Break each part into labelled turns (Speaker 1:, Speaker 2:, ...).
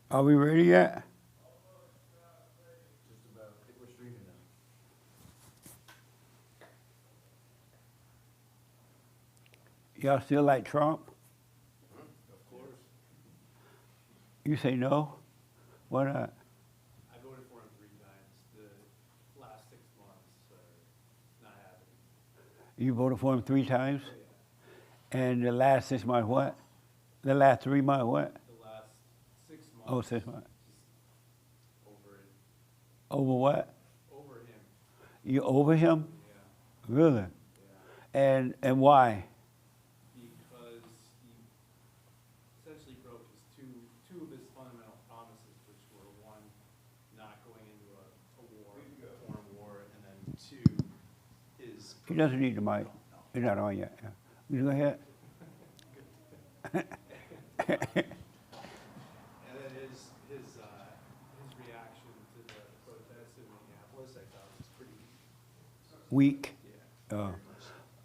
Speaker 1: Are we ready yet?
Speaker 2: Just about. I think we're streaming now.
Speaker 1: Y'all still like Trump?
Speaker 2: Of course.
Speaker 1: You say no? Why not?
Speaker 3: I voted for him 3 times. The last 6 months are not happening.
Speaker 1: You voted for him 3 times?
Speaker 3: Oh, yeah.
Speaker 1: And the last 6 months what? The last 3 months what?
Speaker 3: The last 6 months.
Speaker 1: Oh, 6 months.
Speaker 3: Just over it.
Speaker 1: Over what?
Speaker 3: Over him.
Speaker 1: You over him?
Speaker 3: Yeah.
Speaker 1: Really?
Speaker 3: Yeah.
Speaker 1: And why?
Speaker 3: Because he essentially broke his two of his fundamental promises, which were one, not going into a war, a foreign war, and then two, his.
Speaker 1: He doesn't need the mic. He's not on yet. Yeah. You go ahead.
Speaker 3: And then his reaction to the protests in Minneapolis, I thought was pretty.
Speaker 1: Weak.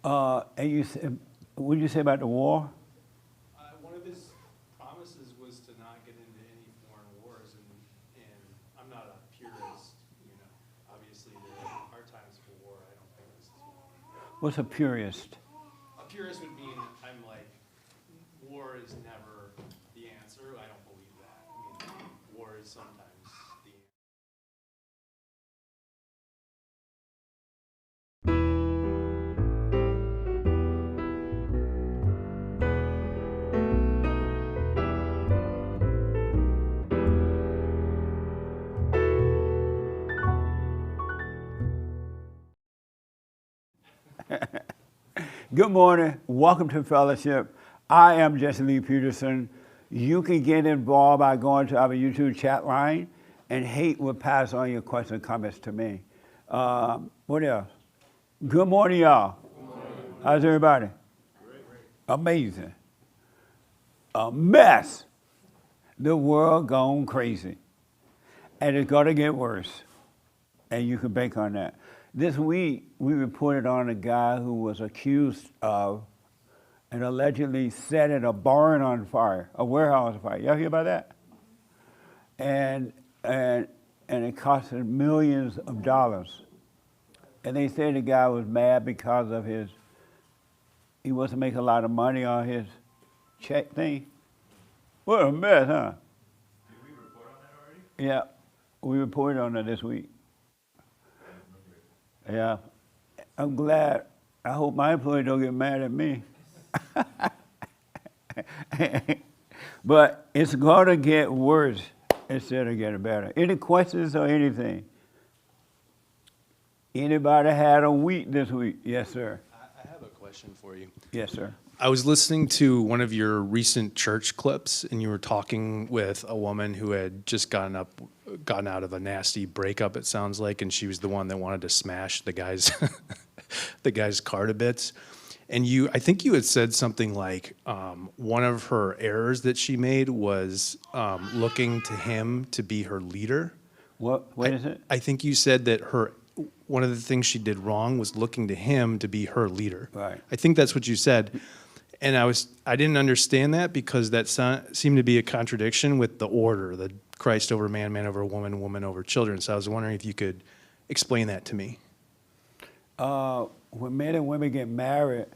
Speaker 3: Yeah.
Speaker 1: And you said, what did you say about the war?
Speaker 3: One of his promises was to not get into any foreign wars, and I'm not a purist, obviously there are times for war. I don't think this is one.
Speaker 1: What's a purist?
Speaker 3: A purist would mean I'm like, war is never the answer. I don't believe that. I mean, war is sometimes the answer.
Speaker 1: Good morning. Welcome to Fellowship. I am Jesse Lee Peterson. You can get involved by going to our YouTube chat line, and Hate will pass on your questions and comments to me. What else? Good morning, y'all. Good morning. How's everybody?
Speaker 2: Great.
Speaker 1: Amazing. A mess. The world gone crazy. And it's going to get worse. And you can bank on that. This week, we reported on a guy who was accused of and allegedly setting a barn on fire, a warehouse on fire. Y'all hear about that? And it cost him millions of dollars. And they say the guy was mad because of he wasn't making a lot of money on his check thing. What a mess, huh?
Speaker 2: Did we report on that already?
Speaker 1: Yeah, we reported on that this week. Yeah, I'm glad. I hope my employee don't get mad at me. But it's going to get worse instead of getting better. Any questions or anything? Anybody had a week this week? Yes, sir.
Speaker 4: I have a question for you.
Speaker 1: Yes, sir.
Speaker 4: I was listening to one of your recent church clips, and you were talking with a woman who had just gotten out of a nasty breakup, it sounds like, and she was the one that wanted to smash the guy's the guy's car to bits. And I think you had said something like one of her errors that she made was looking to him to be her leader.
Speaker 1: What is it?
Speaker 4: I think you said that one of the things she did wrong was looking to him to be her leader.
Speaker 1: Right.
Speaker 4: I think that's what you said. And I didn't understand that because that seemed to be a contradiction with the order, the Christ over man, man over woman, woman over children. So I was wondering if you could explain that to me.
Speaker 1: When men and women get married,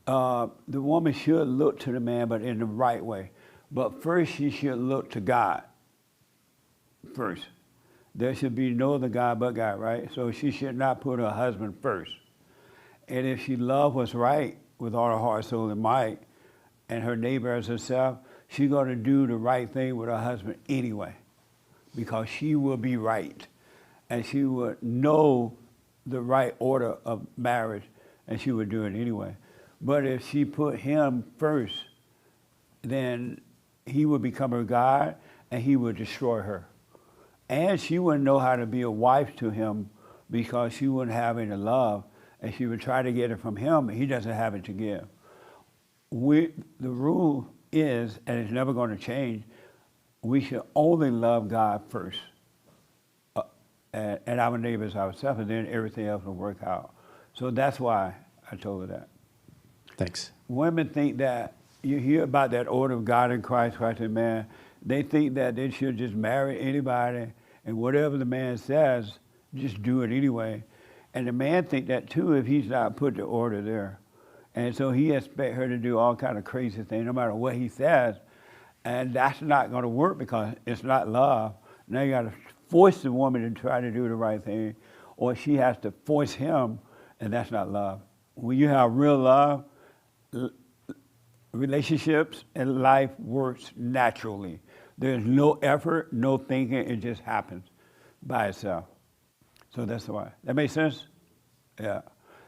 Speaker 1: the woman should look to the man, but in the right way. But first, she should look to God first. There should be no other God but God, right? So she should not put her husband first. And if she loves what's right with all her heart, soul, and might, and her neighbor as herself, she's going to do the right thing with her husband anyway, because she will be right. And she would know the right order of marriage, and she would do it anyway. But if she put him first, then he would become her God, and he would destroy her. And she wouldn't know how to be a wife to him because she wouldn't have any love, and she would try to get it from him, and he doesn't have it to give. The rule is, and it's never going to change, we should only love God first, and our neighbors ourselves, and then everything else will work out. So that's why I told her that.
Speaker 4: Thanks.
Speaker 1: Women think that, you hear about that order of God in Christ, Christ in man, They think that they should just marry anybody, and whatever the man says, just do it anyway. And the man think that too if he's not put the order there. And so he expect her to do all kind of crazy things no matter what he says. And that's not going to work because it's not love. Now you got to force the woman to try to do the right thing, or she has to force him, and that's not love. When you have real love, relationships and life works naturally. There's no effort, no thinking, it just happens by itself. So that's why. That makes sense? Yeah.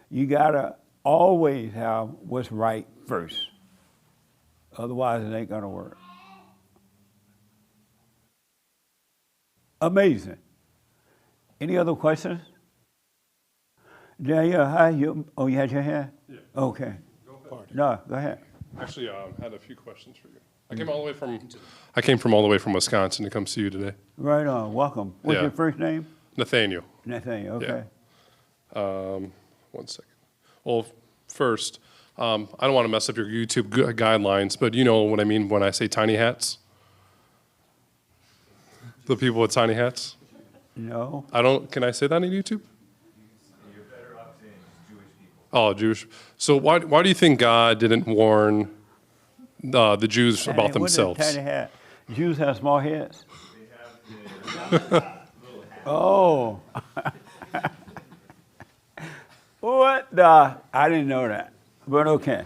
Speaker 1: You gotta always have what's right first. Otherwise it ain't gonna work. Amazing. Any other questions? Daniel, hi, you had your hand?
Speaker 5: Yeah.
Speaker 1: Okay.
Speaker 5: Go ahead.
Speaker 1: No, go ahead.
Speaker 5: Actually, had a few questions for you. I came all the way from Wisconsin to come see you today.
Speaker 1: Right on, welcome. What's
Speaker 5: Yeah.
Speaker 1: your first name?
Speaker 5: Nathaniel.
Speaker 1: Nathaniel, okay.
Speaker 5: Yeah. 1 second. Well, first, I don't want to mess up your YouTube guidelines, but you know what I mean when I say tiny hats? The people with tiny hats?
Speaker 1: No.
Speaker 5: Can I say that on YouTube?
Speaker 2: You're better off saying Jewish people.
Speaker 5: Oh, Jewish. So why do you think God didn't warn the Jews about
Speaker 1: What is
Speaker 5: themselves?
Speaker 1: tiny hat? Jews have small heads?
Speaker 2: They have the little hat.
Speaker 1: Oh. What the? I didn't know that. But okay.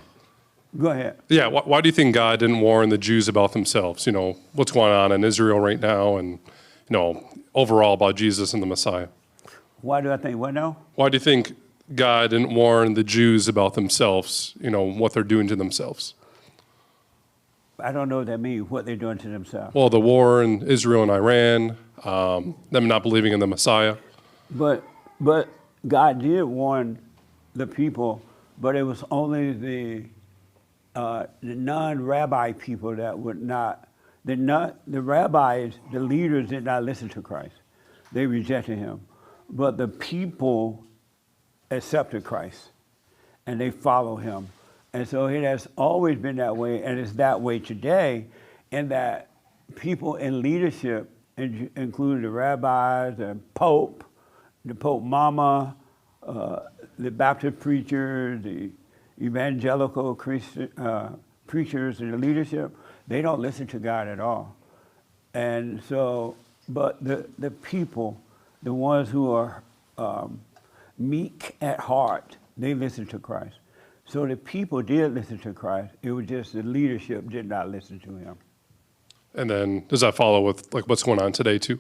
Speaker 1: Go ahead.
Speaker 5: Yeah, why do you think God didn't warn the Jews about themselves? You know, what's going on in Israel right now and, you know, overall about Jesus and the Messiah?
Speaker 1: Why do I think what now?
Speaker 5: Why do you think God didn't warn the Jews about themselves, you know, what they're doing to themselves?
Speaker 1: I don't know what that means, what they're doing to themselves.
Speaker 5: Well, the war in Israel and Iran, them not believing in the Messiah.
Speaker 1: But God did warn the people, but it was only the non-rabbi people that would not. The rabbis, the leaders did not listen to Christ. They rejected him. But the people accepted Christ, and they follow him. And so it has always been that way, and it's that way today, in that people in leadership, including the rabbis, the Pope Mama, the Baptist preachers, the evangelical Christian preachers in the leadership, they don't listen to God at all. And so, but the people, the ones who are meek at heart, they listen to Christ. So the people did listen to Christ. It was just the leadership did not listen to him.
Speaker 5: And then does that follow with like what's going on today too?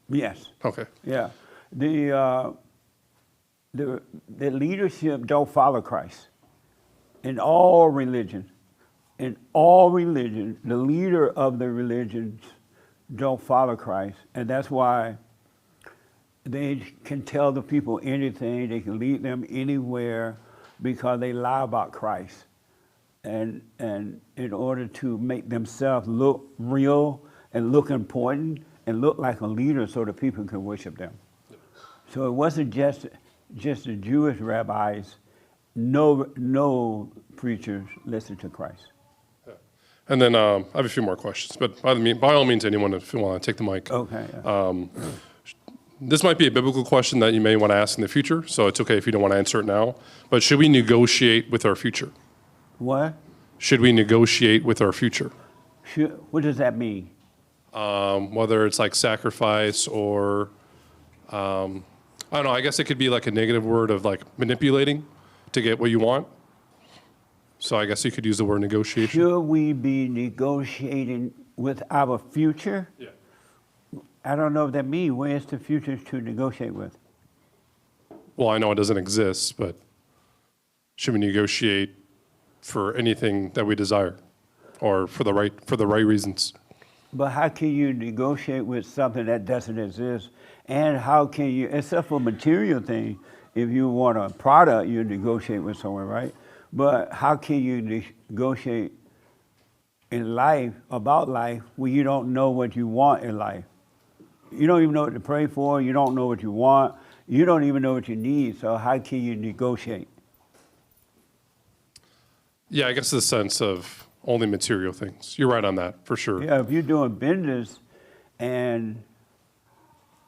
Speaker 1: Yes.
Speaker 5: Okay.
Speaker 1: Yeah. The leadership don't follow Christ. In all religion, the leader of the religions don't follow Christ. And that's why they can tell the people anything, they can lead them anywhere, because they lie about Christ. And in order to make themselves look real and look important and look like a leader so the people can worship them. So it wasn't just the Jewish rabbis. No preachers listened to Christ.
Speaker 5: And then I have a few more questions, but by all means, anyone if you want to take the mic.
Speaker 1: Okay. Yeah.
Speaker 5: This might be a biblical question that you may want to ask in the future, so it's okay if you don't want to answer it now. But should we negotiate with our future?
Speaker 1: What?
Speaker 5: Should we negotiate with our future?
Speaker 1: What does that mean?
Speaker 5: Whether it's like sacrifice or, I don't know, I guess it could be like a negative word of like manipulating to get what you want. So I guess you could use the word negotiation.
Speaker 1: Should we be negotiating with our future?
Speaker 5: Yeah.
Speaker 1: I don't know what that means. Where's the future to negotiate with?
Speaker 5: Well, I know it doesn't exist, but should we negotiate for anything that we desire or for the right reasons?
Speaker 1: But how can you negotiate with something that doesn't exist? And how can you, except for material things, if you want a product, you negotiate with someone, right? But how can you negotiate in life, about life, when you don't know what you want in life? You don't even know what to pray for. You don't know what you want. You don't even know what you need. So how can you negotiate?
Speaker 5: Yeah, I guess the sense of, only material things. You're right on that, for sure.
Speaker 1: Yeah, if you're doing business and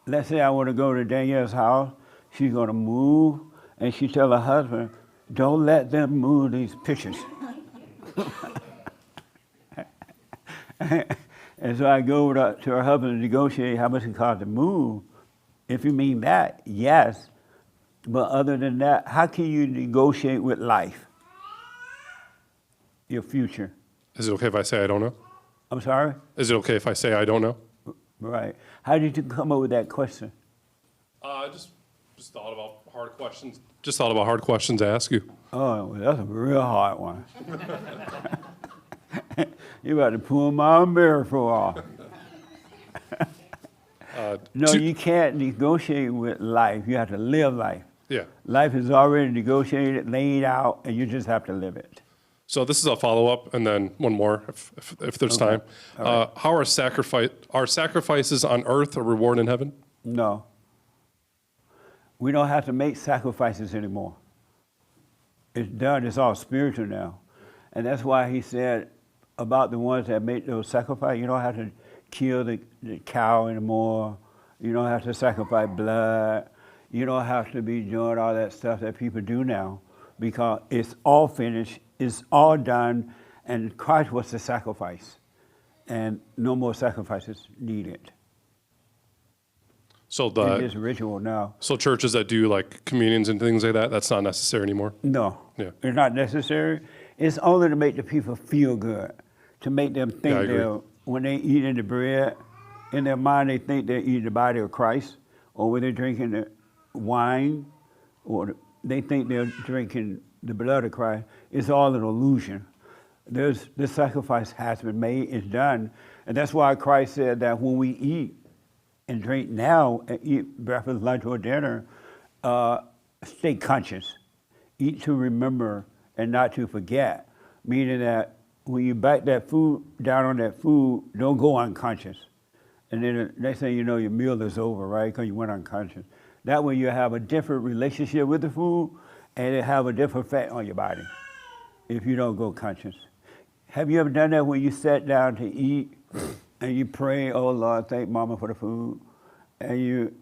Speaker 1: let's say I want to go to Danielle's house, she's going to move and she tell her husband, don't let them move these pictures. And so I go to her husband and negotiate how much it costs to move. If you mean that, yes. But other than that, how can you negotiate with life? Your future.
Speaker 5: Is it okay if I say I don't know?
Speaker 1: I'm sorry?
Speaker 5: Is it okay if I say I don't know?
Speaker 1: Right. How did you come up with that question?
Speaker 5: I just thought about hard questions. Just thought about hard questions to ask you.
Speaker 1: Oh, well, that's a real hard one. You about to pull my miracle off. No, you can't negotiate with life. You have to live life.
Speaker 5: Yeah.
Speaker 1: Life is already negotiated, laid out, and you just have to live it.
Speaker 5: So this is a follow-up, and then one more, if there's time. How are sacrifices on earth a reward in heaven?
Speaker 1: No. We don't have to make sacrifices anymore. It's done. It's all spiritual now. And that's why he said about the ones that make those sacrifices, you don't have to kill the cow anymore. You don't have to sacrifice blood. You don't have to be doing all that stuff that people do now because it's all finished, it's all done, and Christ was the sacrifice. And no more sacrifices needed.
Speaker 5: So
Speaker 1: It's just ritual now.
Speaker 5: So churches that do like communions and things like that, that's not necessary anymore?
Speaker 1: No,
Speaker 5: Yeah.
Speaker 1: it's not necessary. It's only to make the people feel good, to make them
Speaker 5: Yeah, I
Speaker 1: think
Speaker 5: agree.
Speaker 1: that when they eating the bread, in their mind they think they're eating the body of Christ, or when they're drinking the wine, or they think they're drinking the blood of Christ. It's all an illusion. The sacrifice has been made, it's done, and that's why Christ said that when we eat and drink now, and eat breakfast, lunch, or dinner, stay conscious. Eat to remember and not to forget, meaning that when you bite that food down on that food, don't go unconscious. And then the next thing you know, your meal is over, right? Because you went unconscious. That way you have a different relationship with the food and it have a different effect on your body if you don't go conscious. Have you ever done that when you sat down to eat and you pray, oh Lord, thank Mama for the food, and you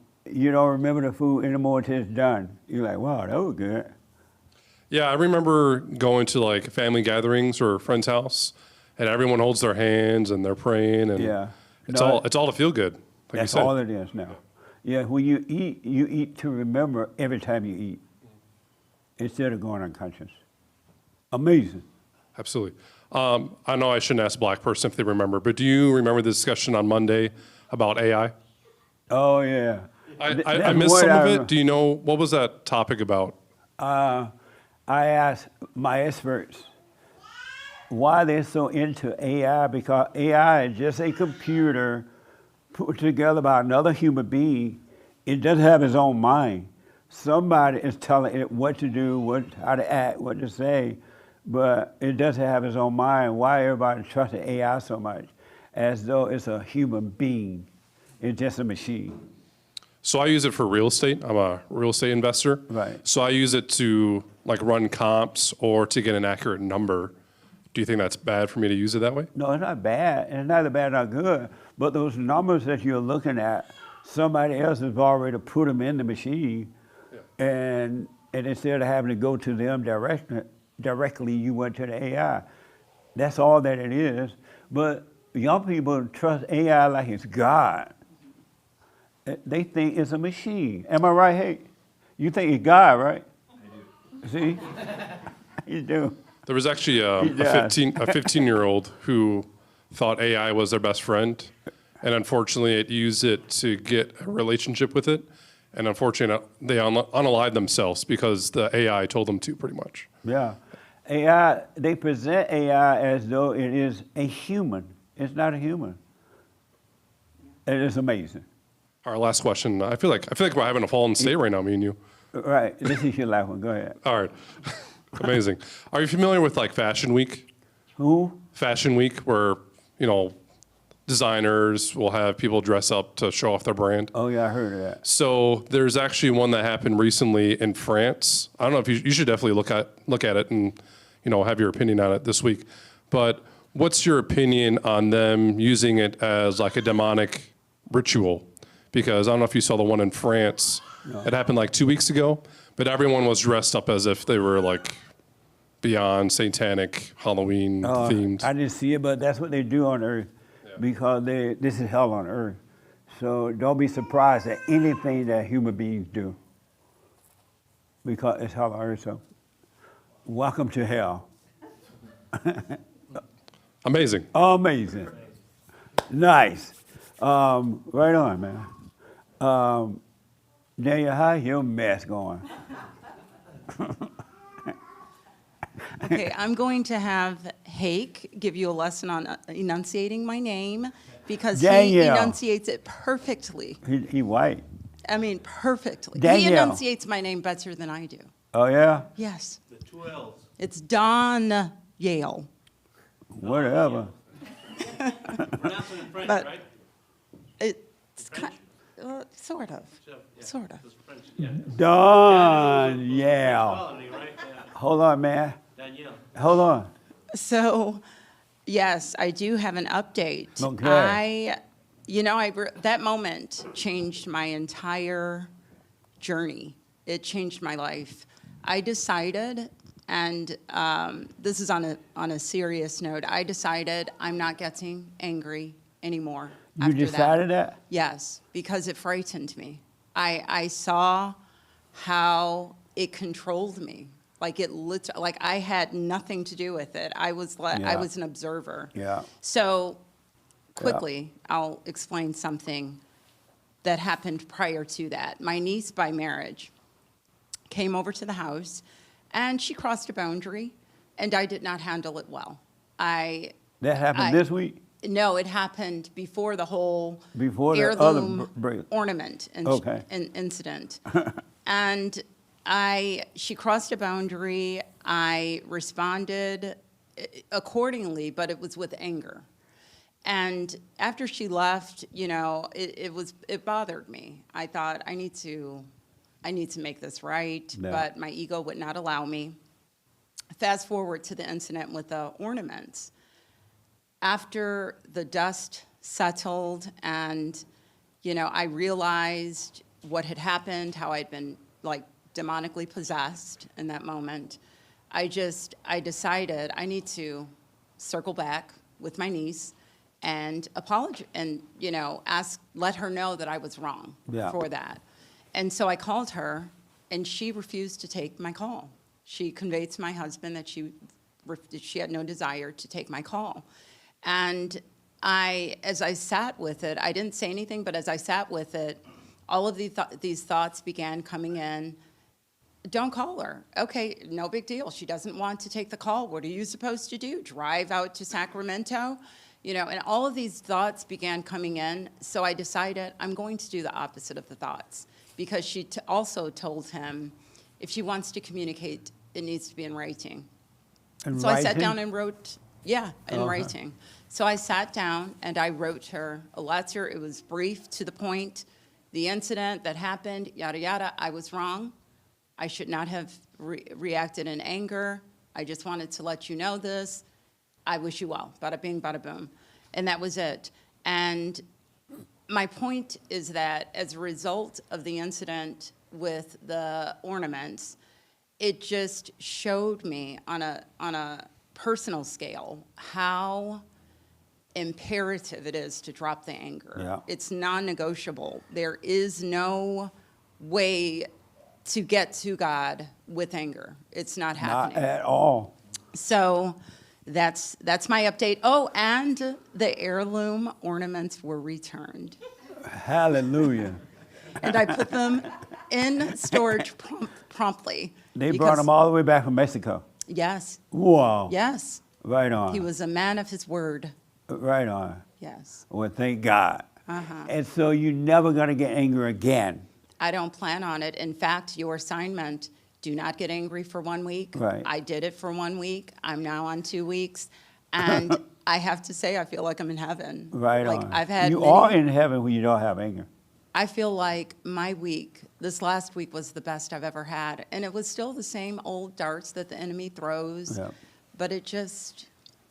Speaker 1: don't remember the food anymore until it's done? You're like, wow, that was good.
Speaker 5: Yeah, I remember going to like family gatherings or a friend's house, and everyone holds their hands and they're praying, and
Speaker 1: Yeah.
Speaker 5: it's
Speaker 1: No,
Speaker 5: all to feel good. Like you
Speaker 1: That's
Speaker 5: said.
Speaker 1: all it is now. Yeah, when you eat to remember every time you eat instead of going unconscious. Amazing.
Speaker 5: Absolutely. I know I shouldn't ask a black person if they remember, but do you remember the discussion on Monday about AI?
Speaker 1: Oh, yeah.
Speaker 5: I
Speaker 1: That's
Speaker 5: missed
Speaker 1: what
Speaker 5: some of
Speaker 1: I-
Speaker 5: it. Do you know, what was that topic about?
Speaker 1: I asked my experts why they're so into AI, because AI is just a computer put together by another human being. It doesn't have its own mind. Somebody is telling it what to do, how to act, what to say, but it doesn't have its own mind. Why everybody trusts AI so much, as though it's a human being? It's just a machine.
Speaker 5: So I use it for real estate. I'm a real estate investor.
Speaker 1: Right.
Speaker 5: So I use it to like run comps or to get an accurate number. Do you think that's bad for me to use it that way?
Speaker 1: No, it's not bad. It's neither bad nor good. But those numbers that you're looking at, somebody else has already put them in the machine, and instead of having to go to them directly, you went to the AI. That's all that it is. But young people trust AI like it's God. They think it's a machine. Am I right? Hey, you think it's God, right? I do. See, you do.
Speaker 5: There was actually a
Speaker 1: Yeah.
Speaker 5: 15-year-old who thought AI was their best friend, and unfortunately, it used it to get a relationship with it. And unfortunately, they unalived themselves because the AI told them to, pretty much.
Speaker 1: Yeah. AI, they present AI as though it is a human. It's not a human. It is amazing.
Speaker 5: Our last question. I feel like we're having a fallen state right now, me and you.
Speaker 1: Right. This is your last one. Go ahead.
Speaker 5: All right. Amazing. Are you familiar with like Fashion Week?
Speaker 1: Who?
Speaker 5: Fashion Week, where, you know, designers will have people dress up to show off their brand.
Speaker 1: Oh, yeah, I heard of that.
Speaker 5: So there's actually one that happened recently in France. I don't know if you should definitely look at it and, you know, have your opinion on it this week. But what's your opinion on them using it as like a demonic ritual? Because I don't know if you saw the one in France. It happened like 2 weeks ago, but everyone was dressed up as if they were like beyond satanic Halloween themed.
Speaker 1: I didn't see it, but that's what they do on earth because this is hell on earth. So don't be surprised at anything that human beings do because it's hell on earth. So welcome to hell.
Speaker 5: Amazing.
Speaker 1: Amazing. Nice. Right on, man. Daniel, how's your mess going?
Speaker 6: Okay, I'm going to have Hake give you a lesson on enunciating my name because he
Speaker 1: Danielle.
Speaker 6: enunciates it perfectly.
Speaker 1: He white.
Speaker 6: I mean, perfectly. He
Speaker 1: Danielle.
Speaker 6: enunciates my name better than I do.
Speaker 1: Oh, yeah?
Speaker 6: Yes.
Speaker 3: The 2 L's.
Speaker 6: It's Donyale.
Speaker 1: Whatever.
Speaker 3: Pronounced in French,
Speaker 6: But-
Speaker 3: right?
Speaker 6: It's kind, sort of.
Speaker 3: Yeah.
Speaker 6: Sort of.
Speaker 3: It's French, yeah.
Speaker 1: Donyale.
Speaker 3: Colony, right? Yeah.
Speaker 1: Hold on, man.
Speaker 3: Danielle.
Speaker 1: Hold on.
Speaker 6: So, yes, I do have an update.
Speaker 1: Okay.
Speaker 6: That moment changed my entire journey. It changed my life. I decided, and this is on a serious note, I decided I'm not getting angry anymore.
Speaker 1: You
Speaker 6: after
Speaker 1: decided that?
Speaker 6: Yes, because it frightened me. I saw how it controlled me. Like like I had nothing to do with it. I was
Speaker 1: Yeah.
Speaker 6: an observer.
Speaker 1: Yeah.
Speaker 6: So quickly, I'll explain something that happened prior to that. My niece by marriage came over to the house, and she crossed a boundary, and I did not handle it well.
Speaker 1: That happened
Speaker 6: I-
Speaker 1: this week?
Speaker 6: No, it happened before the whole
Speaker 1: Before the
Speaker 6: heirloom
Speaker 1: other break.
Speaker 6: ornament
Speaker 1: Okay.
Speaker 6: incident. And she crossed a boundary. I responded accordingly, but it was with anger. And after she left, it bothered me. I thought I need to make this right,
Speaker 1: Yeah.
Speaker 6: but my ego would not allow me. Fast forward to the incident with the ornaments. After the dust settled and, I realized what had happened, how I'd been like demonically possessed in that moment, I decided I need to circle back with my niece and apologize and, let her know that I was wrong
Speaker 1: Yeah.
Speaker 6: for that. And so I called her and she refused to take my call. She conveyed to my husband that she had no desire to take my call. And as I sat with it, I didn't say anything, but as I sat with it, all of these thoughts began coming in. Don't call her. Okay, no big deal. She doesn't want to take the call. What are you supposed to do? Drive out to Sacramento? And all of these thoughts began coming in. So I decided I'm going to do the opposite of the thoughts because she also told him if she wants to communicate, it needs to be in writing. So I sat down and wrote, in writing. So I sat down and I wrote her a letter. It was brief, to the point. The incident that happened, yada, yada, I was wrong. I should not have reacted in anger. I just wanted to let you know this. I wish you well. Bada bing, bada boom. And that was it. And my point is that as a result of the incident with the ornaments, it just showed me on a personal scale how imperative it is to drop the anger.
Speaker 1: Yeah.
Speaker 6: It's non-negotiable. There is no way to get to God with anger. It's not
Speaker 1: Not
Speaker 6: happening.
Speaker 1: at all.
Speaker 6: So that's my update. Oh, and the heirloom ornaments were returned.
Speaker 1: Hallelujah.
Speaker 6: And I put them in storage promptly.
Speaker 1: They brought
Speaker 6: because-
Speaker 1: them all the way back from Mexico.
Speaker 6: Yes,
Speaker 1: Wow.
Speaker 6: yes.
Speaker 1: Right on.
Speaker 6: He was a man of his word.
Speaker 1: Right on.
Speaker 6: Yes.
Speaker 1: Well, thank God.
Speaker 6: Uh-huh.
Speaker 1: And so you're never going to get angry again.
Speaker 6: I don't plan on it. In fact, your assignment, do not get angry for 1 week.
Speaker 1: Right.
Speaker 6: I did it for 1 week. I'm now on 2 weeks. And I have to say, I feel like I'm in heaven.
Speaker 1: Right
Speaker 6: like
Speaker 1: on.
Speaker 6: I've had
Speaker 1: you
Speaker 6: many-
Speaker 1: are in heaven when you don't have anger.
Speaker 6: I feel like my week, this last week was the best I've ever had. And it was still the same old darts that the enemy throws.
Speaker 1: Yeah.
Speaker 6: But it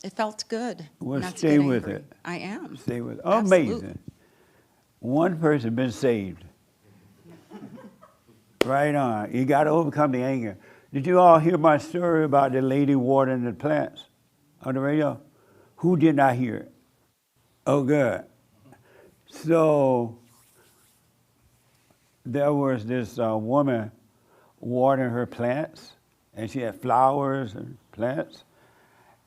Speaker 6: It felt good.
Speaker 1: Well,
Speaker 6: not to
Speaker 1: stay
Speaker 6: get
Speaker 1: with
Speaker 6: angry.
Speaker 1: it.
Speaker 6: I am.
Speaker 1: Stay with it.
Speaker 6: Absolutely.
Speaker 1: Amazing. One person been saved. Right on. You got to overcome the anger. Did you all hear my story about the lady watering the plants on the radio? Who did not hear it? Oh, good. So there was this woman watering her plants, and she had flowers and plants.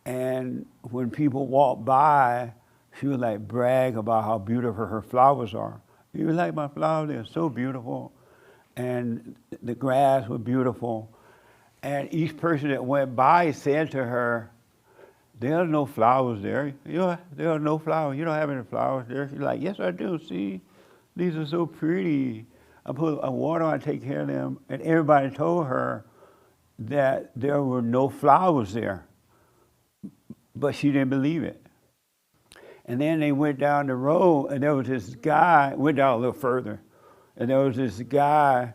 Speaker 1: And when people walked by, she would like brag about how beautiful her flowers are. You like my flowers? They're so beautiful. And the grass was beautiful. And each person that went by said to her, there are no flowers there. There are no flowers. You don't have any flowers there. She's like, yes, I do. See, these are so pretty. I put water on, take care of them. And everybody told her that there were no flowers there. But she didn't believe it. And then they went down the road, and there was this guy, went down a little further, and there was this guy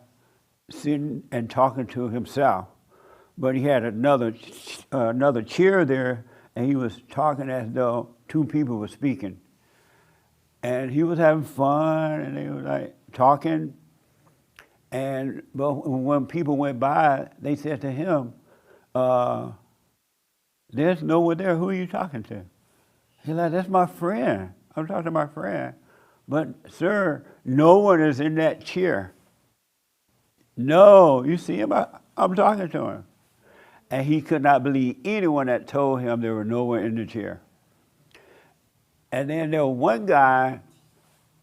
Speaker 1: sitting and talking to himself. But he had another chair there, and he was talking as though two people were speaking. And he was having fun, and they were like talking. But when people went by, they said to him, there's no one there. Who are you talking to? He's like, that's my friend. I'm talking to my friend. But, sir, no one is in that chair. No, you see him? I'm talking to him. And he could not believe anyone that told him there was no one in the chair. And then there was one guy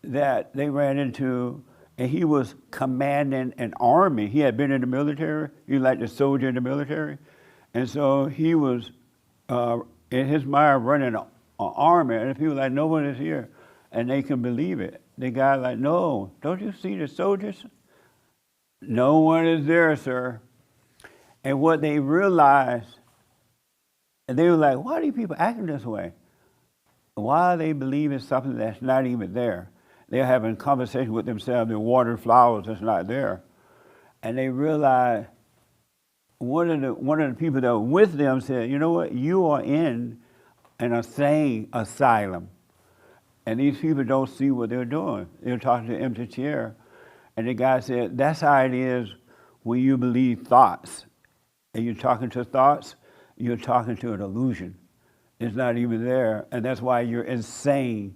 Speaker 1: that they ran into, and he was commanding an army. He had been in the military. He was like the soldier in the military. And so he was, in his mind, running an army. And people were like, no one is here. And they can believe it. The guy like, no, don't you see the soldiers? No one is there, sir. And what they realized, and they were like, why are these people acting this way? Why they believe in something that's not even there? They're having conversation with themselves. They're watering flowers that's not there. And they realized one of the people that were with them said, you know what? You are in an insane asylum. And these people don't see what they're doing. They're talking to an empty chair. And the guy said, that's how it is when you believe thoughts. And you're talking to thoughts, you're talking to an illusion. It's not even there. And that's why you're insane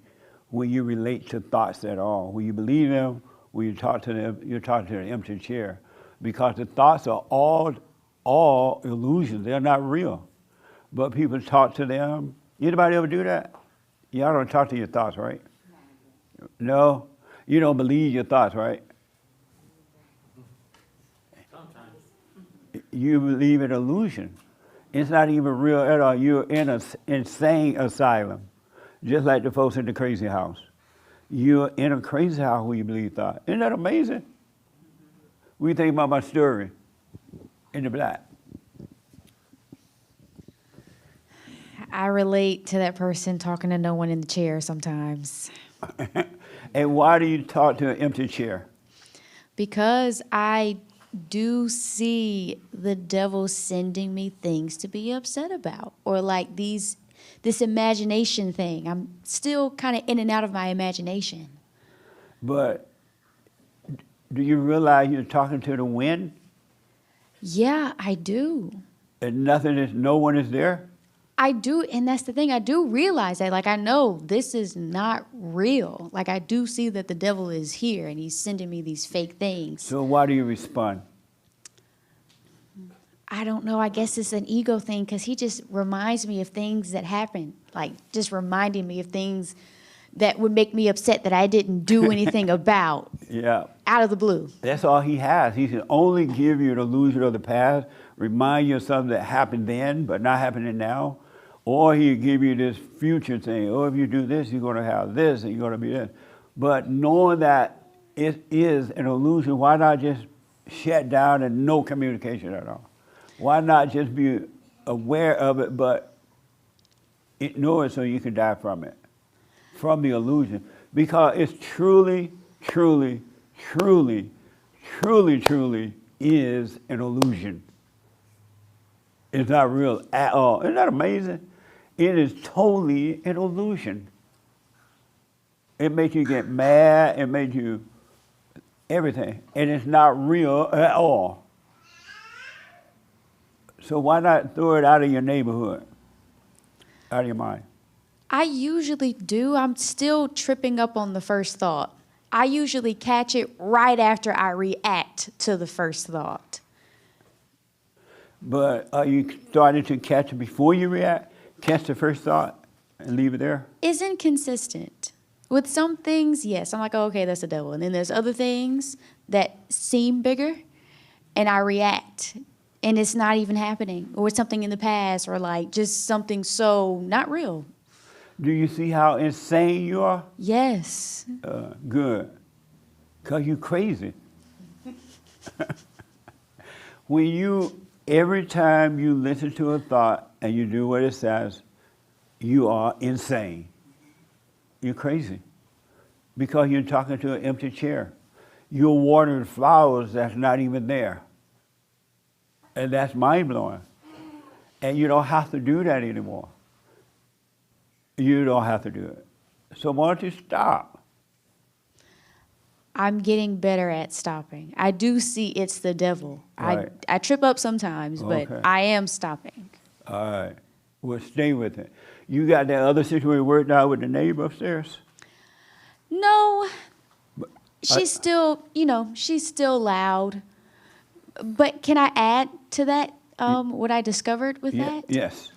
Speaker 1: when you relate to thoughts at all. When you believe them, when you talk to them, you're talking to an empty chair. Because the thoughts are all illusions. They're not real. But people talk to them. Anybody ever do that? Y'all don't talk to your thoughts, right? No? You don't believe your thoughts, right? You believe in illusion. It's not even real at all. You're in an insane asylum, just like the folks in the crazy house. You're in a crazy house where you believe thought. Isn't that amazing? What do you think about my story in the black?
Speaker 7: I relate to that person talking to no one in the chair sometimes.
Speaker 1: And why do you talk to an empty chair?
Speaker 7: Because I do see the devil sending me things to be upset about, or like this imagination thing. I'm still kind of in and out of my imagination.
Speaker 1: But do you realize you're talking to the wind
Speaker 7: Yeah, I do.
Speaker 1: and no one is there?
Speaker 7: I do, and that's the thing. I do realize that. Like, I know this is not real. Like, I do see that the devil is here, and he's sending me these fake things.
Speaker 1: So why do you respond?
Speaker 7: I don't know. I guess it's an ego thing, because he just reminds me of things that happened. Like, just reminding me of things that would make me upset that I didn't do anything about.
Speaker 1: Yeah.
Speaker 7: Out of the blue.
Speaker 1: That's all he has. He can only give you an illusion of the past, remind you of something that happened then but not happening now. Or he'll give you this future thing. Oh, if you do this, you're going to have this, and you're going to be this. But knowing that it is an illusion, why not just shut down and no communication at all? Why not just be aware of it, but ignore it so you can die from it, from the illusion? Because it's truly, truly, truly, truly, truly is an illusion. It's not real at all. Isn't that amazing? It is totally an illusion. It makes you get mad, it makes you everything, and it's not real at all. So why not throw it out of your neighborhood, out of your mind?
Speaker 7: I usually do. I'm still tripping up on the first thought. I usually catch it right after I react to the first thought.
Speaker 1: But are you starting to catch it before you react? Catch the first thought and leave it there?
Speaker 7: It's inconsistent. With some things, yes, I'm like, oh, okay, that's the devil. And then there's other things that seem bigger, and I react, and it's not even happening, or it's something in the past, or like just something so not real.
Speaker 1: Do you see how insane you are?
Speaker 7: Yes.
Speaker 1: Good. Because you're crazy. Every time you listen to a thought and you do what it says, you are insane. You're crazy. Because you're talking to an empty chair. You're watering flowers that's not even there. And that's mind-blowing. And you don't have to do that anymore. You don't have to do it. So why don't you stop?
Speaker 7: I'm getting better at stopping. I do see it's the devil.
Speaker 1: Right.
Speaker 7: I trip up sometimes, but
Speaker 1: Okay.
Speaker 7: I am stopping.
Speaker 1: All right. Well, stay with it. You got that other situation worked out with the neighbor upstairs?
Speaker 7: No, she's still, she's still loud. But can I add to that what I discovered with that?
Speaker 1: Yes.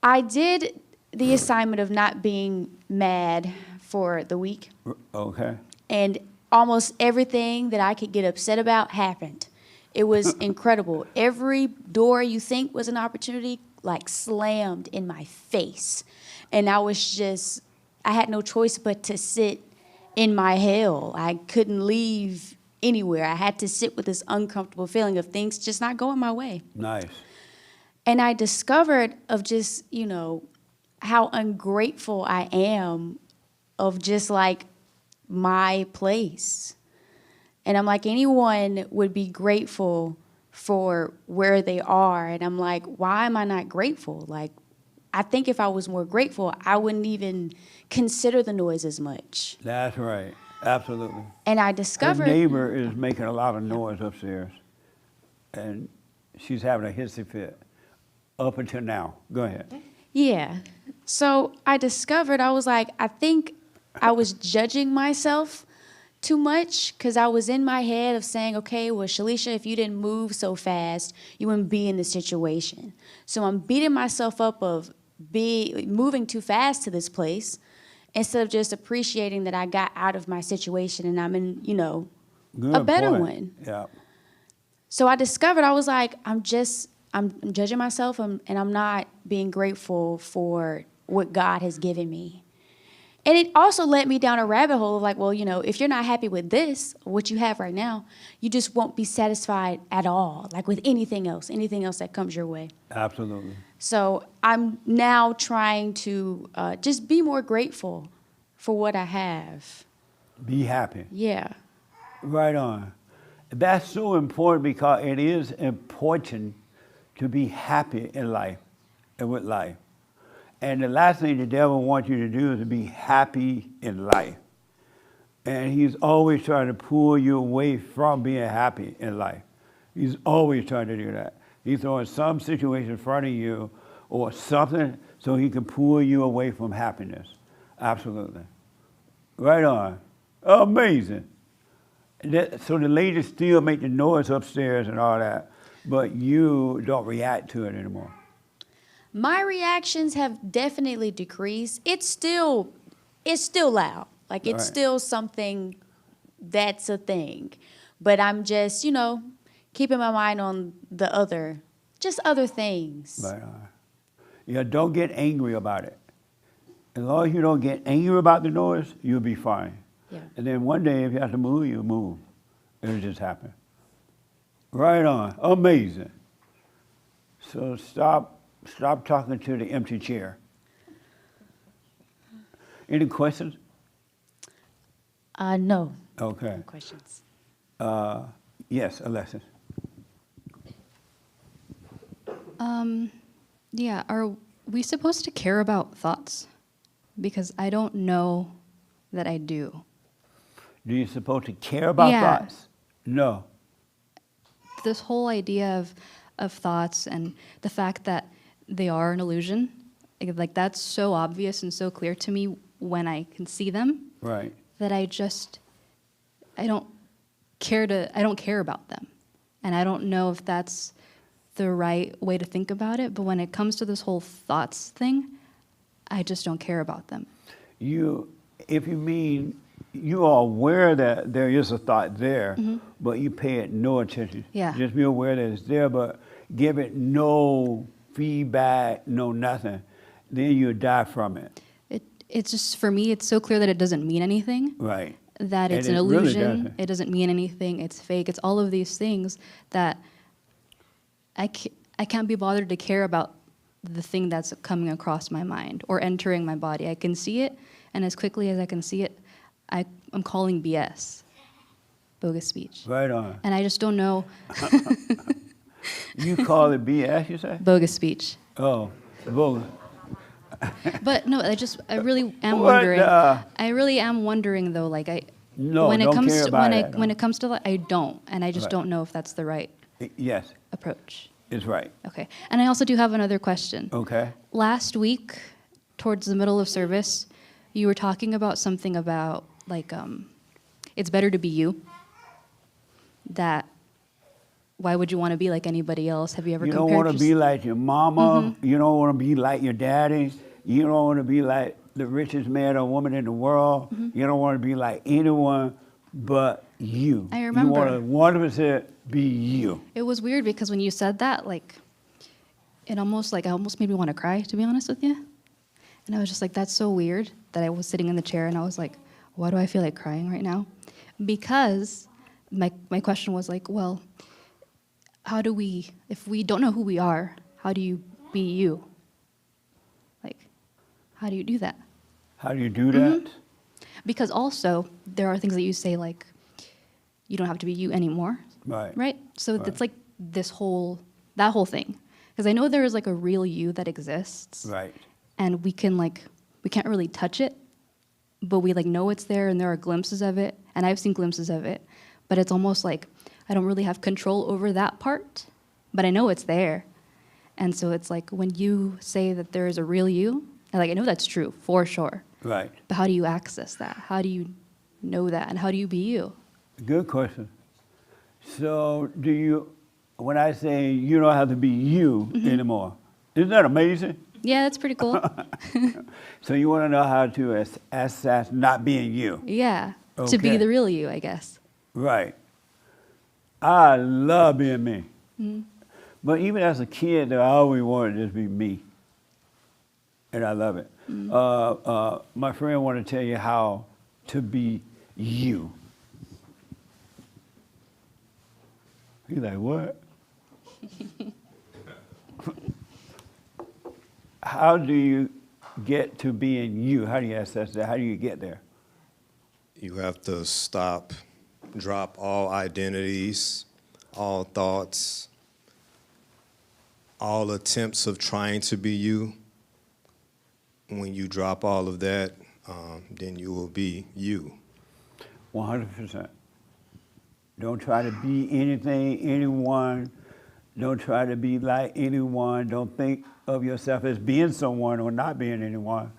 Speaker 7: I did the assignment of not being mad for the week,
Speaker 1: Okay.
Speaker 7: and almost everything that I could get upset about happened. It was incredible. Every door you think was an opportunity, like, slammed in my face. And I had no choice but to sit in my hell. I couldn't leave anywhere. I had to sit with this uncomfortable feeling of things just not going my way.
Speaker 1: Nice.
Speaker 7: And I discovered of just, how ungrateful I am of just like my place. And I'm like, anyone would be grateful for where they are. And I'm like, why am I not grateful? Like, I think if I was more grateful, I wouldn't even consider the noise as much.
Speaker 1: That's right. Absolutely.
Speaker 7: And I
Speaker 1: Her
Speaker 7: discovered
Speaker 1: neighbor is making a lot of noise upstairs. And she's having a hissy fit up until now. Go ahead.
Speaker 7: Yeah. So I discovered, I was like, I think I was judging myself too much because I was in my head of saying, okay, well, Shalisha, if you didn't move so fast, you wouldn't be in this situation. So I'm beating myself up of moving too fast to this place instead of just appreciating that I got out of my situation and I'm in,
Speaker 1: Good
Speaker 7: a better
Speaker 1: point.
Speaker 7: one.
Speaker 1: Yeah.
Speaker 7: So I discovered, I was like, I'm judging myself and I'm not being grateful for what God has given me. And it also led me down a rabbit hole of like, well, if you're not happy with this, what you have right now, you just won't be satisfied at all, like with anything else that comes your way.
Speaker 1: Absolutely.
Speaker 7: So I'm now trying to just be more grateful for what I have.
Speaker 1: Be happy.
Speaker 7: Yeah.
Speaker 1: Right on. That's so important because it is important to be happy in life and with life. And the last thing the devil wants you to do is to be happy in life. And he's always trying to pull you away from being happy in life. He's always trying to do that. He's throwing some situation in front of you or something so he can pull you away from happiness. Absolutely. Right on. Amazing. So the ladies still make the noise upstairs and all that, but you don't react to it anymore.
Speaker 7: My reactions have definitely decreased. It's still loud. Like, it's
Speaker 1: Right.
Speaker 7: still something that's a thing. But I'm just, keeping my mind on the other things.
Speaker 1: Right on. Yeah, don't get angry about it. As long as you don't get angry about the noise, you'll be fine.
Speaker 7: Yeah.
Speaker 1: And then one day, if you have to move, you move. It'll just happen. Right on. Amazing. So stop talking to the empty chair. Any questions?
Speaker 7: No.
Speaker 1: Okay.
Speaker 7: No questions.
Speaker 1: Yes, Alexis.
Speaker 8: Yeah, we supposed to care about thoughts? Because I don't know that I do.
Speaker 1: Do you supposed to care about
Speaker 8: Yeah.
Speaker 1: thoughts? No.
Speaker 8: This whole idea of thoughts and the fact that they are an illusion, like that's so obvious and so clear to me when I can see them,
Speaker 1: Right.
Speaker 8: that I don't care about them. And I don't know if that's the right way to think about it, but when it comes to this whole thoughts thing, I just don't care about them.
Speaker 1: If you mean you are aware that there is a thought there, but you pay it no attention.
Speaker 8: Yeah.
Speaker 1: Just be aware that it's there, but give it no feedback, no nothing. Then you die from it.
Speaker 8: It's just, for me, it's so clear that it doesn't mean anything.
Speaker 1: Right.
Speaker 8: That it's
Speaker 1: And
Speaker 8: an
Speaker 1: it really
Speaker 8: illusion.
Speaker 1: doesn't.
Speaker 8: It doesn't mean anything. It's fake. It's all of these things that I can't be bothered to care about the thing that's coming across my mind or entering my body. I can see it, and as quickly as I can see it, I'm calling BS, bogus speech.
Speaker 1: Right on.
Speaker 8: And I just don't know.
Speaker 1: You call it BS, you say?
Speaker 8: Bogus speech.
Speaker 1: Oh, bogus.
Speaker 8: But no, I really am
Speaker 1: What
Speaker 8: wondering.
Speaker 1: the-
Speaker 8: I really am wondering though, like
Speaker 1: No,
Speaker 8: when it
Speaker 1: don't
Speaker 8: comes
Speaker 1: care
Speaker 8: to
Speaker 1: about
Speaker 8: when
Speaker 1: it,
Speaker 8: when
Speaker 1: no.
Speaker 8: it comes to that, I don't, and I just
Speaker 1: Right.
Speaker 8: don't know if that's the right
Speaker 1: Yes,
Speaker 8: approach.
Speaker 1: it's right.
Speaker 8: Okay. And I also do have another question.
Speaker 1: Okay.
Speaker 8: Last week, towards the middle of service, you were talking about something about like it's better to be you. That why would you want to be like anybody else? Have you ever
Speaker 1: You don't
Speaker 8: compared
Speaker 1: want to be like your mama. You don't want to be like your daddy. You don't want to be like the richest man or woman in the world. You don't want to be like anyone but you.
Speaker 8: I remember.
Speaker 1: You want to 100% be you.
Speaker 8: It was weird because when you said that, like, it almost made me want to cry, to be honest with you. And I was just like, that's so weird that I was sitting in the chair and I was like, why do I feel like crying right now? Because my question was like, well, if we don't know who we are, how do you be you? Like, how do you do that?
Speaker 1: How do you do that?
Speaker 8: Because also, there are things that you say like, you don't have to be you anymore.
Speaker 1: Right.
Speaker 8: Right? So
Speaker 1: Right.
Speaker 8: it's like that whole thing. Because I know there is like a real you that exists.
Speaker 1: Right.
Speaker 8: And we can't really touch it, but we like know it's there and there are glimpses of it. And I've seen glimpses of it, but it's almost like I don't really have control over that part, but I know it's there. And so it's like when you say that there is a real you, and like I know that's true for sure.
Speaker 1: Right.
Speaker 8: But how do you access that? How do you know that? And how do you be you?
Speaker 1: Good question. So when I say you don't have to be you anymore, isn't that amazing?
Speaker 8: Yeah, that's pretty cool.
Speaker 1: So you want to know how to assess not being you.
Speaker 8: Yeah. To be
Speaker 1: Okay.
Speaker 8: the real you, I guess.
Speaker 1: Right. I love being me. But even as a kid, I always wanted to just be me. And I love it. My friend wanted to tell you how to be you. He's like, what? How do you get to being you? How do you assess that? How do you get there?
Speaker 9: You have to drop all identities, all thoughts, all attempts of trying to be you. When you drop all of that, then you will be you.
Speaker 1: 100%. Don't try to be anything, anyone. Don't try to be like anyone. Don't think of yourself as being someone or not being anyone.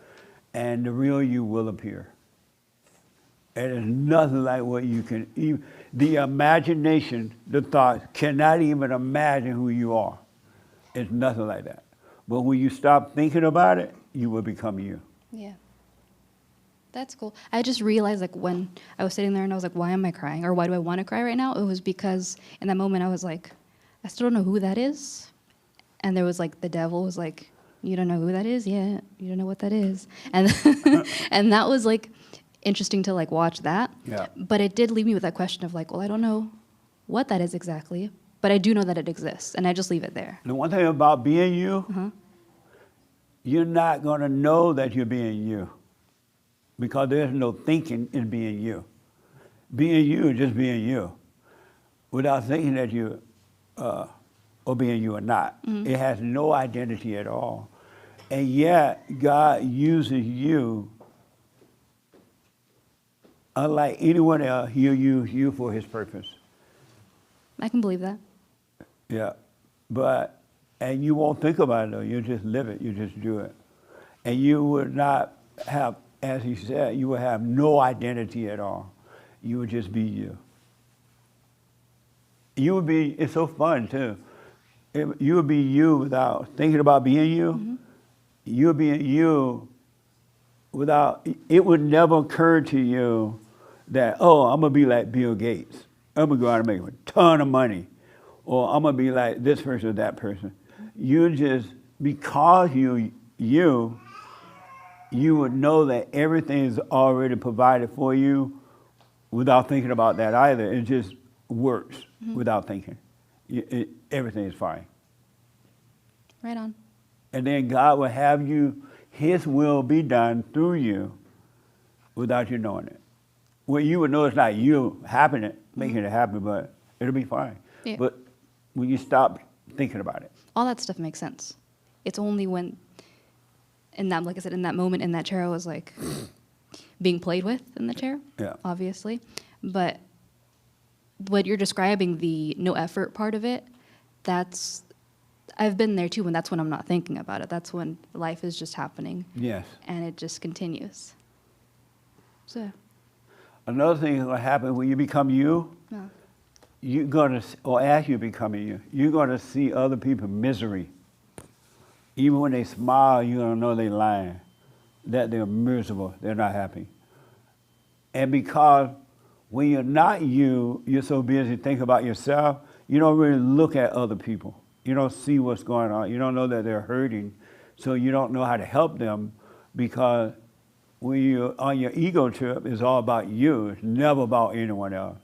Speaker 1: And the real you will appear. And it's nothing like what you can even, the imagination, the thought cannot even imagine who you are. It's nothing like that. But when you stop thinking about it, you will become you.
Speaker 8: Yeah. That's cool. I just realized, like, when I was sitting there and I was like, why am I crying? Or why do I want to cry right now? It was because in that moment I was like, I still don't know who that is. And there was, like, the devil was like, you don't know who that is? Yeah, you don't know what that is. And and that was, like, interesting to, like, watch that.
Speaker 1: Yeah.
Speaker 8: But it did leave me with that question of, like, well, I don't know what that is exactly, but I do know that it exists, and I just leave it there.
Speaker 1: The one thing about being you, you're not going to know that you're being you because there's no thinking in being you. Being you is just being you without thinking that you or being you or not. It has no identity at all. And yet, God uses you, unlike anyone else, he'll use you for his purpose.
Speaker 8: I can believe that.
Speaker 1: Yeah. But, and you won't think about it though, you just live it, you just do it. And you would not have, as he said, you would have no identity at all. You would just be you. You would be, it's so fun too. You would be you without thinking about being you.
Speaker 8: Mm-hmm.
Speaker 1: You would be you without, it would never occur to you that, oh, I'm gonna be like Bill Gates. I'm gonna go out and make a ton of money. Or I'm gonna be like this person or that person. You just, because you would know that everything is already provided for you without thinking about that either. It just works without thinking. Everything is fine.
Speaker 8: Right on.
Speaker 1: And then God will have you, his will be done through you without you knowing it. Well, you would know it's not you happening, making it happen, but it'll be fine.
Speaker 8: Yeah.
Speaker 1: But when you stop thinking about it.
Speaker 8: All that stuff makes sense. It's only when, in that, like I said, in that moment in that chair, I was like being played with in the chair,
Speaker 1: Yeah.
Speaker 8: obviously. But what you're describing, the no effort part of it, that's, I've been there too, and that's when I'm not thinking about it. That's when life is just happening.
Speaker 1: Yes.
Speaker 8: And it just continues. So,
Speaker 1: Another thing that will happen when you become you,
Speaker 8: no.
Speaker 1: you're gonna, or as you becoming you, you're gonna see other people's misery. Even when they smile, you're gonna know they're lying, that they're miserable, they're not happy. And because when you're not you, you're so busy thinking about yourself, you don't really look at other people. You don't see what's going on. You don't know that they're hurting, so you don't know how to help them because when you're on your ego trip, it's all about you. It's never about anyone else.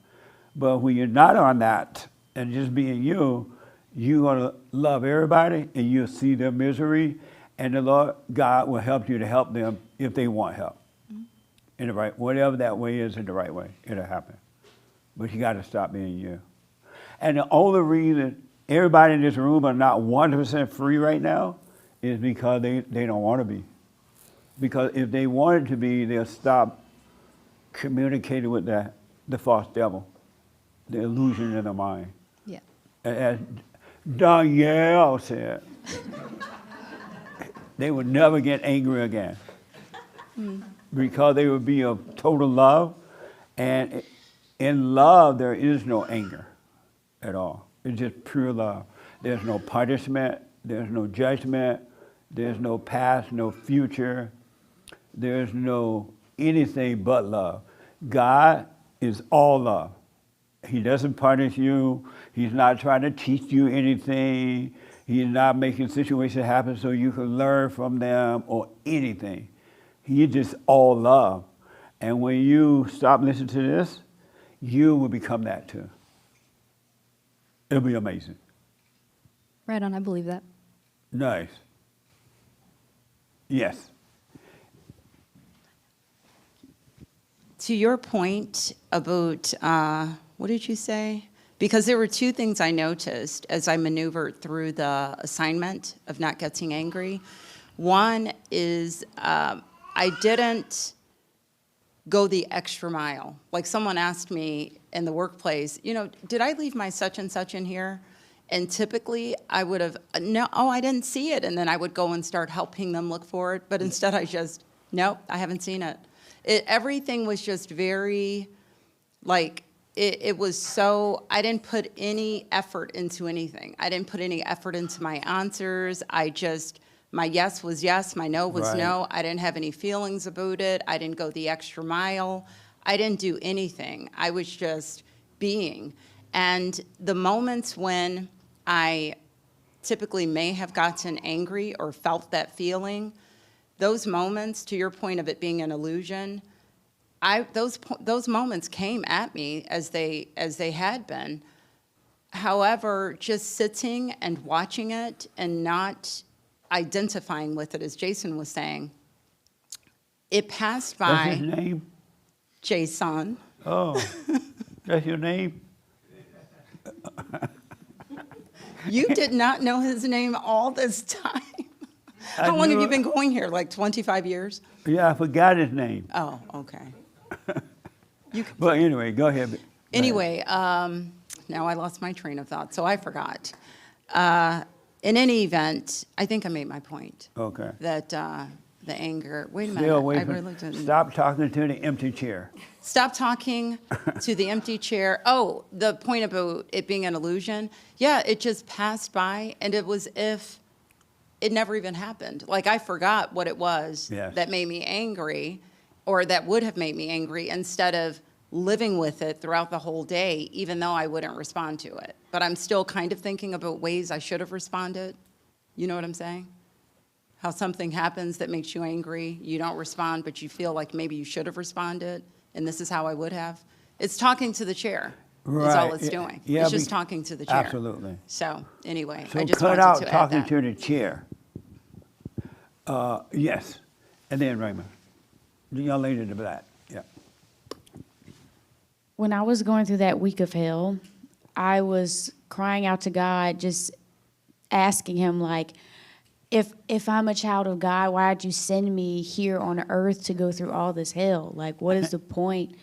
Speaker 1: But when you're not on that and just being you, you're going to love everybody and you'll see their misery, and the Lord God will help you to help them if they want help. In the right, whatever that way is in the right way, it'll happen. But you got to stop being you. And the only reason everybody in this room are not 100% free right now is because they don't want to be. Because if they wanted to be, they'll stop communicating with the false devil, the illusion in their mind.
Speaker 8: Yeah.
Speaker 1: As Donyale said, they would never get angry again. Because they would be of total love. And in love, there is no anger at all. It's just pure love. There's no punishment. There's no judgment. There's no past, no future. There's no anything but love. God is all love. He doesn't punish you. He's not trying to teach you anything. He's not making situations happen so you can learn from them or anything. He's just all love. And when you stop listening to this, you will become that too. It'll be amazing.
Speaker 8: Right on, I believe that.
Speaker 1: Nice. Yes.
Speaker 6: To your point about, what did you say? Because there were two things I noticed as I maneuvered through the assignment of not getting angry. One is I didn't go the extra mile. Like someone asked me in the workplace, you know, did I leave my such and such in here? And typically I would have, no, oh, I didn't see it. And then I would go and start helping them look for it. But instead I just, nope, I haven't seen it. Everything was just very, like, it was so, I didn't put any effort into anything. I didn't put any effort into my answers. My yes was yes, my no was
Speaker 1: Right.
Speaker 6: no. I didn't have any feelings about it. I didn't go the extra mile. I didn't do anything. I was just being. And the moments when I typically may have gotten angry or felt that feeling, those moments, to your point of it being an illusion, those moments came at me as they had been. However, just sitting and watching it and not identifying with it, as Jason was saying, it passed
Speaker 1: What's
Speaker 6: by.
Speaker 1: his name?
Speaker 6: Jason.
Speaker 1: Oh, that's your name?
Speaker 6: You did not know his name all this time. How long have
Speaker 1: knew
Speaker 6: you
Speaker 1: it.
Speaker 6: been going here? Like 25 years?
Speaker 1: Yeah, I forgot his name.
Speaker 6: Oh, okay.
Speaker 1: But anyway, go ahead.
Speaker 6: Anyway, now I lost my train of thought, so I forgot. In any event, I think I made my point.
Speaker 1: Okay.
Speaker 6: That the anger, wait a
Speaker 1: Stay
Speaker 6: minute,
Speaker 1: away
Speaker 6: I
Speaker 1: from,
Speaker 6: really didn't.
Speaker 1: stop talking to the empty chair.
Speaker 6: Stop talking to the empty chair. Oh, the point about it being an illusion. Yeah, it just passed by, and it was if it never even happened. Like I forgot what it was
Speaker 1: Yes.
Speaker 6: that made me angry, or that would have made me angry, instead of living with it throughout the whole day, even though I wouldn't respond to it. But I'm still kind of thinking about ways I should have responded. You know what I'm saying? How something happens that makes you angry, you don't respond, but you feel like maybe you should have responded, and this is how I would have. It's talking to the chair. That's all
Speaker 1: Right.
Speaker 6: it's doing.
Speaker 1: Yeah,
Speaker 6: It's just
Speaker 1: be-
Speaker 6: talking to the chair.
Speaker 1: Absolutely.
Speaker 6: So anyway,
Speaker 1: So
Speaker 6: I just
Speaker 1: cut
Speaker 6: wanted
Speaker 1: out
Speaker 6: to add
Speaker 1: talking
Speaker 6: that.
Speaker 1: to the chair. Yes. And then Raymond. The young lady in the black. Yeah.
Speaker 7: When I was going through that week of hell, I was crying out to God, just asking him, like, if I'm a child of God, why did you send me here on earth to go through all this hell? Like, what is the point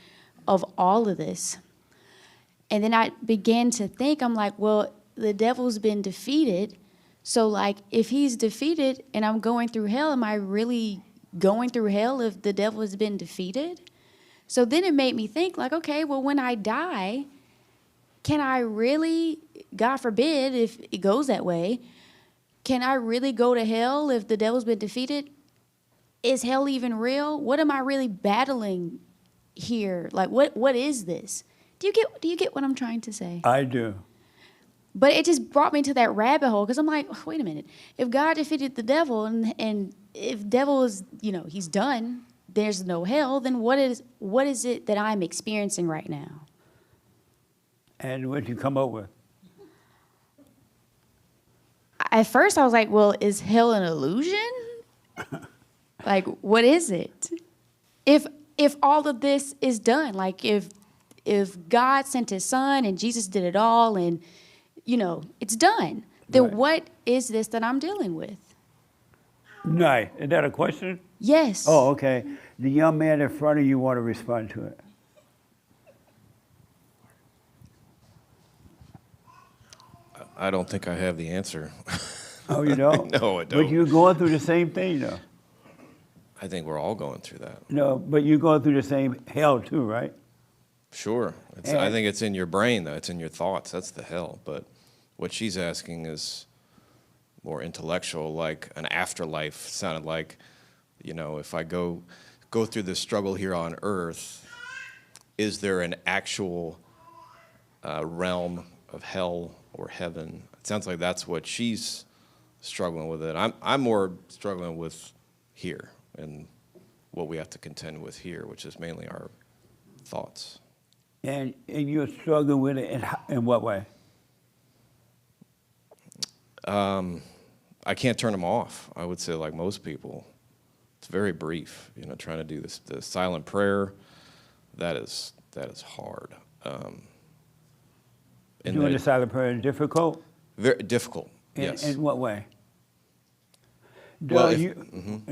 Speaker 7: of all of this? And then I began to think, I'm like, well, the devil's been defeated. So, like, if he's defeated and I'm going through hell, am I really going through hell if the devil has been defeated? So then it made me think, like, okay, well, when I die, can I really, God forbid if it goes that way, can I really go to hell if the devil's been defeated? Is hell even real? What am I really battling here? Like, what is this? Do you get what I'm trying to say?
Speaker 1: I do.
Speaker 7: But it just brought me to that rabbit hole because I'm like, wait a minute. If God defeated the devil and if devil is, he's done, there's no hell, then what is it that I'm experiencing right now?
Speaker 1: And what you come up with?
Speaker 7: At first I was like, well, is hell an illusion? Like, what is it? If all of this is done, like if God sent his son and Jesus did it all and, it's done, then
Speaker 1: Right.
Speaker 7: what is this that I'm dealing with?
Speaker 1: No. Is that a question?
Speaker 7: Yes.
Speaker 1: Oh, okay. The young man in front of you want to respond to it.
Speaker 10: I don't think I have the answer.
Speaker 1: Oh, you don't?
Speaker 10: No, I
Speaker 1: But
Speaker 10: don't.
Speaker 1: you're going through the same thing, though.
Speaker 10: I think we're all going through that.
Speaker 1: No, but you're going through the same hell, too, right?
Speaker 10: Sure. I
Speaker 1: And-
Speaker 10: think it's in your brain, though. It's in your thoughts. That's the hell. But what she's asking is more intellectual, like an afterlife. Sounded like, if I go through this struggle here on earth, is there an actual realm of hell or heaven? It sounds like that's what she's struggling with it. I'm more struggling with here and what we have to contend with here, which is mainly our thoughts.
Speaker 1: And you're struggling with it in what way?
Speaker 10: I can't turn them off. I would say, like most people, it's very brief. Trying to do the silent prayer, that is hard. And
Speaker 1: Doing
Speaker 10: that-
Speaker 1: the silent prayer is difficult?
Speaker 10: Very difficult.
Speaker 1: In,
Speaker 10: Yes.
Speaker 1: in what way?
Speaker 10: Well,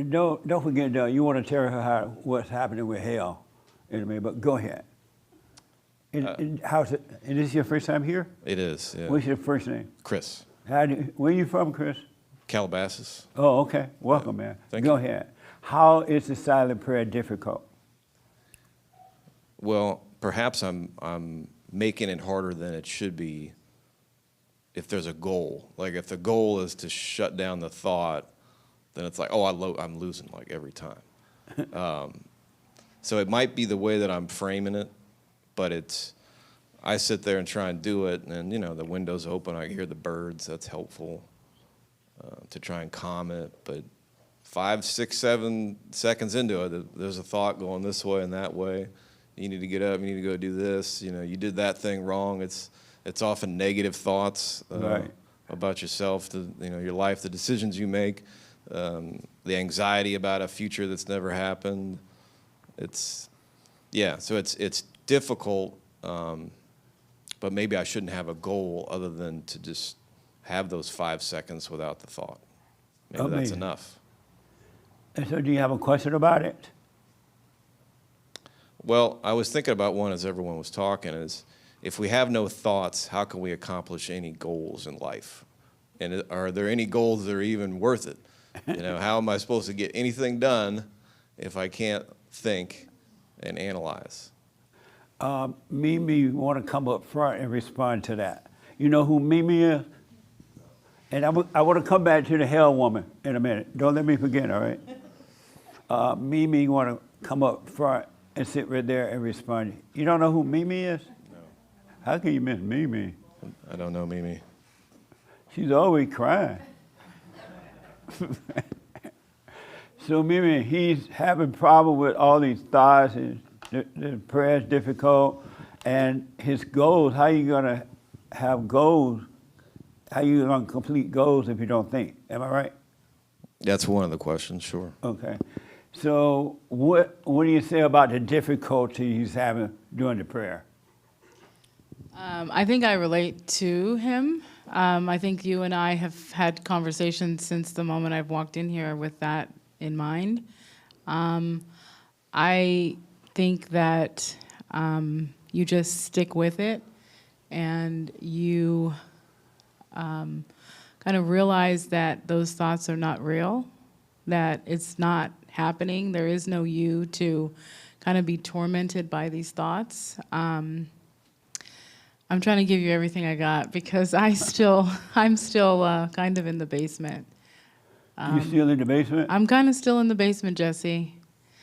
Speaker 1: Doug, don't forget, Doug, you want to tell her what's happening with hell in a minute, but go ahead. How's it? Is this your first time here?
Speaker 10: It is. Yeah.
Speaker 1: What's your first name?
Speaker 10: Chris,
Speaker 1: Where you from, Chris?
Speaker 10: Calabasas.
Speaker 1: Oh, okay. Welcome, man.
Speaker 10: Thank
Speaker 1: Go
Speaker 10: you.
Speaker 1: ahead. How is the silent prayer difficult?
Speaker 10: Well, perhaps I'm making it harder than it should be. If there's a goal, like if the goal is to shut down the thought, then it's like, I'm losing like every time. So it might be the way that I'm framing it, but I sit there and try and do it, and the window's open, I hear the birds. That's helpful to try and calm it. But 5, 6, 7 seconds into it, there's a thought going this way and that way. You need to get up. You need to go do this. You did that thing wrong. It's often negative thoughts
Speaker 1: Right.
Speaker 10: about yourself, your life, the decisions you make, the anxiety about a future that's never happened. So it's difficult, but maybe I shouldn't have a goal other than to just have those 5 seconds without the thought. Maybe that's
Speaker 1: Amazing.
Speaker 10: enough.
Speaker 1: And so do you have a question about it?
Speaker 10: Well, I was thinking about one as everyone was talking is if we have no thoughts, how can we accomplish any goals in life? And are there any goals that are even worth it? You know, how am I supposed to get anything done if I can't think and analyze?
Speaker 1: Mimi want to come up front and respond to that. You know who Mimi is? And I want to come back to the hell woman in a minute. Don't let me forget, all right? Mimi want to come up front and sit right there and respond. You don't know who Mimi is?
Speaker 10: No.
Speaker 1: How can you miss Mimi?
Speaker 10: I don't know Mimi.
Speaker 1: She's always crying. So Mimi, he's having problem with all these thoughts, and the prayer's difficult, and his goals. How you gonna have goals? How you gonna complete goals if you don't think? Am I right?
Speaker 10: That's one of the questions, sure.
Speaker 1: Okay. So what do you say about the difficulty he's having during the prayer?
Speaker 11: I think I relate to him. I think you and I have had conversations since the moment I've walked in here with that in mind. I think that you just stick with it and you kind of realize that those thoughts are not real, that it's not happening. There is no you to kind of be tormented by these thoughts. I'm trying to give you everything I got because I'm still kind of in the basement.
Speaker 1: You still in the basement?
Speaker 11: I'm kind of still in the basement, Jesse.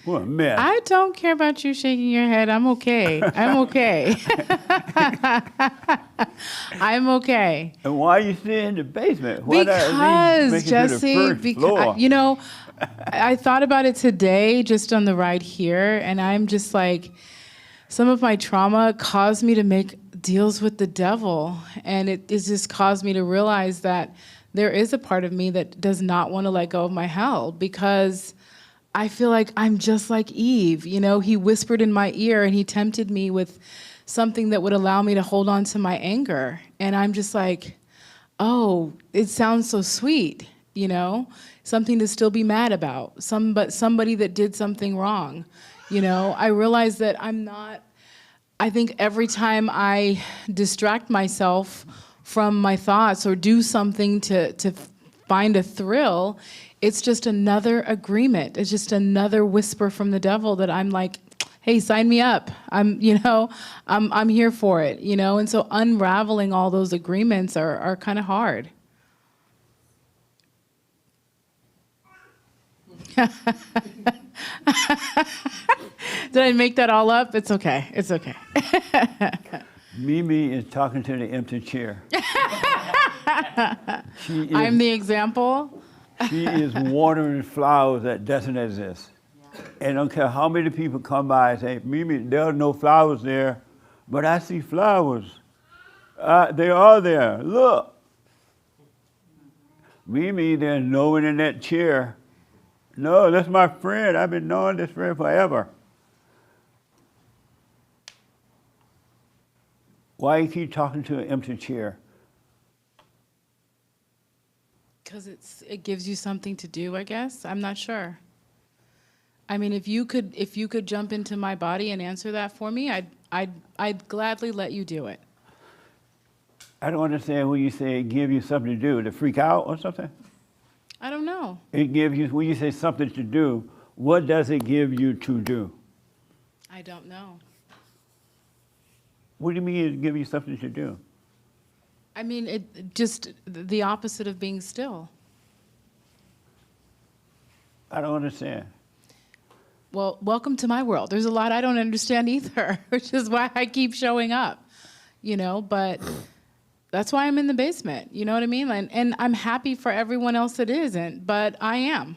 Speaker 1: What a mess.
Speaker 11: I don't care about you shaking your head. I'm okay. I'm okay. I'm okay.
Speaker 1: And why are you still in the basement? Why not at least
Speaker 11: Because,
Speaker 1: make it to the
Speaker 11: Jesse,
Speaker 1: first floor?
Speaker 11: you know, I thought about it today just on the ride here, and I'm just like, some of my trauma caused me to make deals with the devil, and it just caused me to realize that there is a part of me that does not want to let go of my hell because I feel like I'm just like Eve. You know, he whispered in my ear and he tempted me with something that would allow me to hold on to my anger. And I'm just like, oh, it sounds so sweet, you know, something to still be mad about, somebody that did something wrong. You know, I realize that I think every time I distract myself from my thoughts or do something to find a thrill, it's just another agreement. It's just another whisper from the devil that I'm like, hey, sign me up. I'm here for it, you know? And so unraveling all those agreements are kind of hard. Did I make that all up? It's okay. It's okay.
Speaker 1: Mimi is talking to the empty chair.
Speaker 11: I'm the example.
Speaker 1: She is watering flowers that doesn't exist. And I don't care how many people come by and say, Mimi, there are no flowers there, but I see flowers. They are there. Look. Mimi, there's no one in that chair. No, that's my friend. I've been knowing this friend forever. Why you keep talking to an empty chair?
Speaker 11: Because it gives you something to do, I guess. I'm not sure. I mean, if you could jump into my body and answer that for me, I'd gladly let you do it.
Speaker 1: I don't understand when you say it give you something to do, to freak out or something.
Speaker 11: I don't know.
Speaker 1: It gives you, when you say something to do, what does it give you to do?
Speaker 11: I don't know.
Speaker 1: What do you mean it give you something to do?
Speaker 11: I mean, it just the opposite of being still.
Speaker 1: I don't understand.
Speaker 11: Well, welcome to my world. There's a lot I don't understand either, which is why I keep showing up, you know, but that's why I'm in the basement, you know what I mean? And I'm happy for everyone else that isn't, but I am.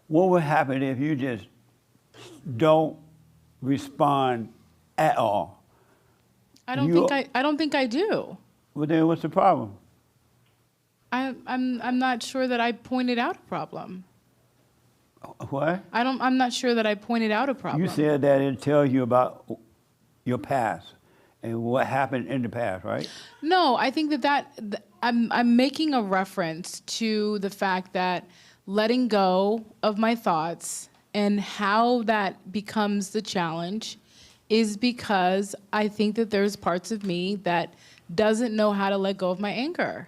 Speaker 1: What would happen if you just don't respond at all?
Speaker 11: I don't think I do.
Speaker 1: Well, then what's the problem?
Speaker 11: I'm not sure that I pointed out a problem.
Speaker 1: What?
Speaker 11: I'm not sure that I pointed out a problem.
Speaker 1: You said that it tells you about your past and what happened in the past, right?
Speaker 11: No, I think that I'm making a reference to the fact that letting go of my thoughts, and how that becomes the challenge is because I think that there's parts of me that doesn't know how to let go of my anger.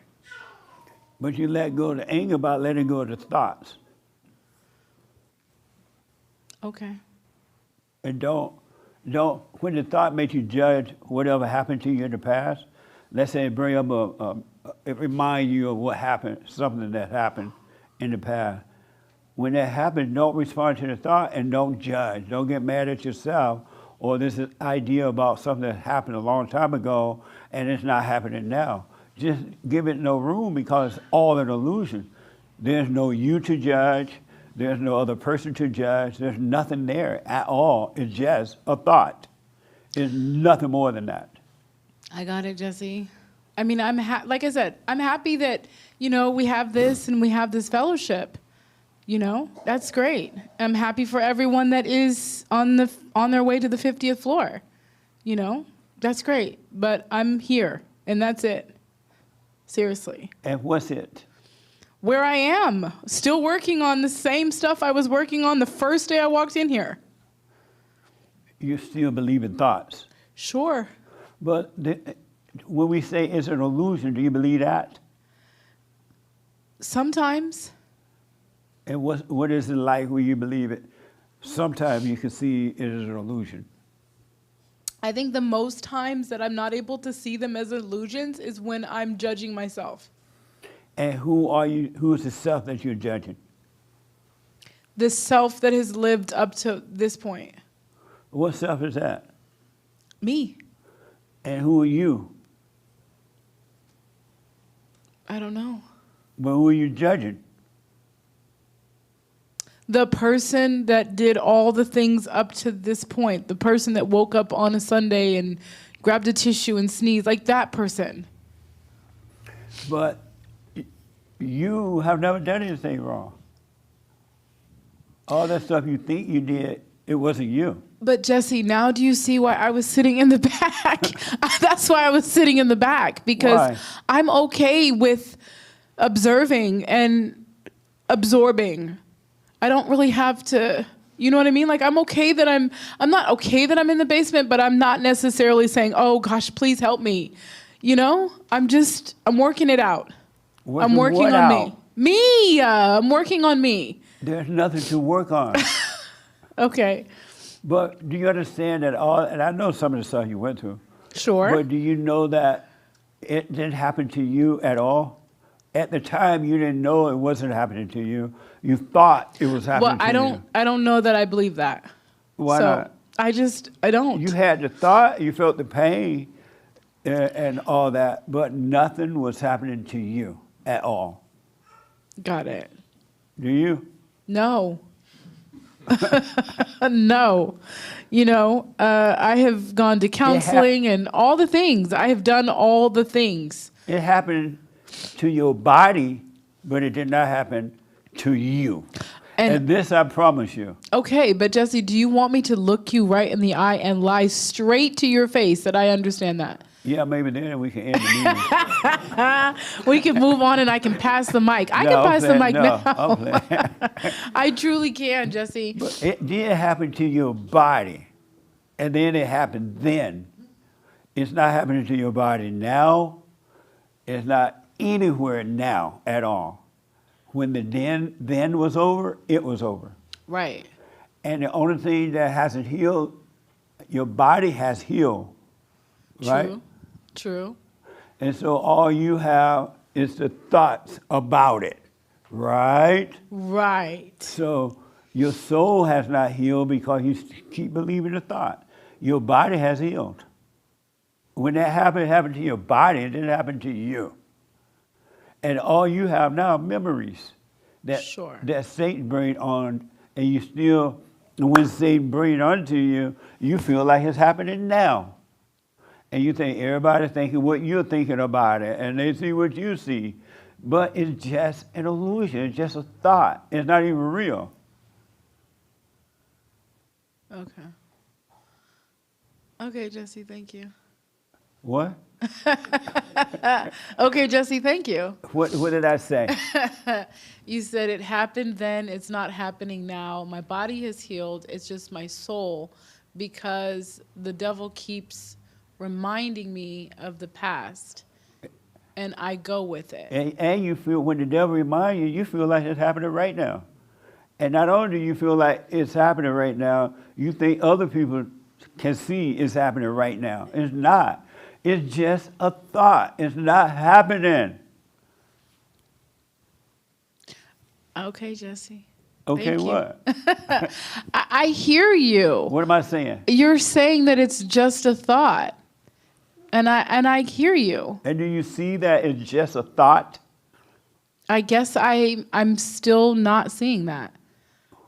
Speaker 1: But you let go of the anger by letting go of the thoughts.
Speaker 11: Okay.
Speaker 1: And when the thought makes you judge whatever happened to you in the past, let's say it bring up it remind you of what happened, something that happened in the past. When that happens, don't respond to the thought and don't judge. Don't get mad at yourself or this idea about something that happened a long time ago and it's not happening now. Just give it no room because it's all an illusion. There's no you to judge. There's no other person to judge. There's nothing there at all. It's just a thought. It's nothing more than that.
Speaker 11: I got it, Jesse. I mean, like I said, I'm happy that, we have this and we have this fellowship. That's great. I'm happy for everyone that is on their way to the 50th floor. That's great. But I'm here, and that's it. Seriously.
Speaker 1: And what's it?
Speaker 11: Where I am, still working on the same stuff I was working on the first day I walked in here.
Speaker 1: You still believe in thoughts.
Speaker 11: Sure.
Speaker 1: But when we say it's an illusion, do you believe that?
Speaker 11: Sometimes.
Speaker 1: And what is it like when you believe it? Sometimes you can see it as an illusion.
Speaker 11: I think the most times that I'm not able to see them as illusions is when I'm judging myself.
Speaker 1: And who are you? Who is the self that you're judging?
Speaker 11: The self that has lived up to this point.
Speaker 1: What self is that?
Speaker 11: Me.
Speaker 1: And who are you?
Speaker 11: I don't know.
Speaker 1: But who are you judging?
Speaker 11: The person that did all the things up to this point. The person that woke up on a Sunday and grabbed a tissue and sneezed. Like that person.
Speaker 1: But you have never done anything wrong. All that stuff you think you did, it wasn't you.
Speaker 11: But Jesse, now do you see why I was sitting in the back? That's why I was sitting in the back. Because
Speaker 1: Why?
Speaker 11: I'm okay with observing and absorbing. I don't really have to, you know what I mean? Like I'm okay that I'm not okay that I'm in the basement, but I'm not necessarily saying, oh gosh, please help me. I'm working it out. I'm working on me. Me, I'm working on me.
Speaker 1: There's nothing to work on.
Speaker 11: Okay.
Speaker 1: But do you understand that and I know some of the stuff you went through.
Speaker 11: Sure.
Speaker 1: But do you know that it didn't happen to you at all? At the time, you didn't know it wasn't happening to you. You thought it was happening to you.
Speaker 11: I don't know that I believe that.
Speaker 1: Why not?
Speaker 11: I don't.
Speaker 1: You had the thought, you felt the pain and all that, but nothing was happening to you at all.
Speaker 11: Got it.
Speaker 1: Do you?
Speaker 11: No. No. I have gone to counseling and all the things. I have done all the things.
Speaker 1: It happened to your body, but it did not happen to you. And this I promise you.
Speaker 11: Okay, but Jesse, do you want me to look you right in the eye and lie straight to your face that I understand that?
Speaker 1: Yeah, maybe then we can end the meeting.
Speaker 11: We can move on and I can pass the mic. I can pass the mic now.
Speaker 1: I'm playing.
Speaker 11: I truly can, Jesse.
Speaker 1: But it did happen to your body, and then it happened then. It's not happening to your body now. It's not anywhere now at all. When the then was over, it was over.
Speaker 11: Right.
Speaker 1: And the only thing that hasn't healed, your body has healed, right?
Speaker 11: True.
Speaker 1: And so all you have is the thoughts about it, right?
Speaker 11: Right.
Speaker 1: So your soul has not healed because you keep believing the thought. Your body has healed. When that happened, it happened to your body. It didn't happen to you. And all you have now are memories that Satan bring on, and you still, when Satan bring it onto you, you feel like it's happening now. And you think everybody's thinking what you're thinking about it, and they see what you see. But it's just an illusion. It's just a thought. It's not even real.
Speaker 11: Okay. Okay, Jesse, thank you.
Speaker 1: What?
Speaker 11: Okay, Jesse, thank you.
Speaker 1: What did I say?
Speaker 11: You said it happened then, it's not happening now. My body has healed, it's just my soul, because the devil keeps reminding me of the past, and I go with it.
Speaker 1: And you feel, when the devil reminds you, you feel like it's happening right now. And not only do you feel like it's happening right now, you think other people can see it's happening right now. It's not. It's just a thought. It's not happening.
Speaker 11: Okay, Jesse.
Speaker 1: Okay,
Speaker 11: Thank you.
Speaker 1: what?
Speaker 11: I hear you.
Speaker 1: What am I saying?
Speaker 11: You're saying that it's just a thought. And I hear you.
Speaker 1: And do you see that it's just a thought?
Speaker 11: I guess I'm still not seeing that.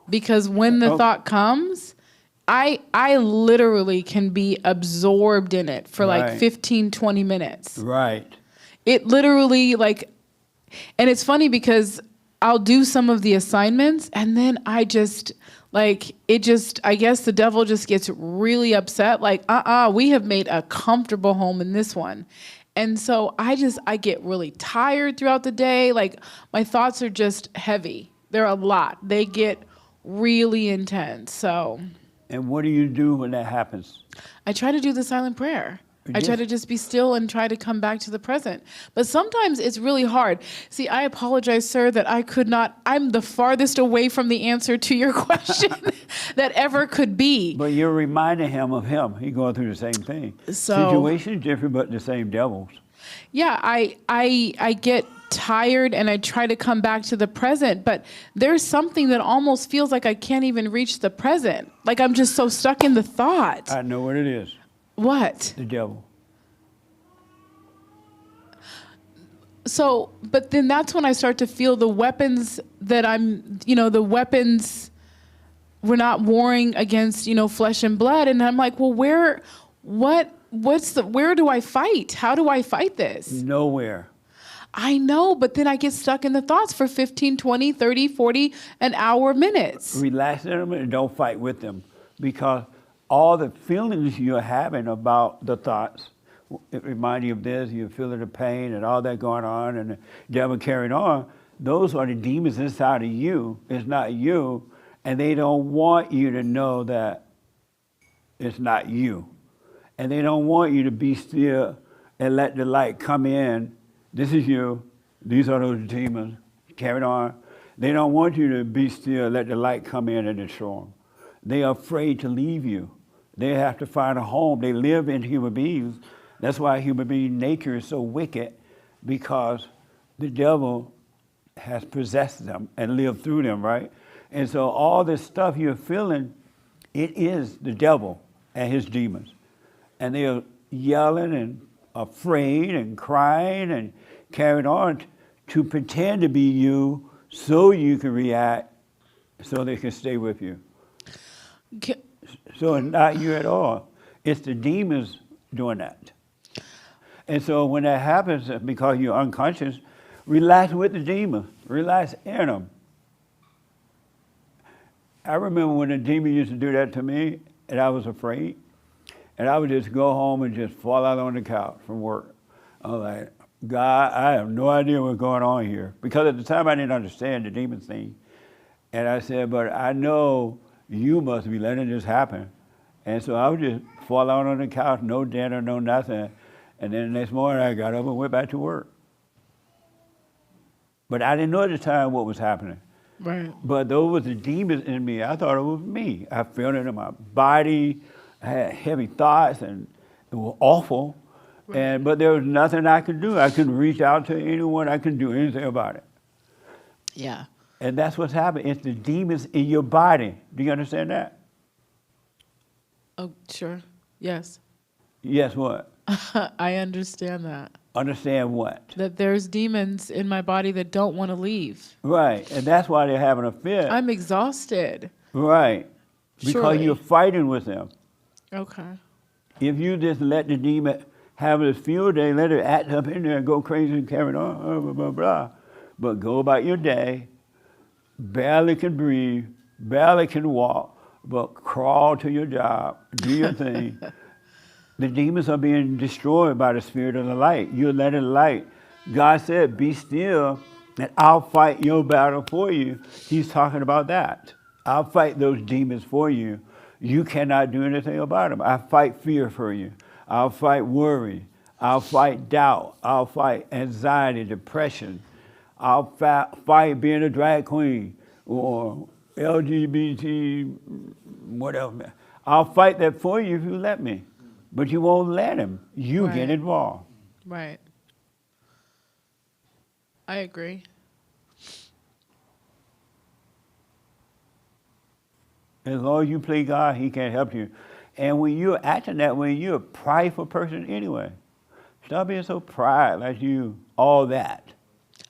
Speaker 11: Because when the thought comes, I literally can be absorbed in it for like
Speaker 1: Right.
Speaker 11: 15, 20 minutes.
Speaker 1: Right.
Speaker 11: It literally and it's funny because I'll do some of the assignments and then I guess the devil just gets really upset. Like, we have made a comfortable home in this one. And so I get really tired throughout the day. Like my thoughts are just heavy. They're a lot. They get really intense. So.
Speaker 1: And what do you do when that happens?
Speaker 11: I try to do the silent prayer. I try to just be still and try to come back to the present. But sometimes it's really hard. See, I apologize, sir, that I'm the farthest away from the answer to your question that ever could be.
Speaker 1: But you're reminding him of him. He's going through the same thing.
Speaker 11: So-
Speaker 1: Situation is different, but the same devils.
Speaker 11: Yeah, I get tired and I try to come back to the present, but there's something that almost feels like I can't even reach the present. Like I'm just so stuck in the thought.
Speaker 1: I know what it is.
Speaker 11: What?
Speaker 1: The devil.
Speaker 11: So, but then that's when I start to feel the weapons that we're not warring against, flesh and blood. And I'm like, well, where do I fight? How do I fight this?
Speaker 1: Nowhere.
Speaker 11: I know, but then I get stuck in the thoughts for 15, 20, 30, 40, an hour, minutes.
Speaker 1: Relax in them and don't fight with them, because all the feelings you're having about the thoughts, it reminds you of this, you're feeling the pain and all that going on and the devil carrying on. Those are the demons inside of you. It's not you. And they don't want you to know that it's not you. And they don't want you to be still and let the light come in. This is you. These are those demons. Carry on. They don't want you to be still, let the light come in and destroy them. They are afraid to leave you. They have to find a home. They live in human beings. That's why human being nature is so wicked, because the devil has possessed them and lived through them, right? And so all this stuff you're feeling, it is the devil and his demons. And they are yelling and afraid and crying and carrying on to pretend to be you so you can react, so they can stay with you. So it's not you at all. It's the demons doing that. And so when that happens, because you're unconscious, relax with the demon. Relax in them. I remember when a demon used to do that to me, and I was afraid. And I would just go home and just fall out on the couch from work. I was like, God, I have no idea what's going on here. Because at the time I didn't understand the demon thing. And I said, but I know you must be letting this happen. And so I would just fall out on the couch, no dinner, no nothing. And then the next morning I got up and went back to work. But I didn't know at the time what was happening.
Speaker 11: Right.
Speaker 1: But those were the demons in me. I thought it was me. I felt it in my body. I had heavy thoughts, and it was awful. Right. But there was nothing I could do. I couldn't reach out to anyone. I couldn't do anything about it.
Speaker 11: Yeah.
Speaker 1: And that's what's happening. It's the demons in your body. Do you understand that?
Speaker 11: Oh, sure. Yes.
Speaker 1: Yes, what?
Speaker 11: I understand that.
Speaker 1: Understand what?
Speaker 11: That there's demons in my body that don't want to leave.
Speaker 1: Right. And that's why they're having a fit.
Speaker 11: I'm exhausted.
Speaker 1: Right. Because
Speaker 11: Surely.
Speaker 1: you're fighting with them.
Speaker 11: Okay.
Speaker 1: If you just let the demon have his field day, let it act up in there and go crazy and carry on, blah, blah, blah. But go about your day, barely can breathe, barely can walk, but crawl to your job, do your thing. The demons are being destroyed by the spirit of the light. You're letting light. God said, be still and I'll fight your battle for you. He's talking about that. I'll fight those demons for you. You cannot do anything about them. I fight fear for you. I'll fight worry. I'll fight doubt. I'll fight anxiety, depression. I'll fight being a drag queen or LGBT, whatever. I'll fight that for you if you let me. But you won't let him. You
Speaker 11: Right.
Speaker 1: get involved.
Speaker 11: Right. I agree.
Speaker 1: As long as you play God, he can't help you. And when you're acting that way, you're a prideful person anyway. Stop being so pride like you all that.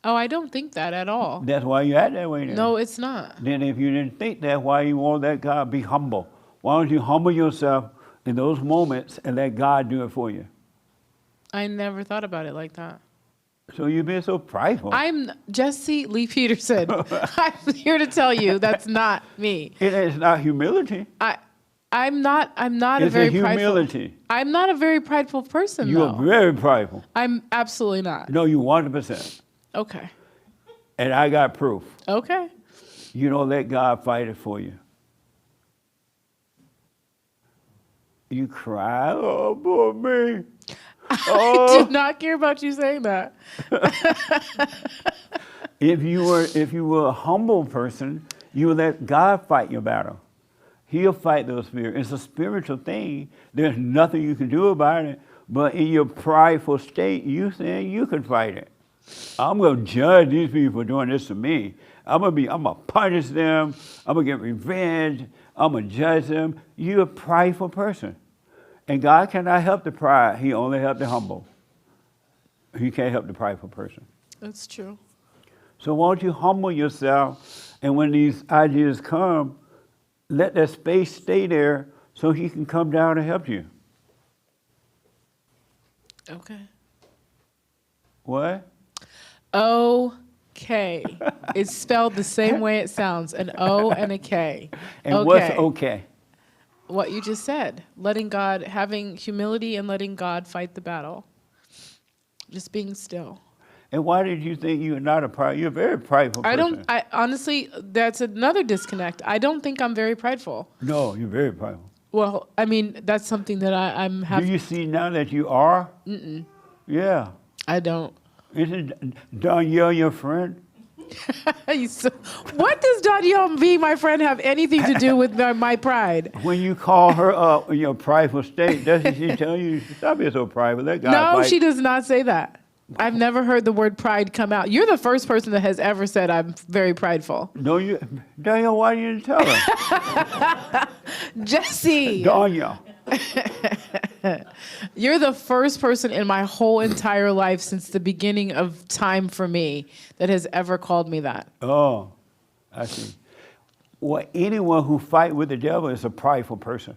Speaker 11: Oh, I don't think that at all.
Speaker 1: That's why you act that way then.
Speaker 11: No, it's not.
Speaker 1: Then if you didn't think that, why you won't let God be humble? Why don't you humble yourself in those moments and let God do it for you?
Speaker 11: I never thought about it like that.
Speaker 1: So you've been so prideful.
Speaker 11: I'm Jesse Lee Peterson. I'm here to tell you that's not me.
Speaker 1: It's not humility.
Speaker 11: I'm not a
Speaker 1: It's
Speaker 11: very
Speaker 1: a humility.
Speaker 11: prideful. I'm not a very prideful person
Speaker 1: You
Speaker 11: though.
Speaker 1: are very prideful.
Speaker 11: I'm absolutely not.
Speaker 1: No, you 100%.
Speaker 11: Okay.
Speaker 1: And I got proof.
Speaker 11: Okay.
Speaker 1: You don't let God fight it for you. You cry, oh, poor me.
Speaker 11: I do not care about you saying that.
Speaker 1: If you were a humble person, you would let God fight your battle. He'll fight those fears. It's a spiritual thing. There's nothing you can do about it. But in your prideful state, you saying you can fight it. I'm gonna judge these people for doing this to me. I'm gonna punish them. I'm gonna get revenge. I'm gonna judge them. You're a prideful person. And God cannot help the pride. He only helps the humble. He can't help the prideful person.
Speaker 11: That's true.
Speaker 1: So why don't you humble yourself, and when these ideas come, let that space stay there so he can come down and help you.
Speaker 11: Okay.
Speaker 1: What?
Speaker 11: Okay. It's spelled the same way it sounds, an O and a K.
Speaker 1: And what's okay?
Speaker 11: What you just said, letting God, having humility and letting God fight the battle. Just being still.
Speaker 1: And why did you think you're not a pride? You're a very prideful person.
Speaker 11: I honestly, that's another disconnect. I don't think I'm very prideful.
Speaker 1: No, you're very prideful.
Speaker 11: Well, I mean, that's something that I'm
Speaker 1: Do
Speaker 11: having.
Speaker 1: you see now that you are?
Speaker 11: Mm-mm.
Speaker 1: Yeah.
Speaker 11: I don't.
Speaker 1: Isn't Donyale your friend?
Speaker 11: What does Donyale be, my friend, have anything to do with my pride?
Speaker 1: When you call her up in your prideful state, doesn't she tell you, stop being so prideful, let God
Speaker 11: No,
Speaker 1: fight?
Speaker 11: she does not say that. I've never heard the word pride come out. You're the first person that has ever said I'm very prideful.
Speaker 1: No, Donyale, why didn't you tell her?
Speaker 11: Jesse!
Speaker 1: Donyale.
Speaker 11: You're the first person in my whole entire life since the beginning of time for me that has ever called me that.
Speaker 1: Oh, I see. Well, anyone who fight with the devil is a prideful person.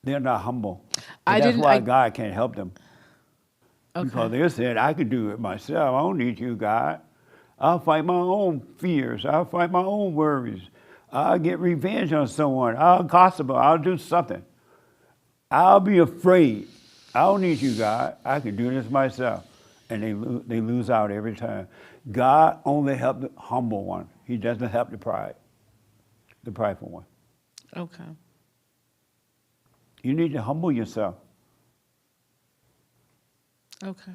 Speaker 1: They're not humble. And that's why God can't help them.
Speaker 11: Okay.
Speaker 1: Because they said, I can do it myself. I don't need you, God. I'll fight my own fears. I'll fight my own worries. I'll get revenge on someone. I'll gossip. I'll do something. I'll be afraid. I don't need you, God. I can do this myself. And they lose out every time. God only helps the humble one. He doesn't help the prideful one.
Speaker 11: Okay.
Speaker 1: You need to humble yourself.
Speaker 11: Okay.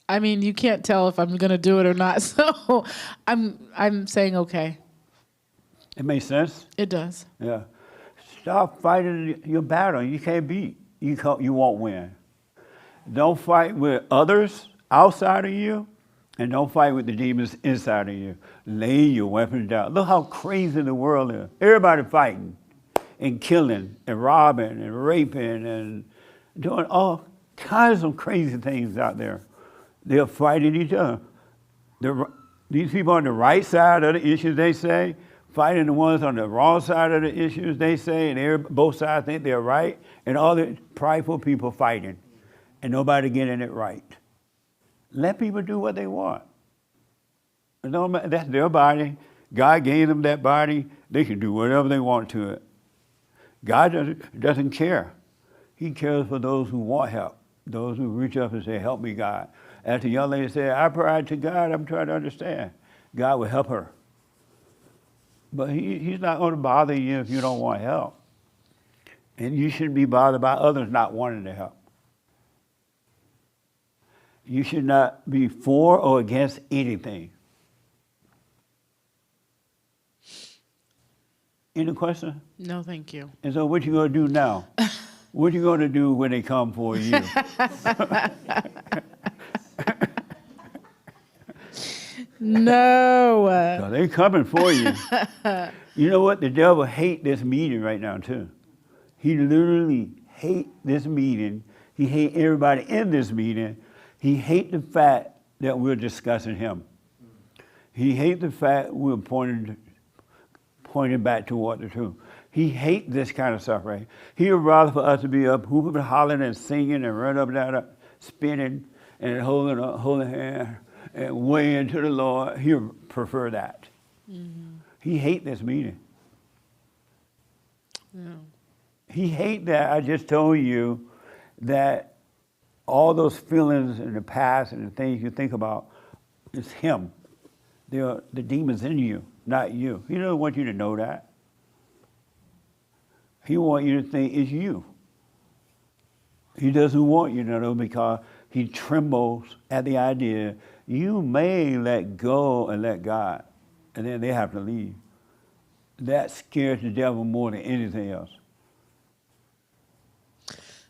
Speaker 11: I mean, you can't tell if I'm going to do it or not, so I'm saying okay.
Speaker 1: It makes sense?
Speaker 11: It does.
Speaker 1: Yeah. Stop fighting your battle. You can't beat. You won't win. Don't fight with others outside of you, and don't fight with the demons inside of you. Lay your weapons down. Look how crazy the world is. Everybody fighting and killing and robbing and raping and doing all kinds of crazy things out there. They're fighting each other. These people on the right side of the issues, they say, fighting the ones on the wrong side of the issues, they say, and both sides think they're right, and all the prideful people fighting, and nobody getting it right. Let people do what they want. That's their body. God gave them that body. They can do whatever they want to it. God doesn't care. He cares for those who want help, those who reach up and say, help me, God. As the young lady said, I cried to God, I'm trying to understand. God will help her. But he's not going to bother you if you don't want help. And you shouldn't be bothered by others not wanting to help. You should not be for or against anything. Any question?
Speaker 11: No, thank you.
Speaker 1: And so what you going to do now? What you going to do when they come for you?
Speaker 11: No.
Speaker 1: So they coming for you. You know what? The devil hate this meeting right now too. He literally hate this meeting. He hate everybody in this meeting. He hate the fact that we're discussing him. He hate the fact we're pointing back toward the truth. He hate this kind of stuff, right? He would rather for us to be up hooping and hollering and singing and running up and down, spinning and holding hand and way into the Lord. He would prefer that. Mm-hmm. He hate this meeting.
Speaker 11: No.
Speaker 1: He hate that I just told you that all those feelings in the past and the things you think about is him. They're the demons in you, not you. He doesn't want you to know that. He wants you to think it's you. He doesn't want you to know because he trembles at the idea you may let go and let God, and then they have to leave. That scares the devil more than anything else.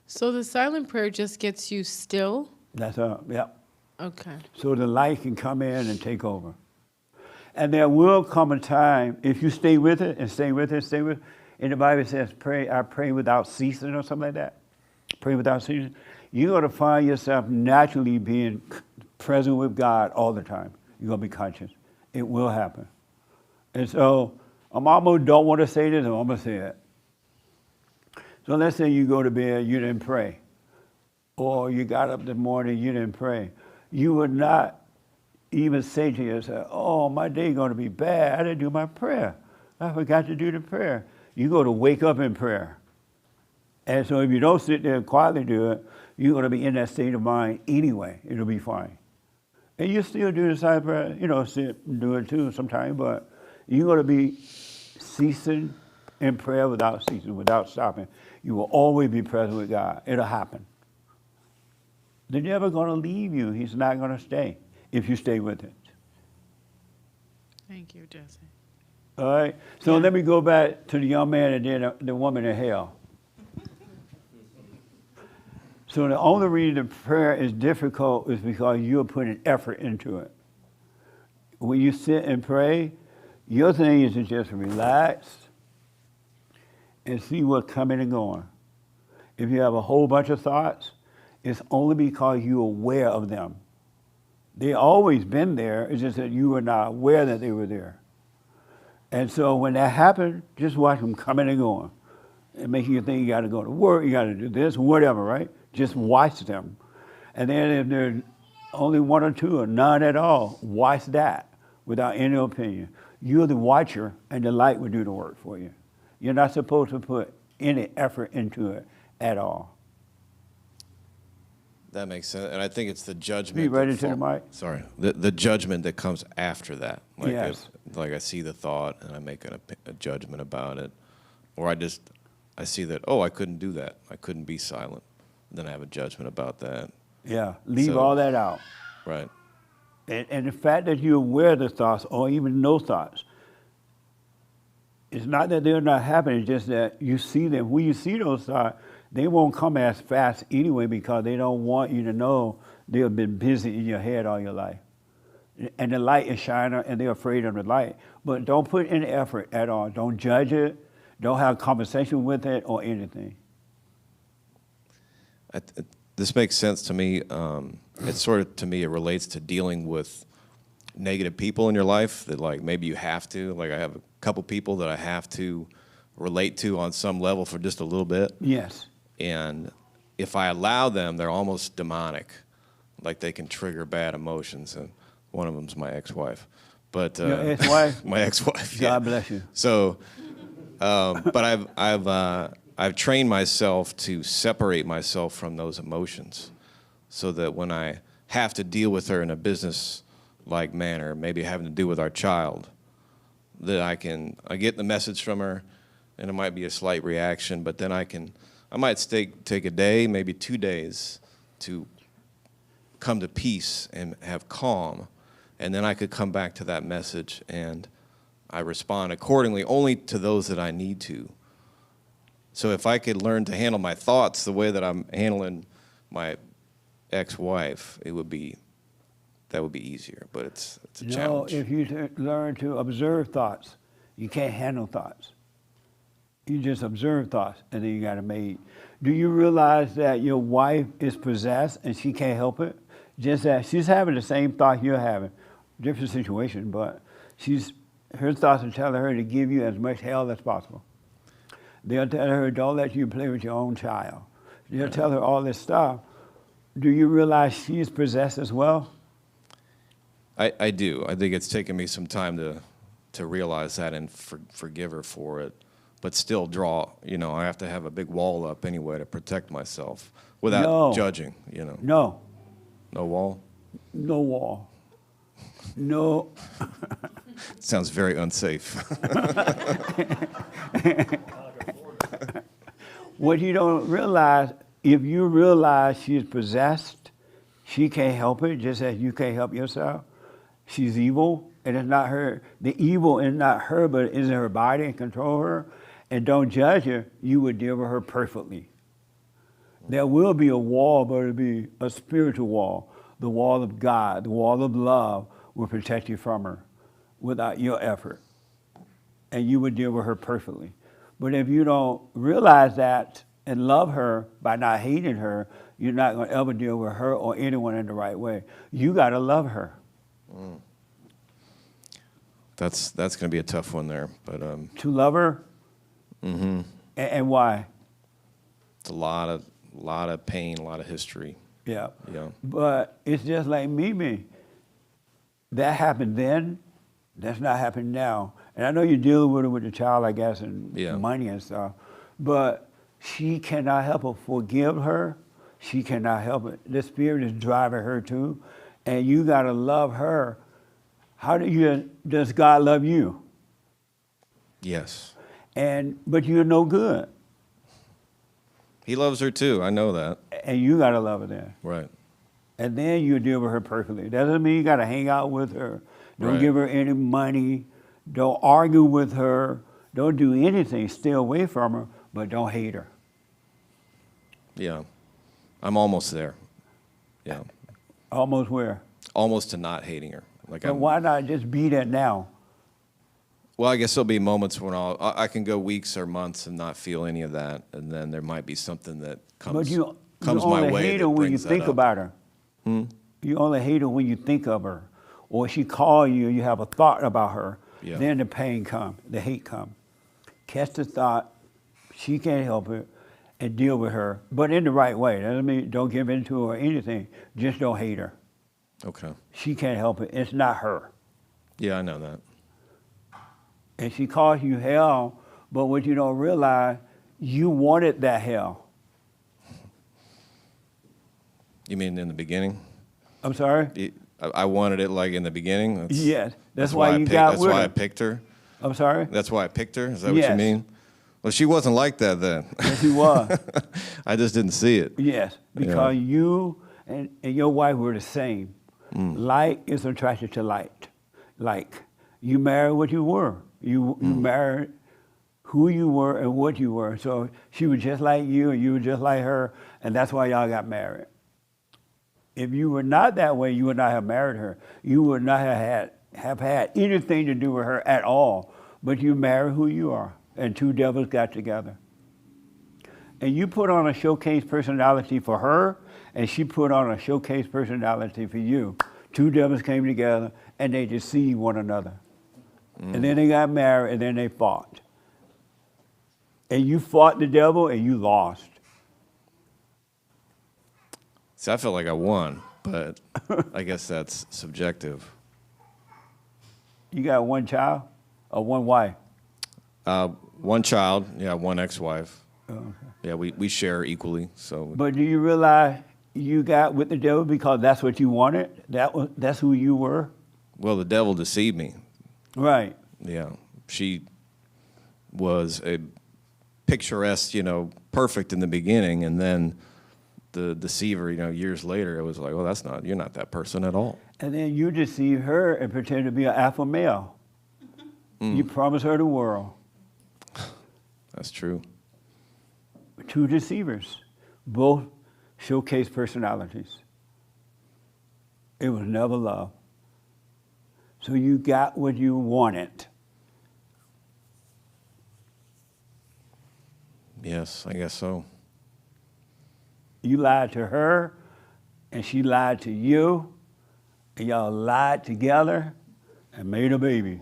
Speaker 11: So the silent prayer just gets you still?
Speaker 1: That's yep.
Speaker 11: Okay.
Speaker 1: So the light can come in and take over. And there will come a time, if you stay with it and stay with it, stay with it, and the Bible says, I pray without ceasing or something like that. Pray without ceasing. You're going to find yourself naturally being present with God all the time. You're going to be conscious. It will happen. And so I almost don't want to say this, but I'm going to say it. So let's say you go to bed, you didn't pray. Or you got up this morning, you didn't pray. You would not even say to yourself, oh, my day's going to be bad. I didn't do my prayer. I forgot to do the prayer. You're going to wake up in prayer. And so if you don't sit there and quietly do it, you're going to be in that state of mind anyway. It'll be fine. And you still do the silent prayer, sit and do it too sometime, but you're going to be ceasing in prayer without ceasing, without stopping. You will always be present with God. It'll happen. They're never going to leave you. He's not going to stay if you stay with it.
Speaker 11: Thank you, Jesse.
Speaker 1: All right? So let me go back to the young man and then the woman in hell. So the only reason the prayer is difficult is because you're putting effort into it. When you sit and pray, your thing is to just relax and see what's coming and going. If you have a whole bunch of thoughts, it's only because you're aware of them. They've always been there, it's just that you were not aware that they were there. And so when that happens, just watch them coming and going. And making you think you got to go to work, you got to do this, whatever, right? Just watch them. And then if there's only one or two or none at all, watch that without any opinion. You're the watcher and the light will do the work for you. You're not supposed to put any effort into it at all.
Speaker 10: That makes sense, and I think it's the judgment.
Speaker 1: Be ready to the mic.
Speaker 10: Sorry, the judgment that comes after that. Like
Speaker 1: Yes.
Speaker 10: like I see the thought and I make a judgment about it, or I see that, oh, I couldn't do that. I couldn't be silent. Then I have a judgment about that.
Speaker 1: Yeah, leave
Speaker 10: So-
Speaker 1: all that out.
Speaker 10: Right.
Speaker 1: And the fact that you're aware of the thoughts or even no thoughts, it's not that they're not happening, it's just that you see them. When you see those thoughts, they won't come as fast anyway because they don't want you to know they've been busy in your head all your life. And the light is shining and they're afraid of the light. But don't put any effort at all. Don't judge it. Don't have a conversation with it or anything.
Speaker 10: This makes sense to me. It's sort of, to me, it relates to dealing with negative people in your life that, like, maybe you have to. Like, I have a couple people that I have to relate to on some level for just a little bit.
Speaker 1: Yes.
Speaker 10: And if I allow them, they're almost demonic. Like, they can trigger bad emotions. And one of them's my ex-wife. But
Speaker 1: Your ex-wife?
Speaker 10: my ex-wife. Yeah.
Speaker 1: God bless you.
Speaker 10: So, but I've trained myself to separate myself from those emotions, so that when I have to deal with her in a business-like manner, maybe having to deal with our child, that I get the message from her, and it might be a slight reaction, but then I might take a day, maybe 2 days, to come to peace and have calm, and then I could come back to that message, and I respond accordingly only to those that I need to. So if I could learn to handle my thoughts the way that I'm handling my ex-wife, that would be easier, but it's a challenge.
Speaker 1: No, if you learn to observe thoughts, you can't handle thoughts. You just observe thoughts, and then you got a maid. Do you realize that your wife is possessed and she can't help it? Just that she's having the same thought you're having, different situation, but her thoughts are telling her to give you as much hell as possible. They'll tell her, don't let you play with your own child. They'll tell her all this stuff. Do you realize she's possessed as well?
Speaker 10: I do. I think it's taken me some time to realize that and forgive her for it, but still I have to have a big wall up anyway to protect myself without judging,
Speaker 1: No.
Speaker 10: No wall?
Speaker 1: No wall. No.
Speaker 10: Sounds very unsafe.
Speaker 1: What you don't realize, if you realize she's possessed, she can't help it, just as you can't help yourself. She's evil, and it's not her. The evil is not her, but it is in her body and control her. And don't judge her. You would deal with her perfectly. There will be a wall, but it'll be a spiritual wall. The wall of God, the wall of love will protect you from her without your effort. And you would deal with her perfectly. But if you don't realize that and love her by not hating her, you're not going to ever deal with her or anyone in the right way. You got to love her.
Speaker 10: That's going to be a tough one there, but
Speaker 1: To love her?
Speaker 10: Mm-hmm.
Speaker 1: And why?
Speaker 10: It's a lot of pain, a lot of history.
Speaker 1: Yeah.
Speaker 10: Yeah.
Speaker 1: But it's just like Mimi. That happened then. That's not happening now. And I know you're dealing with it with the child, I guess, and money and stuff. But she cannot help it. Forgive her. She cannot help it. The Spirit is driving her too. And you got to love her. Does God love you?
Speaker 10: Yes.
Speaker 1: But you're no good.
Speaker 10: He loves her too. I know that.
Speaker 1: And you got to love her then.
Speaker 10: Right.
Speaker 1: And then you deal with her perfectly. Doesn't mean you got to hang out with her. Don't
Speaker 10: Right.
Speaker 1: give her any money. Don't argue with her. Don't do anything. Stay away from her, but don't hate her.
Speaker 10: Yeah. I'm almost there. Yeah.
Speaker 1: Almost where?
Speaker 10: Almost to not hating her.
Speaker 1: But why not just be that now?
Speaker 10: Well, I guess there'll be moments when I can go weeks or months and not feel any of that, and then there might be something that comes
Speaker 1: But you
Speaker 10: my
Speaker 1: only
Speaker 10: way
Speaker 1: hate
Speaker 10: that
Speaker 1: her when you
Speaker 10: brings that
Speaker 1: think
Speaker 10: up.
Speaker 1: about her. You only hate her when you think of her. Or she call you, you have a thought about her.
Speaker 10: Yeah.
Speaker 1: Then the pain comes, the hate comes. Catch the thought, she can't help it, and deal with her, but in the right way. That doesn't mean don't give in to her or anything. Just don't hate her.
Speaker 10: Okay.
Speaker 1: She can't help it. It's not her.
Speaker 10: Yeah, I know that.
Speaker 1: And she caused you hell, but what you don't realize, you wanted that hell.
Speaker 10: You mean in the beginning?
Speaker 1: I'm sorry?
Speaker 10: I wanted it like in the beginning?
Speaker 1: Yes. That's why you got with
Speaker 10: That's why
Speaker 1: her.
Speaker 10: I picked her?
Speaker 1: I'm sorry?
Speaker 10: That's why I picked her? Is that what
Speaker 1: Yes.
Speaker 10: you mean? Well, she wasn't like that then.
Speaker 1: Yes, she was.
Speaker 10: I just didn't see it.
Speaker 1: Yes, because you and your wife were the same. Like is attracted to like. You married what you were. You married who you were and what you were. So she was just like you and you were just like her, and that's why y'all got married. If you were not that way, you would not have married her. You would not have had anything to do with her at all. But you married who you are, and two devils got together. And you put on a showcase personality for her, and she put on a showcase personality for you. Two devils came together, and they deceived one another. And then they got married, and then they fought. And you fought the devil, and you lost.
Speaker 10: See, I feel like I won, but I guess that's subjective.
Speaker 1: You got one child or one wife?
Speaker 10: One child, yeah, one ex-wife. Yeah, we share equally. So,
Speaker 1: But do you realize you got with the devil because that's what you wanted? That's who you were?
Speaker 10: well, the devil deceived me.
Speaker 1: Right.
Speaker 10: Yeah, she was a picturesque, perfect in the beginning, and then the deceiver, years later, it was like, well, you're not that person at all.
Speaker 1: And then you deceive her and pretend to be an alpha male. You promise her the world.
Speaker 10: That's true.
Speaker 1: Two deceivers, both showcase personalities. It was never love. So you got what you wanted.
Speaker 10: Yes, I guess so.
Speaker 1: You lied to her, and she lied to you, and y'all lied together and made a baby.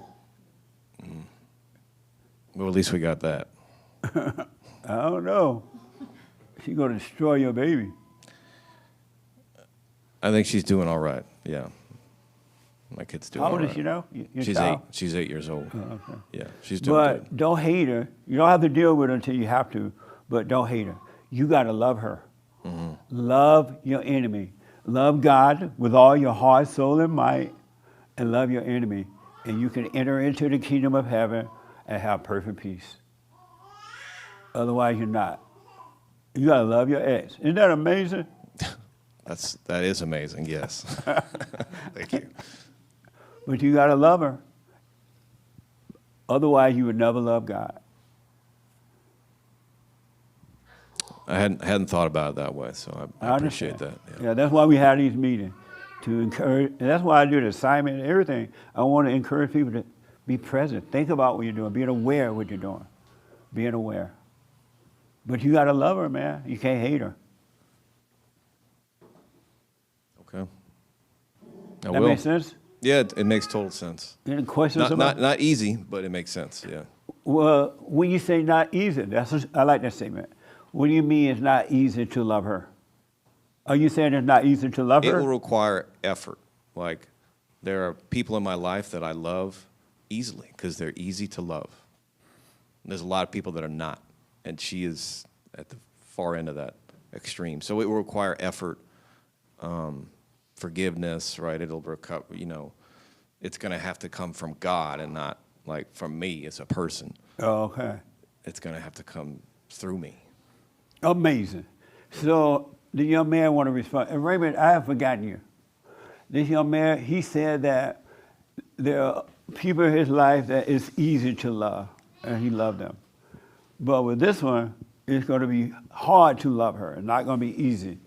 Speaker 10: Well, at least we got that.
Speaker 1: I don't know. She's going to destroy your baby.
Speaker 10: I think she's doing all right. Yeah, my kid's doing
Speaker 1: How
Speaker 10: all
Speaker 1: old
Speaker 10: right.
Speaker 1: is she now? Your
Speaker 10: She's
Speaker 1: child?
Speaker 10: 8. She's 8 years old.
Speaker 1: Oh, okay.
Speaker 10: Yeah, she's doing
Speaker 1: But
Speaker 10: good.
Speaker 1: don't hate her. You don't have to deal with her until you have to, but don't hate her. You got to love her. Love your enemy. Love God with all your heart, soul, and might, and love your enemy. And you can enter into the kingdom of heaven and have perfect peace. Otherwise, you're not. You got to love your ex. Isn't that amazing?
Speaker 10: That is amazing. Yes. Thank you.
Speaker 1: But you got to love her. Otherwise, you would never love God.
Speaker 10: I hadn't thought about it that way, so I appreciate that.
Speaker 1: understand.
Speaker 10: Yeah.
Speaker 1: Yeah, that's why we have these meetings, to encourage, and that's why I do the assignment and everything. I want to encourage people to be present. Think about what you're doing. Being aware of what you're doing. Being aware. But you got to love her, man. You can't hate her.
Speaker 10: Okay. I
Speaker 1: That
Speaker 10: will.
Speaker 1: makes sense?
Speaker 10: Yeah, it makes total sense.
Speaker 1: Any questions
Speaker 10: Not,
Speaker 1: about
Speaker 10: not easy, but it makes sense. Yeah.
Speaker 1: Well, when you say not easy, I like that statement. What do you mean it's not easy to love her? Are you saying it's not easy to love
Speaker 10: It
Speaker 1: her?
Speaker 10: will require effort. Like, there are people in my life that I love easily because they're easy to love. There's a lot of people that are not, and she is at the far end of that extreme. So it will require effort, forgiveness, right? It'll recover, it's going to have to come from God and not like from me as a person.
Speaker 1: Oh, okay.
Speaker 10: It's going to have to come through me.
Speaker 1: Amazing. So the young man want to respond. And Raymond, I have forgotten you. This young man, he said that there are people in his life that it's easy to love, and he loved them. But with this one, it's going to be hard to love her. It's not going to be easy.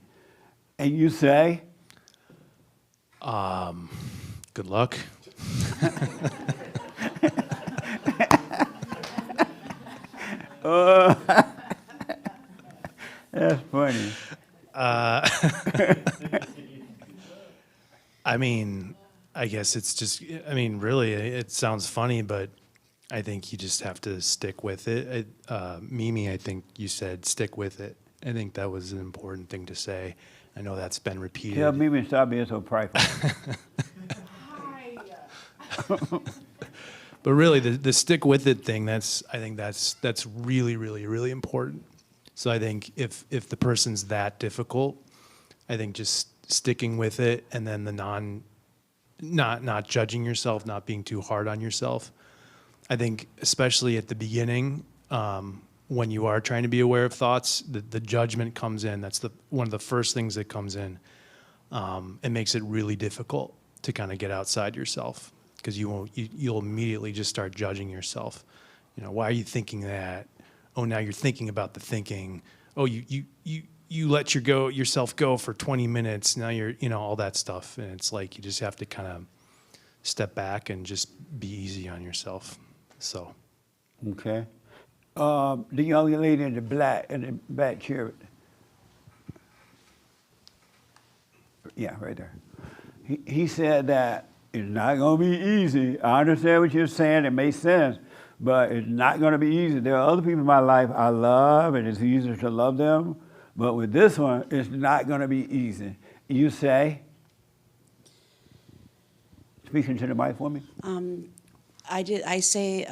Speaker 1: And you say,
Speaker 4: Good luck.
Speaker 1: that's funny.
Speaker 4: I mean, I guess it's just, really, it sounds funny, but I think you just have to stick with it. Mimi, I think you said stick with it. I think that was an important thing to say. I know that's been repeated.
Speaker 1: Tell Mimi to stop being so prideful.
Speaker 4: But really, the stick with it thing, I think that's really, really, really important. So I think if the person's that difficult, I think just sticking with it, and then the not judging yourself, not being too hard on yourself. I think especially at the beginning, when you are trying to be aware of thoughts, the judgment comes in. That's one of the first things that comes in. It makes it really difficult to kind of get outside yourself, because you'll immediately just start judging yourself. Why are you thinking that? Oh, now you're thinking about the thinking. Oh, you let yourself go for 20 minutes. Now you're, all that stuff. And it's like you just have to kind of step back and just be easy on yourself. So.
Speaker 1: Okay. The young lady in the back chair. Yeah, right there. He said that it's not going to be easy. I understand what you're saying. It makes sense. But it's not going to be easy. There are other people in my life I love, and it's easier to love them. But with this one, it's not going to be easy. You say, speaking to the mic for me.
Speaker 12: I say,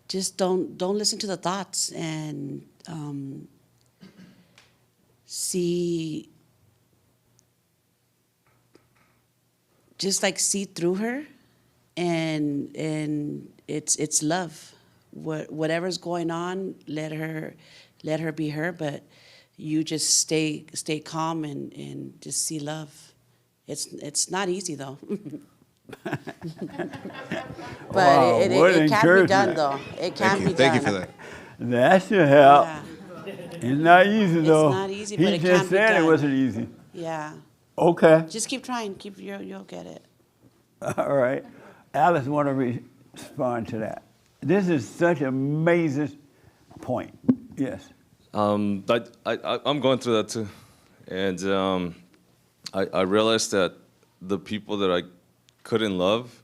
Speaker 12: just don't listen to the thoughts and see, just like see through her, and it's love. Whatever's going on, let her be her, but you just stay calm and just see love. It's not easy though. But
Speaker 1: Wow,
Speaker 12: it
Speaker 1: what
Speaker 12: can be done
Speaker 1: encouragement.
Speaker 12: though. It can be done.
Speaker 9: Thank you for that.
Speaker 1: That should help.
Speaker 12: Yeah.
Speaker 1: It's not easy though.
Speaker 12: not easy,
Speaker 1: He
Speaker 12: but it
Speaker 1: just
Speaker 12: can be
Speaker 1: said it
Speaker 12: done.
Speaker 1: wasn't easy.
Speaker 12: Yeah.
Speaker 1: Okay.
Speaker 12: Just keep trying. You'll get it.
Speaker 1: All right. Alice want to respond to that. This is such an amazing point. Yes.
Speaker 10: I'm going through that too, and I realized that the people that I couldn't love,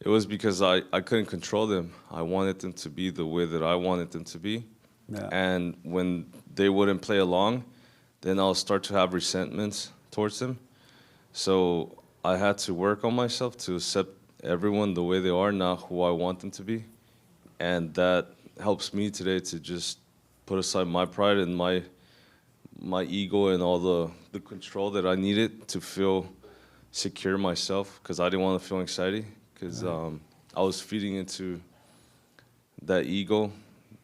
Speaker 10: it was because I couldn't control them. I wanted them to be the way that I wanted them to be,
Speaker 1: Yeah.
Speaker 10: and when they wouldn't play along, then I'll start to have resentments towards them. So I had to work on myself to accept everyone the way they are, not who I want them to be, and that helps me today to just put aside my pride and my ego and all the control that I needed to feel secure myself, because I didn't want to feel anxiety, because I was feeding into that ego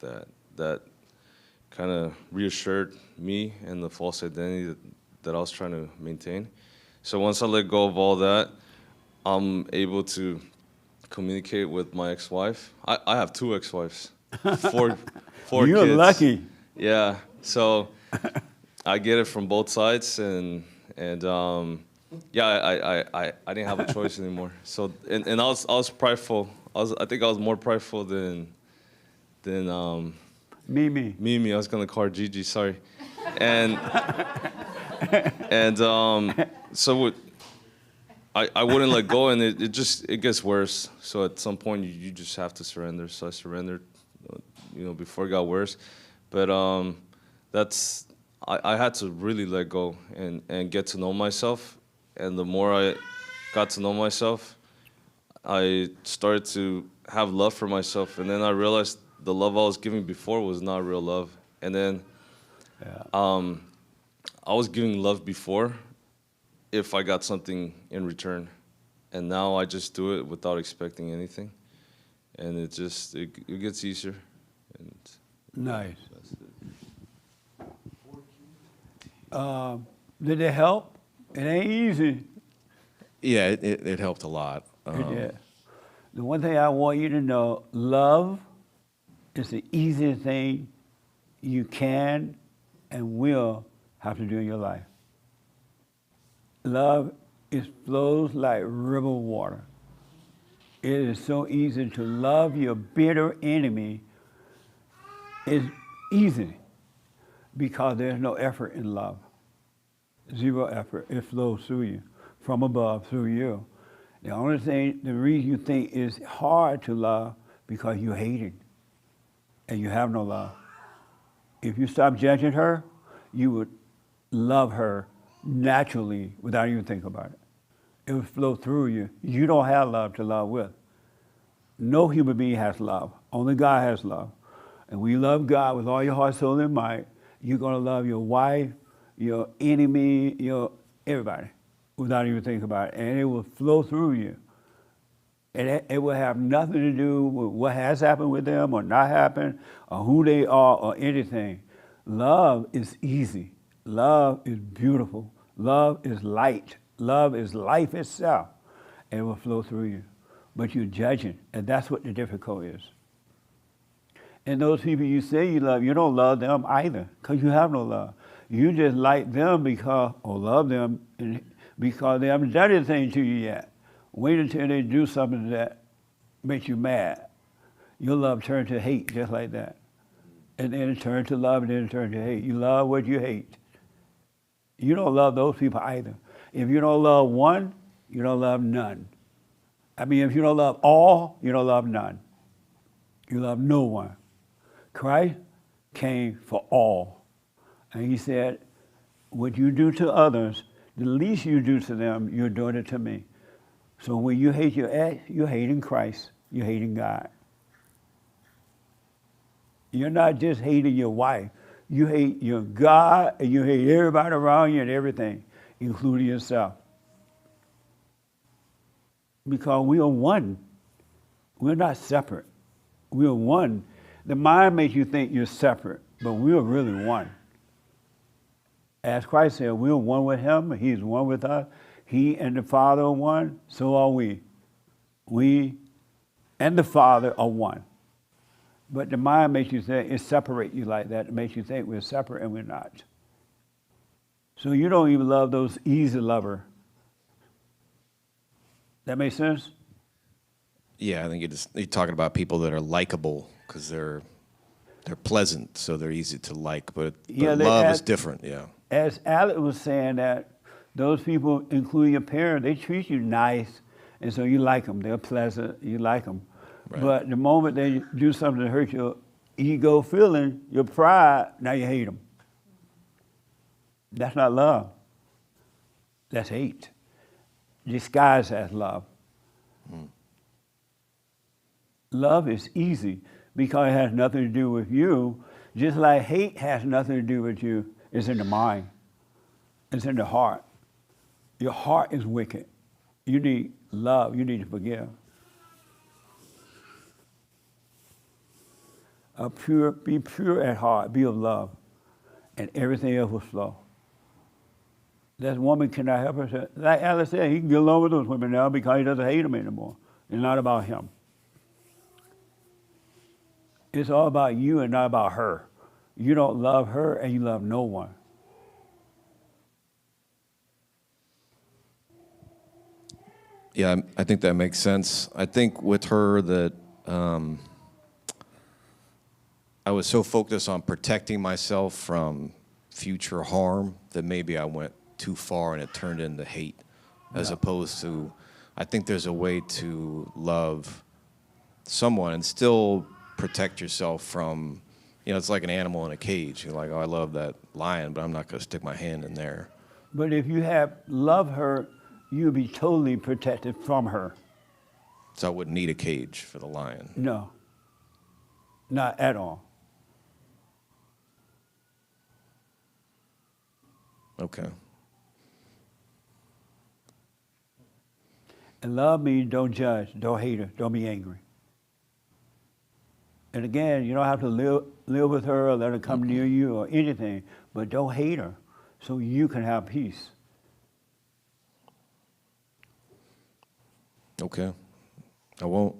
Speaker 10: that kind of reassured me and the false identity that I was trying to maintain. So once I let go of all that, I'm able to communicate with my ex-wife. I have 2 ex-wives, 4
Speaker 1: You're
Speaker 10: kids.
Speaker 1: lucky.
Speaker 10: Yeah, so I get it from both sides, and yeah, I didn't have a choice anymore. So and I was prideful. I think I was more prideful than
Speaker 1: Mimi.
Speaker 10: I was gonna call her Gigi. Sorry, and so I wouldn't let go, and it gets worse. So at some point you just have to surrender. So I surrendered, before it got worse. But I had to really let go and get to know myself. And the more I got to know myself, I started to have love for myself. And then I realized the love I was giving before was not real love. And then I was giving love before if I got something in return. And now I just do it without expecting anything. And it gets easier. And
Speaker 1: Nice. Did it help? It ain't easy.
Speaker 13: Yeah, it helped a lot.
Speaker 1: Yeah. The one thing I want you to know, love is the easiest thing you can and will have to do in your life. Love, it flows like river water. It is so easy to love your bitter enemy. It's easy because there's no effort in love. 0 effort. It flows through you, from above, through you. The reason you think it's hard to love because you hate it and you have no love. If you stop judging her, you would love her naturally without even thinking about it. It would flow through you. You don't have love to love with. No human being has love. Only God has love. And when you love God with all your heart, soul, and might, you're going to love your wife, your enemy, everybody, without even thinking about it. And it will flow through you. And it will have nothing to do with what has happened with them or not happened or who they are or anything. Love is easy. Love is beautiful. Love is light. Love is life itself. And it will flow through you. But you're judging, and that's what the difficulty is. And those people you say you love, you don't love them either, because you have no love. You just like them or love them because they haven't done anything to you yet. Wait until they do something that makes you mad. Your love turns to hate just like that. And then it turns to love, and then it turns to hate. You love what you hate. You don't love those people either. If you don't love one, you don't love none. I mean, if you don't love all, you don't love none. You love no one. Christ came for all. And he said, what you do to others, the least you do to them, you're doing it to me. So when you hate your ex, you're hating Christ. You're hating God. You're not just hating your wife. You hate your God, and you hate everybody around you and everything, including yourself. Because we are one. We're not separate. We are one. The mind makes you think you're separate, but we are really one. As Christ said, we are one with him, he is one with us. He and the Father are one, so are we. We and the Father are one. But the mind makes you think, it separates you like that. It makes you think we're separate and we're not. So you don't even love those easy lovers. That make sense?
Speaker 10: Yeah, I think you're talking about people that are likable because they're pleasant, so they're easy to like. But love is different. Yeah.
Speaker 1: As Alex was saying, that those people, including your parents, they treat you nice, and so you like them. They're pleasant. You like them. Right. But the moment they do something to hurt your ego feeling, your pride, now you hate them. That's not love. That's hate, disguised as love. Love is easy because it has nothing to do with you, just like hate has nothing to do with you. It's in the mind. It's in the heart. Your heart is wicked. You need love. You need to forgive. Be pure at heart. Be of love. And everything else will flow. That woman cannot help herself. Like Alice said, he can get along with those women now because he doesn't hate them anymore. It's not about him. It's all about you and not about her. You don't love her and you love no one.
Speaker 10: Yeah, I think that makes sense. I think with her that I was so focused on protecting myself from future harm that maybe I went too far and it turned into hate, as opposed to, I think there's a way to love someone and still protect yourself from, it's like an animal in a cage. You're like, oh, I love that lion, but I'm not going to stick my hand in there.
Speaker 1: But if you love her, you'll be totally protected from her.
Speaker 10: So I wouldn't need a cage for the lion.
Speaker 1: No, not at all.
Speaker 10: Okay.
Speaker 1: And love means don't judge, don't hate her, don't be angry. And again, you don't have to live with her or let her come near you or anything, but don't hate her so you can have peace.
Speaker 10: Okay. I won't.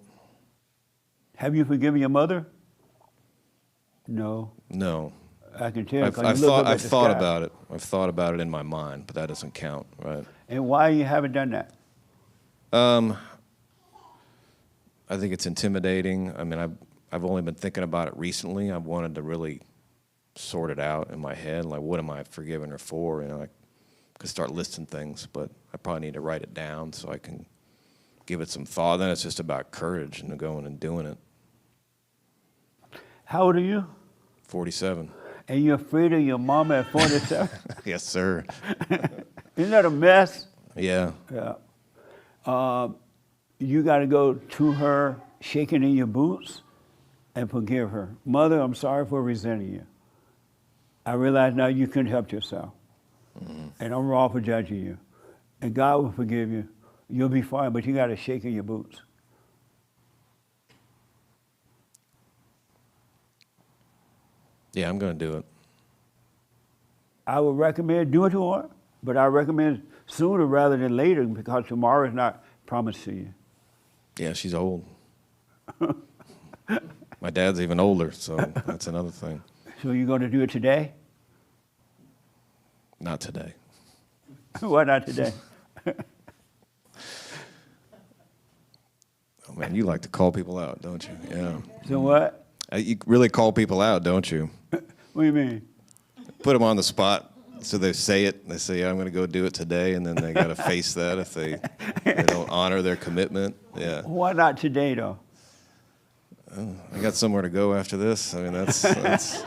Speaker 1: Have you forgiven your mother? No.
Speaker 10: No.
Speaker 1: I can tell.
Speaker 10: I've thought about it. I've thought about it in my mind, but that doesn't count, right?
Speaker 1: And why you haven't done that?
Speaker 10: I think it's intimidating. I mean, I've only been thinking about it recently. I've wanted to really sort it out in my head. Like, what am I forgiving her for? I could start listing things, but I probably need to write it down so I can give it some thought. Then it's just about courage and going and doing it.
Speaker 1: How old are you?
Speaker 10: 47.
Speaker 1: And you're afraid of your mama at 47?
Speaker 10: Yes, sir.
Speaker 1: Isn't that a mess?
Speaker 10: Yeah.
Speaker 1: Yeah. You got to go to her shaking in your boots and forgive her. Mother, I'm sorry for resenting you. I realize now you couldn't help yourself. Mm-hmm. And I'm wrong for judging you. And God will forgive you. You'll be fine, but you got to shake in your boots.
Speaker 10: Yeah, I'm going to do it.
Speaker 1: I would recommend doing it to her, but I recommend sooner rather than later because tomorrow is not promised to you.
Speaker 10: Yeah, she's old. My dad's even older, so that's another thing.
Speaker 1: So you're going to do it today?
Speaker 10: Not today.
Speaker 1: Why not today?
Speaker 10: Oh, man, you like to call people out, don't you? Yeah.
Speaker 1: So what?
Speaker 10: You really call people out, don't you?
Speaker 1: What do you mean?
Speaker 10: Put them on the spot, so they say it. They say, I'm going to go do it today, and then they got to face that if they don't honor their commitment. Yeah.
Speaker 1: Why not today, though?
Speaker 10: I got somewhere to go after this. I mean, that's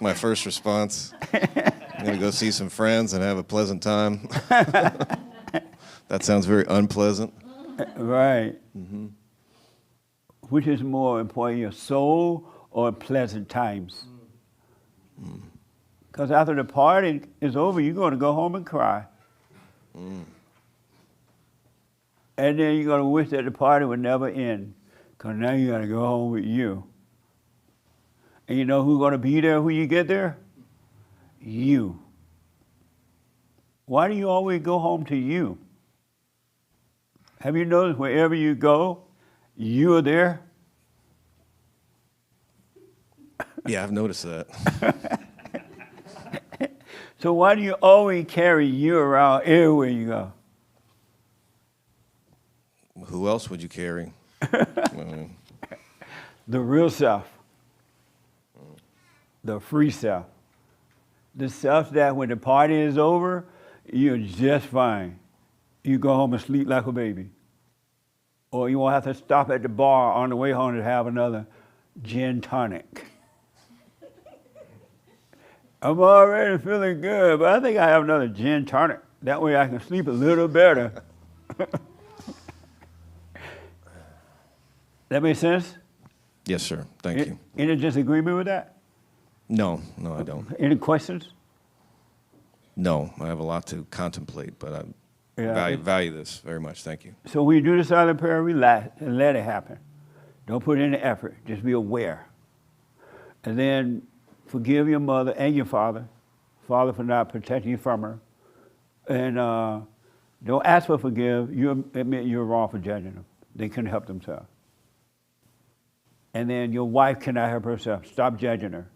Speaker 10: my first response. I'm going to go see some friends and have a pleasant time. That sounds very unpleasant.
Speaker 1: Right. Which is more important, your soul or pleasant times? Because after the party is over, you're going to go home and cry. And then you're going to wish that the party would never end, because now you got to go home with you. And you know who's going to be there when you get there? You. Why do you always go home to you? Have you noticed wherever you go, you are there?
Speaker 10: Yeah, I've noticed that.
Speaker 1: So why do you always carry you around everywhere you go?
Speaker 10: Who else would you carry? Mm.
Speaker 1: The real self. The free self. The self that when the party is over, you're just fine. You go home and sleep like a baby. Or you won't have to stop at the bar on the way home to have another gin tonic. I'm already feeling good, but I think I have another gin tonic. That way I can sleep a little better. That make sense?
Speaker 10: Yes, sir. Thank you.
Speaker 1: Any disagreement with that?
Speaker 10: No, I don't.
Speaker 1: Any questions?
Speaker 10: No, I have a lot to contemplate, but I value this very much. Thank you.
Speaker 1: So when you do the silent prayer, relax and let it happen. Don't put any effort. Just be aware. And then forgive your mother and your father for not protecting you from her. And don't ask for forgive. You admit you're wrong for judging them. They couldn't help themselves. And then your wife cannot help herself. Stop judging her.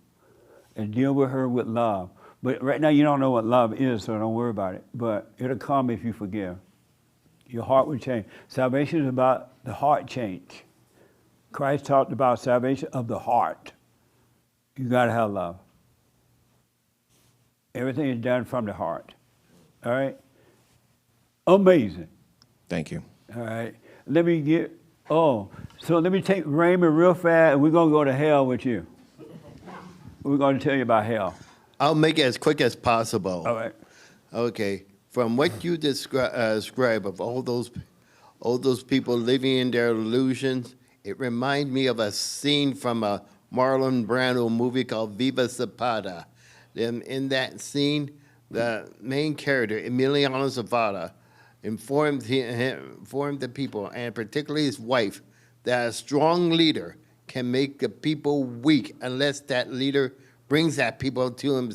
Speaker 1: And deal with her with love. But right now you don't know what love is, so don't worry about it. But it'll come if you forgive. Your heart will change. Salvation is about the heart change. Christ talked about salvation of the heart. You gotta have love. Everything is done from the heart. All right? Amazing.
Speaker 10: Thank you.
Speaker 1: All right. Let me take Raymond real fast, and we're gonna go to hell with you. We're gonna tell you about hell.
Speaker 14: I'll make it as quick as possible.
Speaker 1: All right.
Speaker 14: Okay. From what you describe of all those people living in their illusions, it reminds me of a scene from a Marlon Brando movie called Viva Zapata. In that scene, the main character, Emiliano Zapata, informed the people, and particularly his wife, that a strong leader can make the people weak unless that leader brings that people to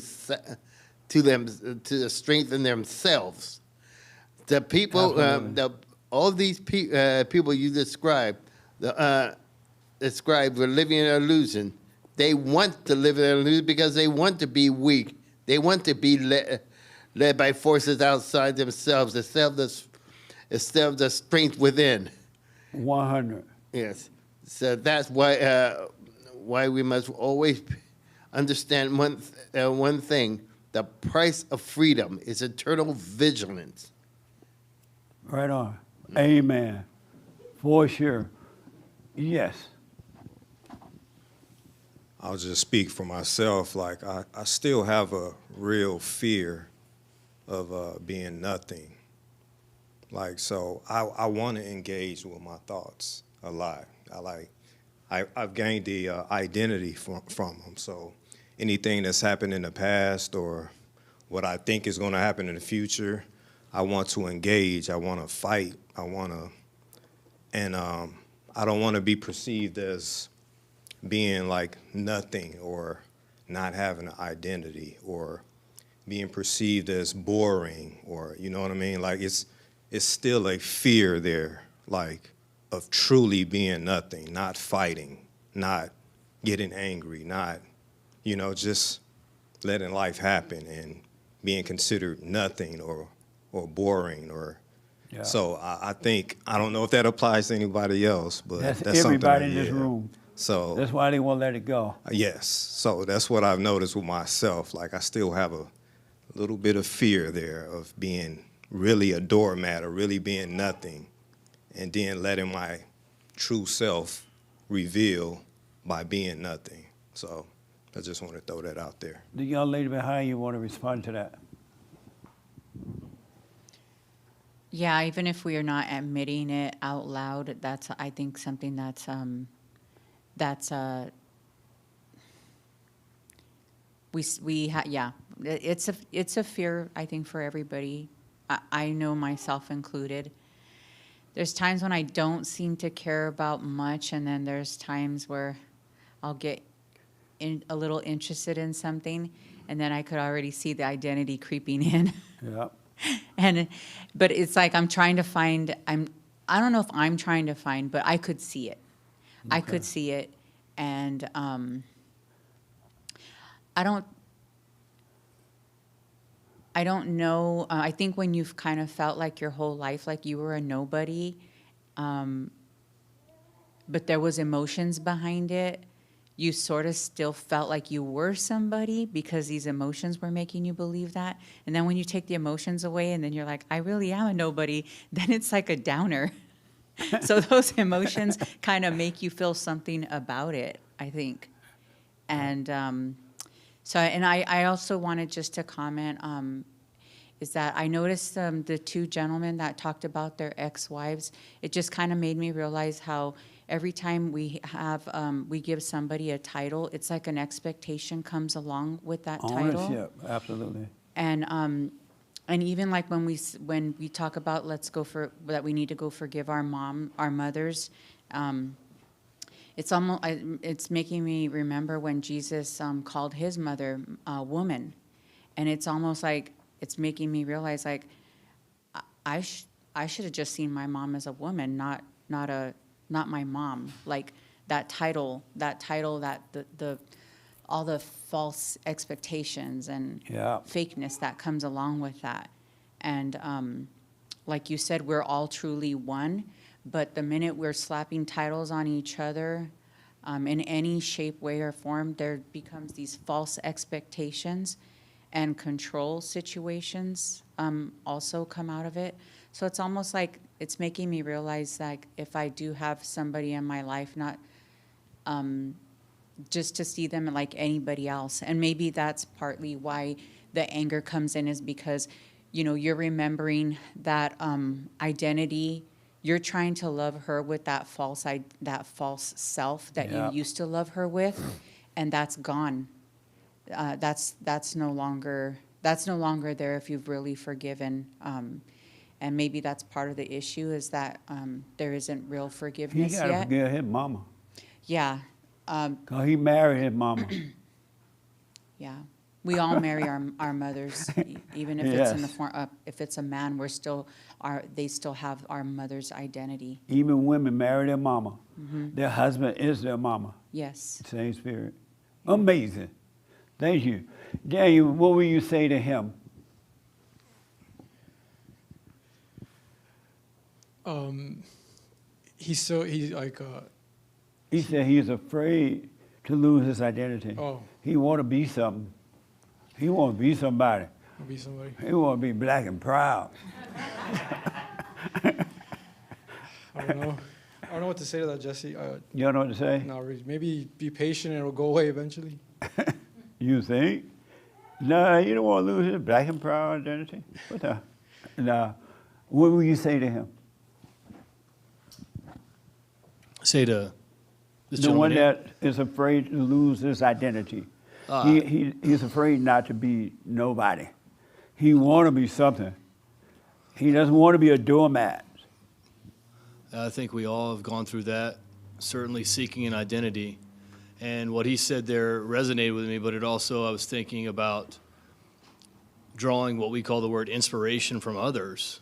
Speaker 14: the strength in themselves. The people, all these people you described, were living in an illusion. They want to live in an illusion because they want to be weak. They want to be led by forces outside themselves instead of the strength within.
Speaker 1: 100.
Speaker 14: Yes. So that's why we must always understand one thing: the price of freedom is eternal vigilance.
Speaker 1: Right on. Amen. For sure. Yes.
Speaker 9: I'll just speak for myself. Like, I still have a real fear of being nothing. Like, so I want to engage with my thoughts a lot. I've gained the identity from them. So anything that's happened in the past or what I think is going to happen in the future, I want to engage. I want to fight. I don't want to be perceived as being like nothing or not having an identity or being perceived as boring or, you know what I mean? Like, it's still a fear there, like, of truly being nothing, not fighting, not getting angry, not, just letting life happen and being considered nothing or boring or. Yeah. So I think, I don't know if that applies to anybody else, but that's
Speaker 1: everybody
Speaker 9: something,
Speaker 1: in this room.
Speaker 9: So
Speaker 1: that's why they won't let it go.
Speaker 9: Yes. So that's what I've noticed with myself. Like, I still have a little bit of fear there of being really a doormat or really being nothing, and then letting my true self reveal by being nothing. So I just want to throw that out there.
Speaker 1: The young lady behind you want to respond to that.
Speaker 15: Yeah, even if we are not admitting it out loud, that's, I think, something that's, yeah, it's a fear, I think, for everybody. I know myself included. There's times when I don't seem to care about much, and then there's times where I'll get a little interested in something, and then I could already see the identity creeping in.
Speaker 1: Yeah.
Speaker 15: But it's like I'm trying to find, I don't know if I'm trying to find, but I could see it. I could see it, and I don't know. I think when you've kind of felt like your whole life like you were a nobody, but there was emotions behind it, you sort of still felt like you were somebody because these emotions were making you believe that. And then when you take the emotions away and then you're like, I really am a nobody, then it's like a downer. So those emotions kind of make you feel something about it, I think. And I also wanted just to comment, is that I noticed the two gentlemen that talked about their ex-wives. It just kind of made me realize how every time we give somebody a title, it's like an expectation comes along with that title.
Speaker 1: Ownership, absolutely.
Speaker 15: And even like when we talk about that we need to go forgive our mothers, it's making me remember when Jesus called his mother woman, and it's almost like it's making me realize like I should have just seen my mom as a woman, not my mom. Like that title that the all the false expectations and fakeness that comes along with that. And like you said, we're all truly one, but the minute we're slapping titles on each other in any shape, way, or form, there becomes these false expectations, and control situations also come out of it. So it's almost like it's making me realize, like, if I do have somebody in my life, not just to see them like anybody else. And maybe that's partly why the anger comes in, is because, you know, you're remembering that identity. You're trying to love her with that false self that you used to love her with, and that's gone. That's no longer there if you've really forgiven. And maybe that's part of the issue, is that there isn't real forgiveness
Speaker 1: He got to
Speaker 15: yet.
Speaker 1: forgive his mama.
Speaker 15: Yeah.
Speaker 1: 'Cause he married his mama.
Speaker 15: Yeah. We all marry our mothers, even if it's in the form of, if it's a man, they still have our mother's identity.
Speaker 1: Even women marry their mama. Their husband is their mama.
Speaker 15: Yes.
Speaker 1: Same spirit. Amazing. Thank you. Daniel, what will you say to him?
Speaker 16: He
Speaker 1: said he's afraid to lose his identity.
Speaker 16: Oh.
Speaker 1: He want to be something. He want to be somebody.
Speaker 16: Be somebody.
Speaker 1: He want to be black and proud.
Speaker 16: I don't know. I don't know what to say to that, Jesse.
Speaker 1: You don't know what to say?
Speaker 16: Not really. Maybe be patient and it'll go away eventually.
Speaker 1: You think? No, you don't want to lose his black and proud identity. What the? No. What will you say to him?
Speaker 17: Say to this
Speaker 1: The one
Speaker 17: gentleman
Speaker 1: that is afraid to lose his identity. He's afraid not to be nobody. He want to be something. He doesn't want to be a doormat.
Speaker 17: I think we all have gone through that, certainly seeking an identity. And what he said there resonated with me, but it also, I was thinking about drawing what we call the word inspiration from others.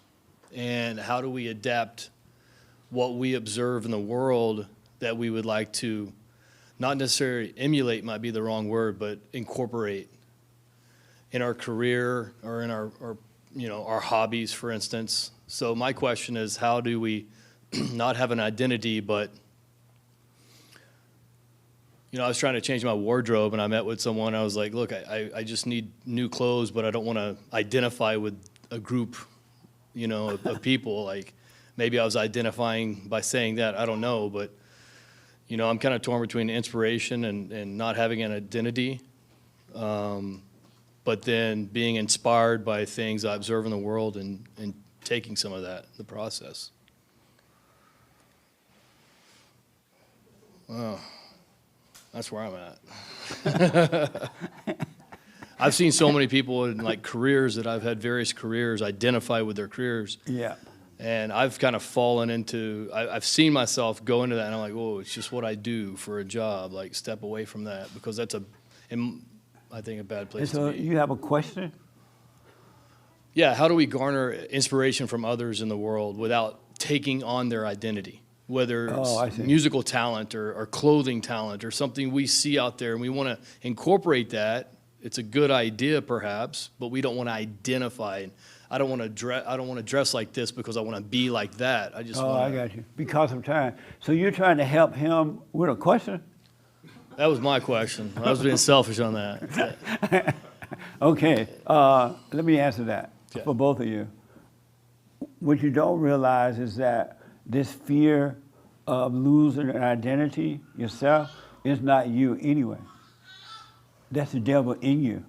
Speaker 17: And how do we adapt what we observe in the world that we would like to, not necessarily emulate might be the wrong word, but incorporate in our career or in our hobbies, for instance. So my question is, how do we not have an identity, but, I was trying to change my wardrobe and I met with someone. I was like, look, I just need new clothes, but I don't want to identify with a group, of people. Like maybe I was identifying by saying that, I don't know, but, I'm kind of torn between inspiration and not having an identity. But then being inspired by things I observe in the world and taking some of that, the process. Well, that's where I'm at. I've seen so many people in like careers that I've had various careers identify with their careers.
Speaker 1: Yeah.
Speaker 17: And I've kind of fallen into, I've seen myself go into that and I'm like, oh, it's just what I do for a job. Like step away from that because that's I think a bad place
Speaker 1: So
Speaker 17: to be.
Speaker 1: you have a question?
Speaker 17: Yeah, how do we garner inspiration from others in the world without taking on their identity? Whether it's musical talent or clothing talent or something we see out there and we want to incorporate that. It's a good idea perhaps, but we don't want to identify. I don't want to dress like this because I want to be like that. I just
Speaker 1: I got you. Because of time. So you're trying to help him with a question?
Speaker 17: That was my question. I was being selfish on that.
Speaker 1: Okay, let me answer that for both of you. What you don't realize is that this fear of losing an identity yourself is not you anyway. That's the devil in you.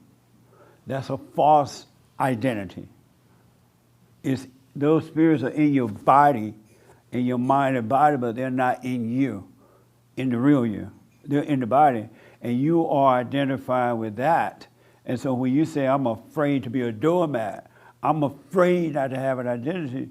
Speaker 1: That's a false identity. Those spirits are in your body, in your mind and body, but they're not in you, in the real you. They're in the body, and you are identifying with that. And so when you say, I'm afraid to be a doormat, I'm afraid not to have an identity,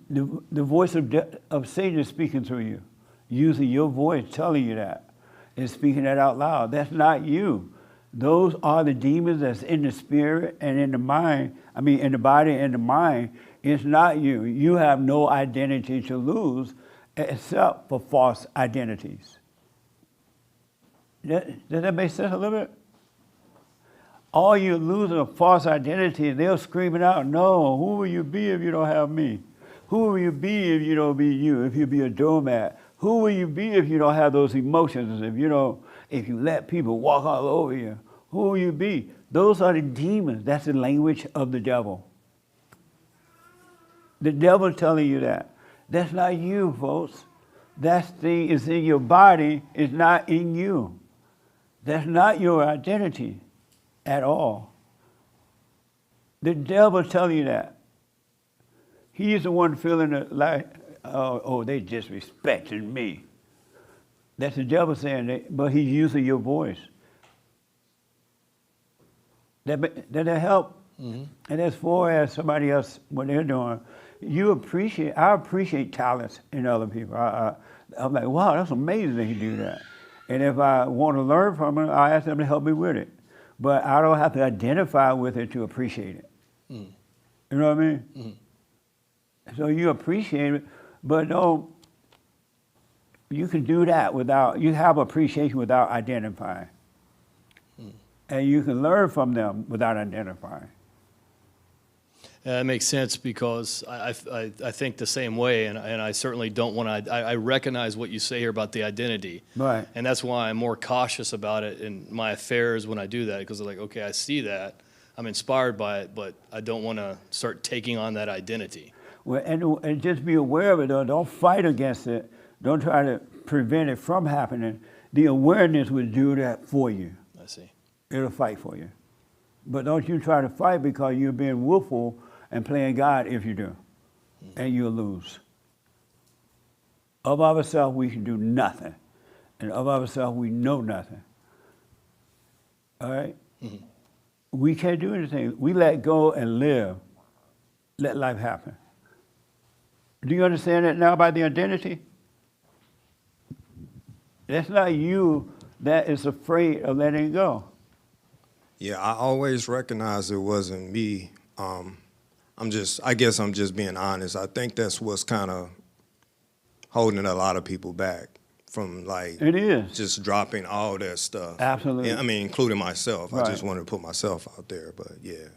Speaker 1: the voice of Satan is speaking through you, using your voice, telling you that, and speaking that out loud. That's not you. Those are the demons that's in the spirit and in the mind, in the body and the mind. It's not you. You have no identity to lose except for false identities. Does that make sense a little bit? All you're losing a false identity, and they're screaming out, no, who will you be if you don't have me? Who will you be if you don't be you, if you be a doormat? Who will you be if you don't have those emotions, if you let people walk all over you? Who will you be? Those are the demons. That's the language of the devil. The devil telling you that. That's not you, folks. That thing is in your body, it's not in you. That's not your identity at all. The devil telling you that. He's the one feeling like, oh, they disrespecting me. That's the devil saying that, but he's using your voice. That help? Mm-hmm. And as far as somebody else, what they're doing, I appreciate talents in other people. I'm like, wow, that's amazing that he do that. And if I want to learn from him, I ask them to help me with it. But I don't have to identify with it to appreciate it. Mm. You know what I mean? Mm-hmm. So you appreciate it, but you can do that you have appreciation without identifying. Mm. And you can learn from them without identifying.
Speaker 17: That makes sense because I think the same way, and I certainly don't want to. I recognize what you say here about the identity,
Speaker 1: right?
Speaker 17: And that's why I'm more cautious about it in my affairs when I do that because I'm like, okay, I see that, I'm inspired by it, but I don't want to start taking on that identity.
Speaker 1: Well, and just be aware of it, though. Don't fight against it. Don't try to prevent it from happening. The awareness will do that for you.
Speaker 17: I see. It'll
Speaker 1: fight for you. But don't you try to fight because you're being willful and playing God if you do. And you'll lose. Of ourselves, we can do nothing. And of ourselves, we know nothing. All right? Mm-hmm. We can't do anything. We let go and live. Let life happen. Do you understand that now about the identity? That's not you that is afraid of letting go.
Speaker 9: Yeah, I always recognized it wasn't me. I guess I'm just being honest. I think that's what's kind of holding a lot of people back from
Speaker 1: it is
Speaker 9: just dropping all that stuff.
Speaker 1: Absolutely.
Speaker 9: Yeah, including myself.
Speaker 1: Right.
Speaker 9: I just wanted to put myself out there, but yeah.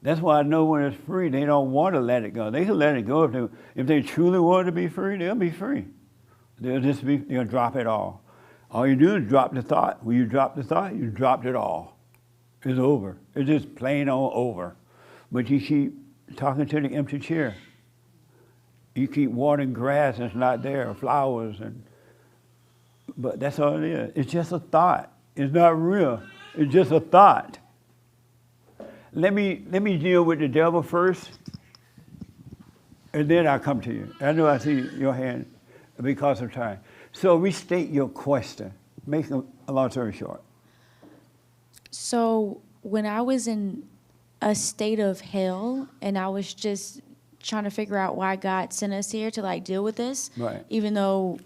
Speaker 1: That's why I know when it's free, they don't want to let it go. They can let it go if they truly want to be free. They'll be free. They'll drop it all. All you do is drop the thought. When you drop the thought, you dropped it all. It's over. It's just plain on over. But you keep talking to the empty chair. You keep watering grass that's not there, flowers, but that's all it is. It's just a thought. It's not real. It's just a thought. Let me deal with the devil first. And then I'll come to you. I know I see your hand because of time. So restate your question. Make a long story short.
Speaker 7: So when I was in a state of hell and I was just trying to figure out why God sent us here to like deal with this,
Speaker 1: Right.
Speaker 7: even though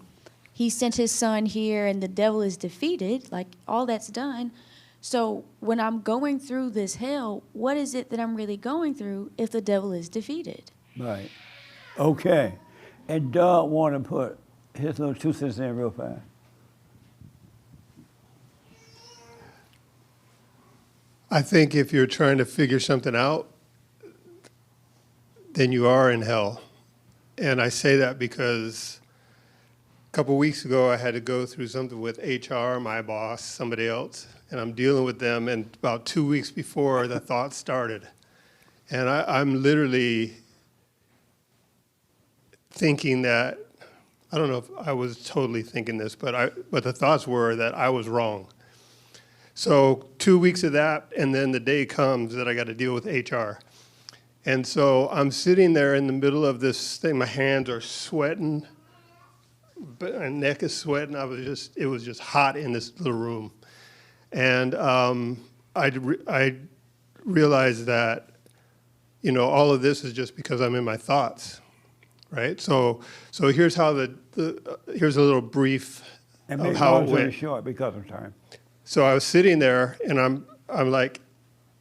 Speaker 7: he sent his son here and the devil is defeated, like all that's done. So when I'm going through this hell, what is it that I'm really going through if the devil is defeated?
Speaker 1: Right. Okay. And Doug want to put his little 2 cents in real fast.
Speaker 18: I think if you're trying to figure something out, then you are in hell. And I say that because a couple weeks ago I had to go through something with HR, my boss, somebody else, and I'm dealing with them, and about 2 weeks before the thought started. And I'm literally thinking that, I don't know if I was totally thinking this, but the thoughts were that I was wrong. So 2 weeks of that, and then the day comes that I got to deal with HR. And so I'm sitting there in the middle of this thing. My hands are sweating, but my neck is sweating. It was just hot in this little room. And I realized that, all of this is just because I'm in my thoughts, right? So here's how here's a little brief
Speaker 1: And
Speaker 18: of
Speaker 1: make
Speaker 18: how
Speaker 1: long
Speaker 18: it
Speaker 1: story
Speaker 18: went.
Speaker 1: short because of time.
Speaker 18: So I was sitting there, and I'm like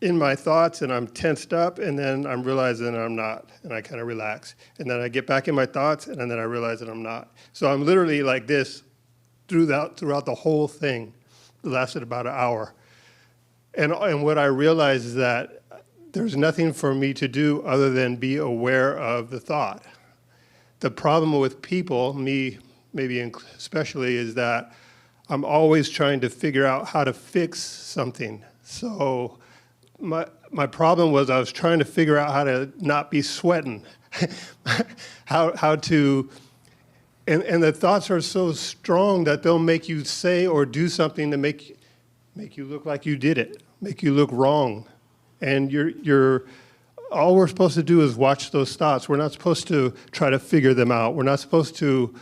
Speaker 18: in my thoughts, and I'm tensed up, and then I'm realizing I'm not, and I kind of relax. And then I get back in my thoughts, and then I realize that I'm not. So I'm literally like this throughout the whole thing. It lasted about an hour. And what I realized is that there's nothing for me to do other than be aware of the thought. The problem with people, me maybe especially, is that I'm always trying to figure out how to fix something. So my problem was I was trying to figure out how to not be sweating, how to, and the thoughts are so strong that they'll make you say or do something to make you look like you did it, make you look wrong. And all we're supposed to do is watch those thoughts. We're not supposed to try to figure them out. We're not supposed to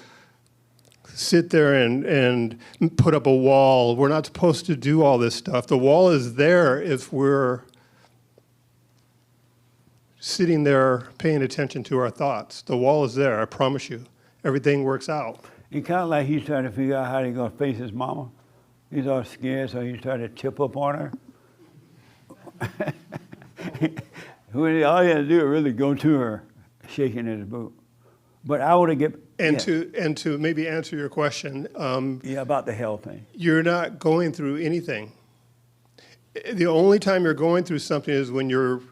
Speaker 18: sit there and put up a wall. We're not supposed to do all this stuff. The wall is there if we're sitting there paying attention to our thoughts. The wall is there, I promise you. Everything works out.
Speaker 1: It's kind of like he's trying to figure out how he's going to face his mama. He's all scared, so he's trying to tip up on her. When all he had to do is really go to her, shaking his boot. But I want to get...
Speaker 18: And to maybe answer your question.
Speaker 1: About the hell thing.
Speaker 18: You're not going through anything. The only time you're going through something is when you're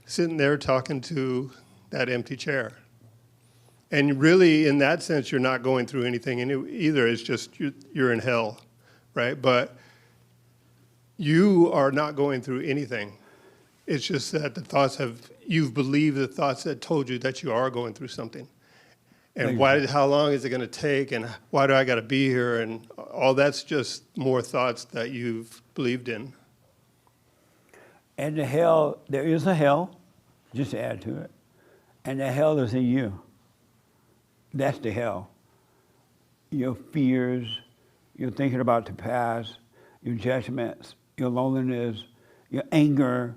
Speaker 18: sitting there talking to that empty chair. And really, in that sense, you're not going through anything either. It's just you're in hell, right? But you are not going through anything. It's just that you've believed the thoughts that told you that you are going through something. And how long is it going to take, and why do I got to be here, and all that's just more thoughts that you've believed in.
Speaker 1: And the hell, there is a hell, just to add to it, and the hell is in you. That's the hell. Your fears, your thinking about the past, your judgments, your loneliness, your anger,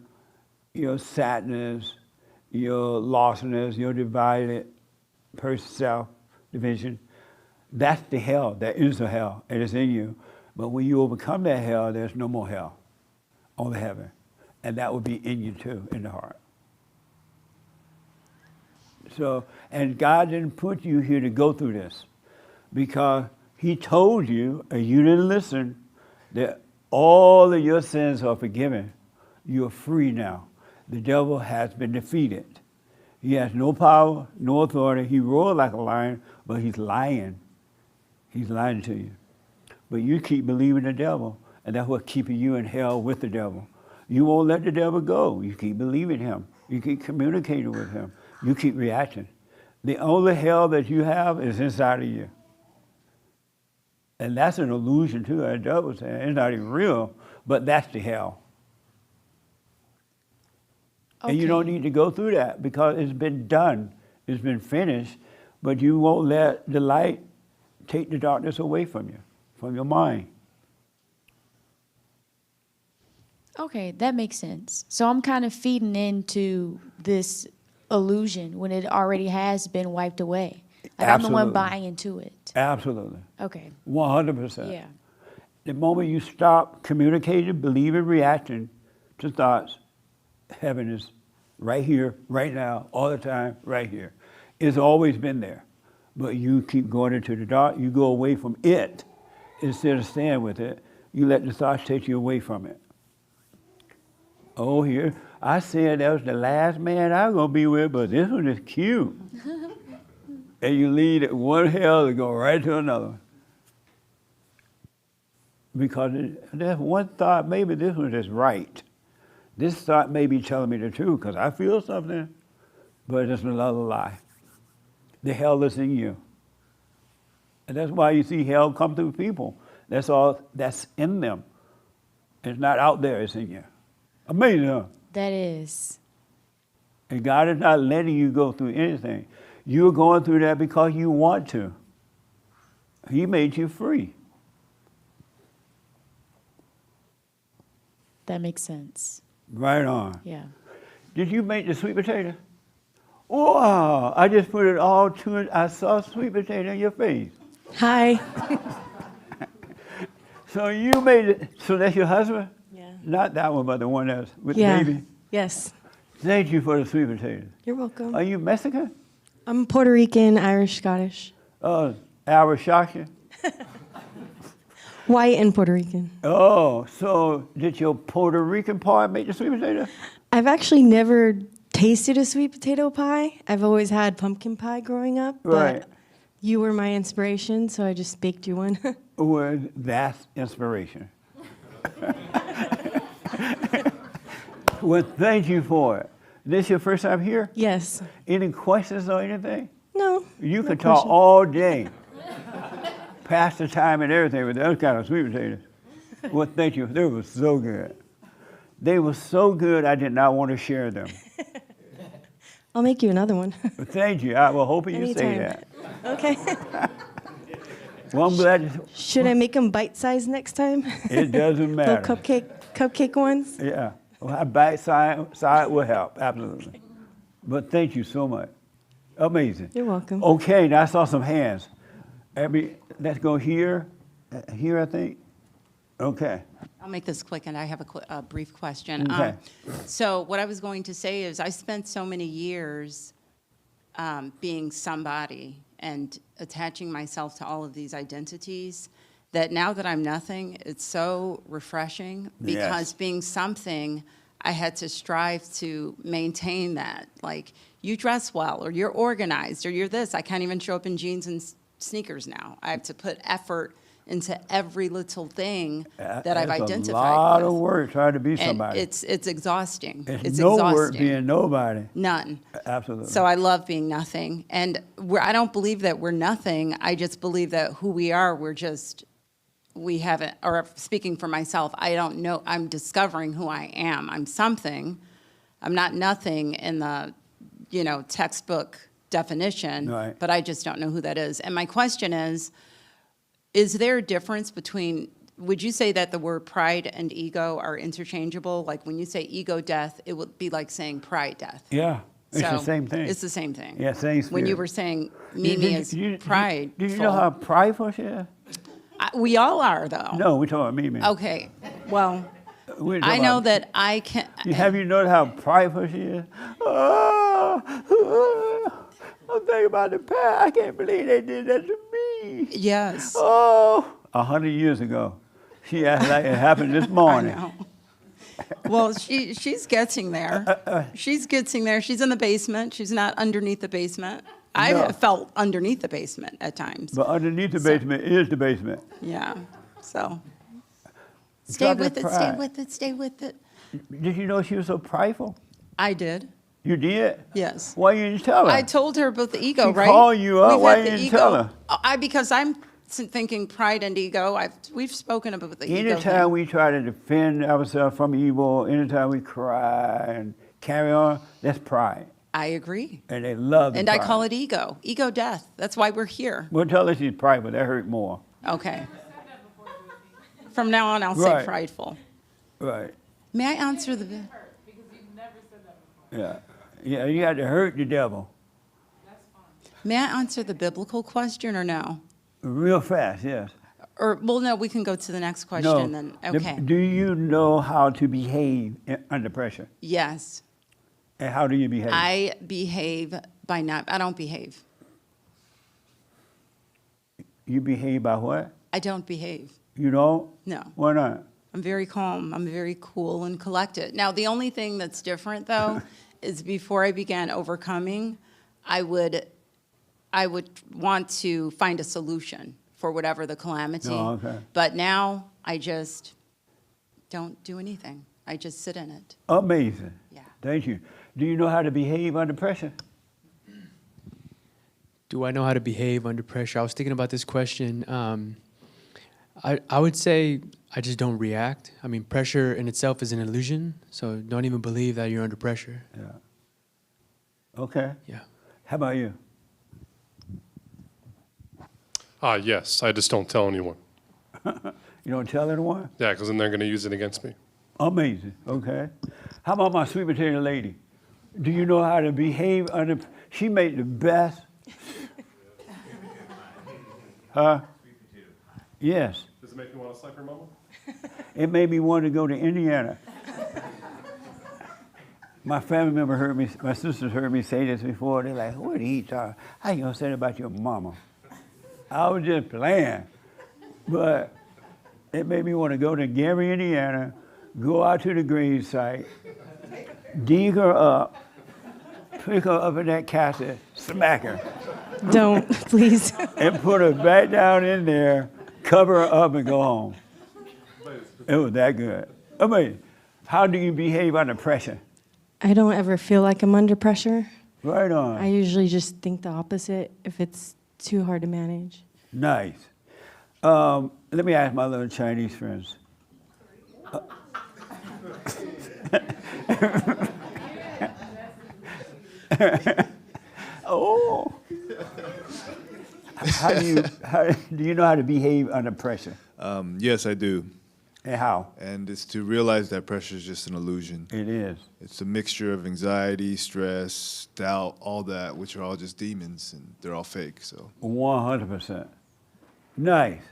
Speaker 1: your sadness, your lostness, your divided self division. That's the hell. There is a hell. It is in you. But when you overcome that hell, there's no more hell. Only heaven. And that will be in you too, in the heart. So, and God didn't put you here to go through this because he told you, and you didn't listen, that all of your sins are forgiven. You're free now. The devil has been defeated. He has no power, no authority. He roared like a lion, but he's lying. He's lying to you. But you keep believing the devil, and that's what's keeping you in hell with the devil. You won't let the devil go. You keep believing him. You keep communicating with him. You keep reacting. The only hell that you have is inside of you. And that's an illusion too, as the devil said. It's not even real, but that's the hell. Okay. And you don't need to go through that because it's been done. It's been finished, but you won't let the light take the darkness away from you, from your mind.
Speaker 7: Okay, that makes sense. So I'm kind of feeding into this illusion when it already has been wiped away. Like I'm the one
Speaker 1: Absolutely.
Speaker 7: buying into it.
Speaker 1: Absolutely.
Speaker 7: Okay.
Speaker 1: 100%.
Speaker 7: Yeah.
Speaker 1: The moment you stop communicating, believing, reacting to thoughts, heaven is right here, right now, all the time, right here. It's always been there. But you keep going into the dark, you go away from it instead of staying with it. You let the thoughts take you away from it. Oh, here, I said that was the last man I was going to be with, but this one is cute. And you lead one hell to go right to another one. Because there's one thought, maybe this one is right. This thought may be telling me the truth because I feel something, but it's another lie. The hell is in you. And that's why you see hell come through people. That's all that's in them. It's not out there, it's in you. Amazing, huh?
Speaker 7: That is.
Speaker 1: And God is not letting you go through anything. You're going through that because you want to. He made you free.
Speaker 7: That makes sense.
Speaker 1: Right on.
Speaker 7: Yeah.
Speaker 1: Did you make the sweet potato? Wow, I just put it all to it. I saw sweet potato in your face.
Speaker 19: Hi.
Speaker 1: So you made it, so that's your husband?
Speaker 19: Yeah.
Speaker 1: Not that one, but the one that's with
Speaker 19: Yeah.
Speaker 1: the baby?
Speaker 19: Yes.
Speaker 1: Thank you for the sweet potato.
Speaker 19: You're welcome.
Speaker 1: Are you Mexican?
Speaker 19: I'm Puerto Rican, Irish, Scottish.
Speaker 1: Arishaki?
Speaker 19: White and Puerto Rican.
Speaker 1: Oh, so did your Puerto Rican part make the sweet potato?
Speaker 19: I've actually never tasted a sweet potato pie. I've always had pumpkin pie growing up.
Speaker 1: Right.
Speaker 19: But you were my inspiration, so I just baked you one.
Speaker 1: Well, that's inspiration. Well, thank you for it. This your first time here?
Speaker 19: Yes.
Speaker 1: Any questions or anything?
Speaker 19: No.
Speaker 1: You
Speaker 19: no
Speaker 1: could talk
Speaker 19: questions.
Speaker 1: all day, past the time and everything with those kind of sweet potatoes. Well, thank you. They were so good. They were so good, I did not want to share them.
Speaker 19: I'll make you another one.
Speaker 1: But thank you. I will hope you say
Speaker 19: Anytime.
Speaker 1: that.
Speaker 19: Okay.
Speaker 1: Well, I'm glad.
Speaker 19: Should I make them bite-sized next time?
Speaker 1: It doesn't matter.
Speaker 19: Little cupcake ones?
Speaker 1: Yeah. Well, a bite side will help, absolutely. But thank you so much. Amazing.
Speaker 19: You're welcome.
Speaker 1: Okay, now I saw some hands. Let's go here. Here, I think. Okay.
Speaker 6: I'll make this quick, and I have a brief question.
Speaker 1: Okay.
Speaker 6: So what I was going to say is I spent so many years being somebody and attaching myself to all of these identities that now that I'm nothing, it's so refreshing because
Speaker 1: Yes.
Speaker 6: being something, I had to strive to maintain that. Like, you dress well, or you're organized, or you're this. I can't even show up in jeans and sneakers now. I have to put effort into every little thing that I've identified
Speaker 1: It's a lot
Speaker 6: with.
Speaker 1: of work trying to be
Speaker 6: And
Speaker 1: somebody.
Speaker 6: it's exhausting.
Speaker 1: It's no
Speaker 6: exhausting.
Speaker 1: work being nobody.
Speaker 6: None.
Speaker 1: Absolutely.
Speaker 6: So I love being nothing. And I don't believe that we're nothing. I just believe that who we are, we haven't, or speaking for myself, I don't know, I'm discovering who I am. I'm something. I'm not nothing in the, textbook definition,
Speaker 1: Right.
Speaker 6: but I just don't know who that is. And my question is there a difference between, would you say that the word pride and ego are interchangeable? Like when you say ego death, it would be like saying pride death.
Speaker 1: Yeah, it's the
Speaker 6: So,
Speaker 1: same thing.
Speaker 6: It's the same thing.
Speaker 1: Yeah, same
Speaker 6: When you
Speaker 1: spirit.
Speaker 6: were saying Mimi is pride.
Speaker 1: Do you know how prideful she is?
Speaker 6: We all are, though.
Speaker 1: No, we're talking about Mimi.
Speaker 6: Okay. Well,
Speaker 1: We're talking
Speaker 6: I know
Speaker 1: about-
Speaker 6: that I can.
Speaker 1: Have you noticed how prideful she is? I'm thinking about the past. I can't believe they did that to me.
Speaker 6: Yes.
Speaker 1: Oh, 100 years ago. She acted like it happened this morning.
Speaker 6: I know. Well, she's getting there. She's getting there. She's in the basement. She's not underneath the basement. I
Speaker 1: No.
Speaker 6: have felt underneath the basement at times.
Speaker 1: But underneath the basement is the basement.
Speaker 6: Yeah. So stay
Speaker 1: Drop
Speaker 6: with
Speaker 1: that
Speaker 6: it. Stay
Speaker 1: pride.
Speaker 6: with it. Stay with it.
Speaker 1: Did you know she was so prideful?
Speaker 6: I did.
Speaker 1: You did?
Speaker 6: Yes.
Speaker 1: Why you didn't tell her?
Speaker 6: I told her about the ego,
Speaker 1: She
Speaker 6: right?
Speaker 1: called you up.
Speaker 6: We've
Speaker 1: Why
Speaker 6: had
Speaker 1: you
Speaker 6: the
Speaker 1: didn't
Speaker 6: ego.
Speaker 1: tell her?
Speaker 6: Because I'm thinking pride and ego. We've spoken about the ego.
Speaker 1: Anytime
Speaker 6: thing.
Speaker 1: we try to defend ourselves from evil, anytime we cry and carry on, that's pride.
Speaker 6: I agree.
Speaker 1: And they love the
Speaker 6: And I
Speaker 1: pride.
Speaker 6: call it ego death. That's why we're here.
Speaker 1: Well, tell us she's prideful. That hurt more.
Speaker 6: Okay. From now on, I'll say
Speaker 1: Right.
Speaker 6: prideful.
Speaker 1: Right.
Speaker 6: May I answer the?
Speaker 1: Yeah. Yeah, you had to hurt the devil.
Speaker 6: May I answer the biblical question or no?
Speaker 1: Real fast, yes.
Speaker 6: Or well, no, we can go to the next question then. Okay.
Speaker 1: Do you know how to behave under pressure?
Speaker 6: Yes.
Speaker 1: And how do you behave?
Speaker 6: I behave by not. I don't behave.
Speaker 1: You behave by what?
Speaker 6: I don't behave.
Speaker 1: You don't?
Speaker 6: No.
Speaker 1: Why not?
Speaker 6: I'm very calm. I'm very cool and collected. Now, the only thing that's different, though, is before I began overcoming, I would want to find a solution for whatever the calamity.
Speaker 1: Oh, okay.
Speaker 6: But now I just don't do anything. I just sit in it.
Speaker 1: Amazing.
Speaker 6: Yeah.
Speaker 1: Thank you. Do you know how to behave under pressure?
Speaker 20: Do I know how to behave under pressure? I was thinking about this question. I would say I just don't react. I mean, pressure in itself is an illusion, so don't even believe that you're under pressure.
Speaker 1: Yeah. Okay.
Speaker 20: Yeah.
Speaker 1: How about you?
Speaker 5: Yes, I just don't tell anyone.
Speaker 1: You don't tell anyone?
Speaker 5: Yeah, because then they're going to use it against me.
Speaker 1: Amazing. Okay. How about my sweet potato lady? Do you know how to behave under? She made the best. Huh? Yes.
Speaker 5: Does it make you want to slap your mama?
Speaker 1: It made me want to go to Indiana. My family member heard me, my sisters heard me say this before. They're like, what are you talking? How you gonna say that about your mama? I was just playing. But it made me want to go to Gary, Indiana, go out to the grave site, dig her up, pick her up in that casket, smack her.
Speaker 19: Don't, please.
Speaker 1: And put her back down in there, cover her up and go home. It was that good. I mean, how do you behave under pressure?
Speaker 19: I don't ever feel like I'm under pressure.
Speaker 1: Right on.
Speaker 19: I usually just think the opposite if it's too hard to manage.
Speaker 1: Nice. Let me ask my little Chinese friends. Oh. How do you know how to behave under pressure?
Speaker 21: Yes, I do.
Speaker 1: And how?
Speaker 21: And it's to realize that pressure is just an illusion.
Speaker 1: It is.
Speaker 21: It's a mixture of anxiety, stress, doubt, all that, which are all just demons, and they're all fake. So
Speaker 1: 100%. Nice.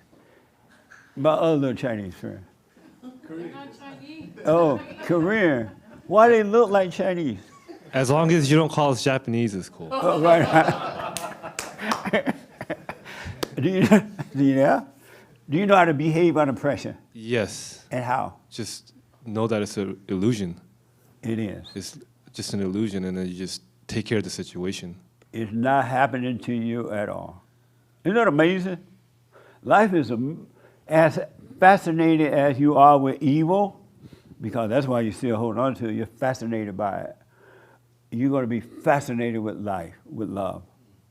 Speaker 1: My other little Chinese friend. Oh, Korean. Why they look like Chinese?
Speaker 22: As long as you don't call us Japanese, it's cool.
Speaker 1: Oh, right. Do you know how to behave under pressure?
Speaker 22: Yes.
Speaker 1: And how?
Speaker 22: Just know that it's an illusion.
Speaker 1: It is.
Speaker 22: It's just an illusion, and then you just take care of the situation.
Speaker 1: It's not happening to you at all. Isn't that amazing? Life is as fascinated as you are with evil, because that's why you still hold on to it. You're fascinated by it. You're going to be fascinated with life, with love,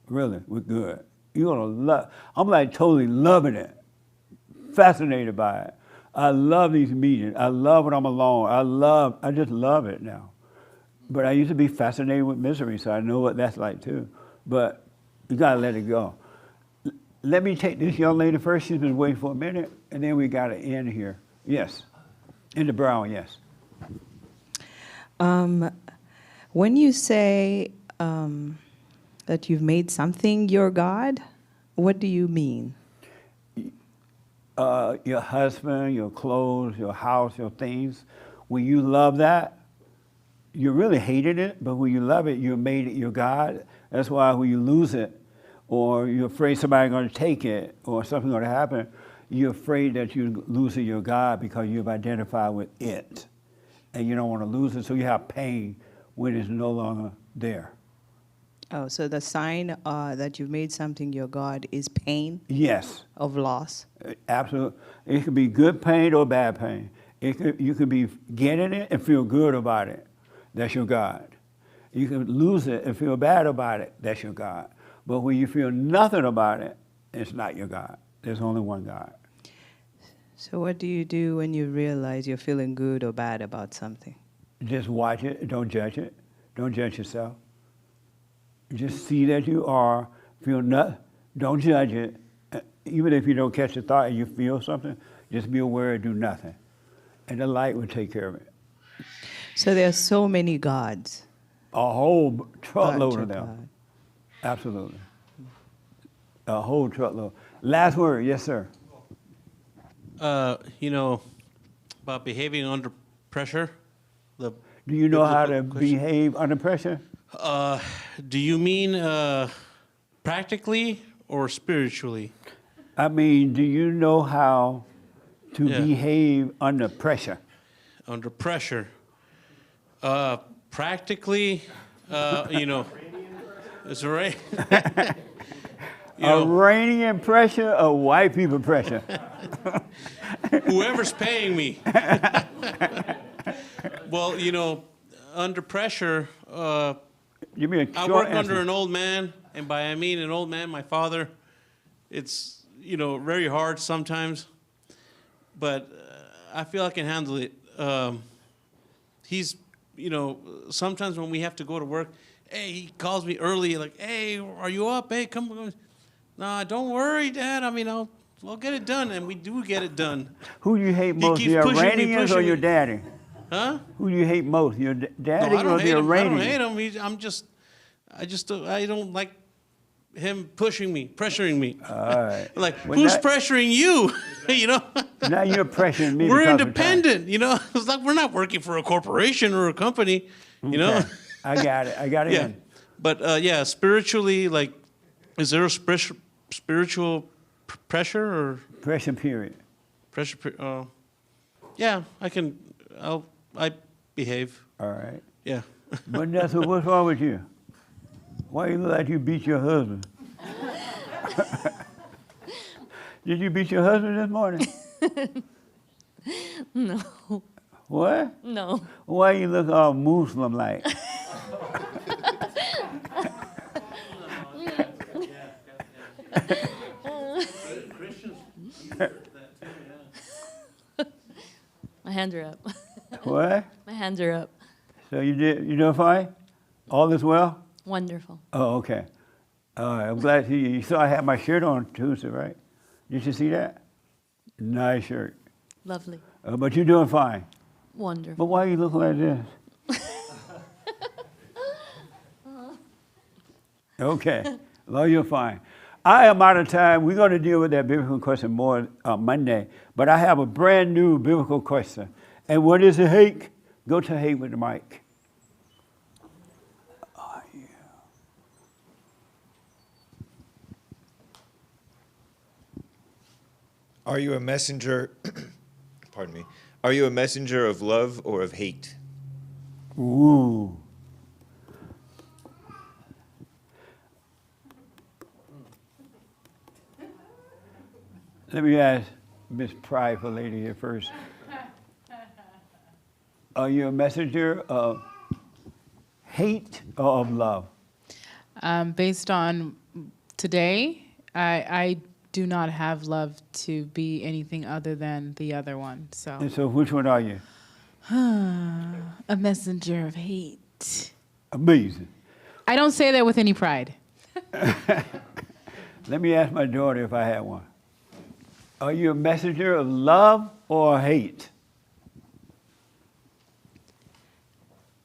Speaker 1: really, with good. You're going to love. I'm like totally loving it, fascinated by it. I love these meetings. I love when I'm alone. I just love it now. But I used to be fascinated with misery, so I know what that's like too. But you got to let it go. Let me take this young lady first. She's been waiting for a minute, and then we got to end here. Yes. In the brown, yes.
Speaker 23: When you say that you've made something your God, what do you mean?
Speaker 1: Your husband, your clothes, your house, your things. When you love that, you really hated it, but when you love it, you made it your God. That's why when you lose it, or you're afraid somebody's going to take it, or something's going to happen, you're afraid that you're losing your God because you've identified with it. And you don't want to lose it, so you have pain when it's no longer there.
Speaker 23: Oh, so the sign that you've made something your God is pain?
Speaker 1: Yes.
Speaker 23: Of loss?
Speaker 1: Absolutely. It could be good pain or bad pain. You could be getting it and feel good about it. That's your God. You can lose it and feel bad about it. That's your God. But when you feel nothing about it, it's not your God. There's only one God.
Speaker 23: So what do you do when you realize you're feeling good or bad about something?
Speaker 1: Just watch it. Don't judge it. Don't judge yourself. Just see that you are, feel not, don't judge it. Even if you don't catch a thought and you feel something, just be aware and do nothing. And the light will take care of it.
Speaker 23: So there are so many gods.
Speaker 1: A whole truckload
Speaker 23: Bunch
Speaker 1: of them.
Speaker 23: God.
Speaker 1: Absolutely. A whole truckload. Last word, yes, sir.
Speaker 2: You know, about behaving under pressure.
Speaker 1: Do you know how to
Speaker 2: biblical question.
Speaker 1: behave under pressure?
Speaker 2: Do you mean practically or spiritually?
Speaker 1: I mean, do you know how to
Speaker 2: Yeah.
Speaker 1: behave under pressure?
Speaker 2: Under pressure. Practically, you know, it's right.
Speaker 1: Iranian pressure or white people pressure?
Speaker 2: Whoever's paying me. Well, you know, under pressure,
Speaker 1: Give me a
Speaker 2: I
Speaker 1: short
Speaker 2: work
Speaker 1: answer.
Speaker 2: under an old man, and by I mean an old man, my father. It's, you know, very hard sometimes, but I feel I can handle it. He's, you know, sometimes when we have to go to work, hey, he calls me early, like, hey, are you up? Hey, come. Nah, don't worry, Dad. I mean, I'll get it done, and we do get it done.
Speaker 1: Who do you hate most,
Speaker 2: keeps
Speaker 1: the
Speaker 2: pushing me,
Speaker 1: Iranians or
Speaker 2: pushing
Speaker 1: your
Speaker 2: me.
Speaker 1: daddy?
Speaker 2: Huh?
Speaker 1: Who do you hate most, your daddy
Speaker 2: No, I
Speaker 1: or
Speaker 2: don't
Speaker 1: the
Speaker 2: hate him. I
Speaker 1: Iranians?
Speaker 2: don't hate him. I don't like him pushing me, pressuring me.
Speaker 1: All right.
Speaker 2: Like,
Speaker 1: Well,
Speaker 2: who's
Speaker 1: now-
Speaker 2: pressuring you? You know?
Speaker 1: Now you're pressuring me.
Speaker 2: We're
Speaker 1: because of time.
Speaker 2: independent, you know? It's like we're not working for a corporation or a company, you know?
Speaker 1: Okay. I got it. I got it
Speaker 2: Yeah.
Speaker 1: in.
Speaker 2: But yeah, spiritually, like, is there a spiritual pressure or?
Speaker 1: Pressure period.
Speaker 2: Pressure, yeah, I behave.
Speaker 1: All right.
Speaker 2: Yeah.
Speaker 1: But that's what's wrong with you? Why you look like you beat your husband? Did you beat your husband this morning?
Speaker 3: No.
Speaker 1: What?
Speaker 3: No.
Speaker 1: Why you look all Muslim-like?
Speaker 3: My hands are up.
Speaker 1: What?
Speaker 3: My hands are up.
Speaker 1: So you doing fine? All is well?
Speaker 3: Wonderful.
Speaker 1: Oh, okay. All right, I'm glad to see you. You saw I had my shirt on Tuesday, right? Did you see that? Nice shirt.
Speaker 3: Lovely.
Speaker 1: But you're doing fine.
Speaker 3: Wonderful.
Speaker 1: But why you look like this? Okay, well, you're fine. I am out of time. We're going to deal with that biblical question more Monday. But I have a brand new biblical question. And what is it, Hake? Go to Hake with the mic. Oh, yeah.
Speaker 8: Are you a messenger, pardon me, are you a messenger of love or of hate?
Speaker 1: Ooh. Let me ask Miss Prideful lady here first. Are you a messenger of hate or of love?
Speaker 11: Based on today, I do not have love to be anything other than the other one. So,
Speaker 1: And so which one are you?
Speaker 11: a messenger of hate.
Speaker 1: Amazing.
Speaker 11: I don't say that with any pride.
Speaker 1: Let me ask my daughter if I had one. Are you a messenger of love or hate?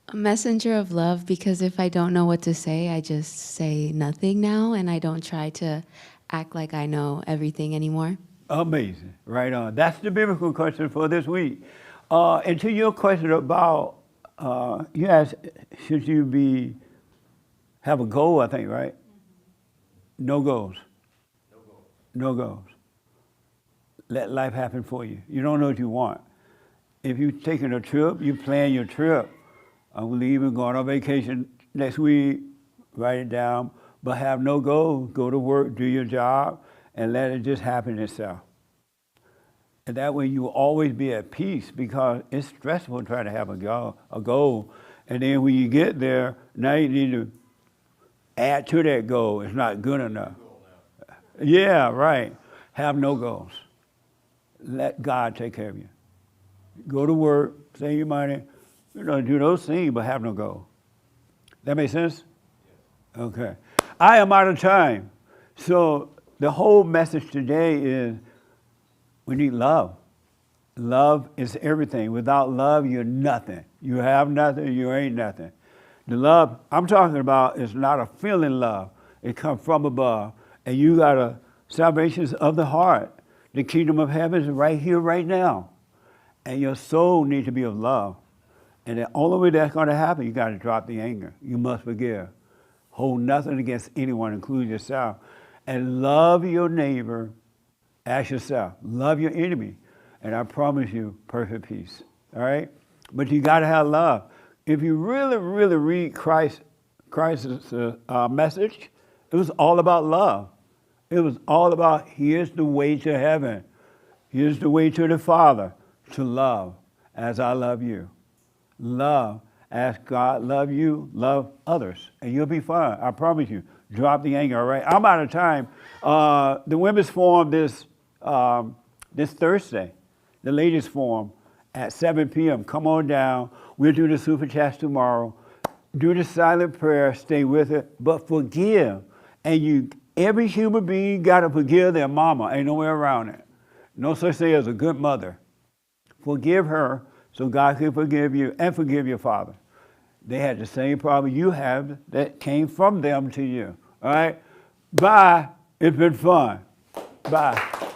Speaker 24: A messenger of love, because if I don't know what to say, I just say nothing now, and I don't try to act like I know everything anymore.
Speaker 1: Amazing. Right on. That's the biblical question for this week. And to your question about, you asked, should you have a goal, I think, right? No goals. No goals. Let life happen for you. You don't know what you want. If you're taking a trip, you plan your trip. I'm leaving, going on vacation next week, write it down, but have no goals. Go to work, do your job, and let it just happen itself. And that way you will always be at peace, because it's stressful trying to have a goal. And then when you get there, now you need to add to that goal. It's not good enough. Yeah, right. Have no goals. Let God take care of you. Go to work, save your money, do those things, but have no goal. That make sense? Okay. I am out of time. So the whole message today is we need love. Love is everything. Without love, you're nothing. You have nothing, you ain't nothing. The love I'm talking about is not a feeling love. It comes from above. And you got a salvation of the heart. The kingdom of heaven is right here, right now. And your soul needs to be of love. And the only way that's going to happen, you got to drop the anger. You must forgive. Hold nothing against anyone, including yourself. And love your neighbor as yourself. Love your enemy. And I promise you perfect peace. All right? But you got to have love. If you really, really read Christ's message, it was all about love. It was all about here's the way to heaven. Here's the way to the Father, to love as I love you. Love as God love you, love others, and you'll be fine. I promise you. Drop the anger, all right? I'm out of time. The women's forum this Thursday, the ladies forum at 7 p.m. Come on down. We'll do the super chats tomorrow. Do the silent prayer. Stay with it, but forgive. And every human being got to forgive their mama. Ain't no way around it. No such thing as a good mother. Forgive her so God can forgive you and forgive your father. They had the same problem you have that came from them to you. All right? Bye. It's been fun. Bye.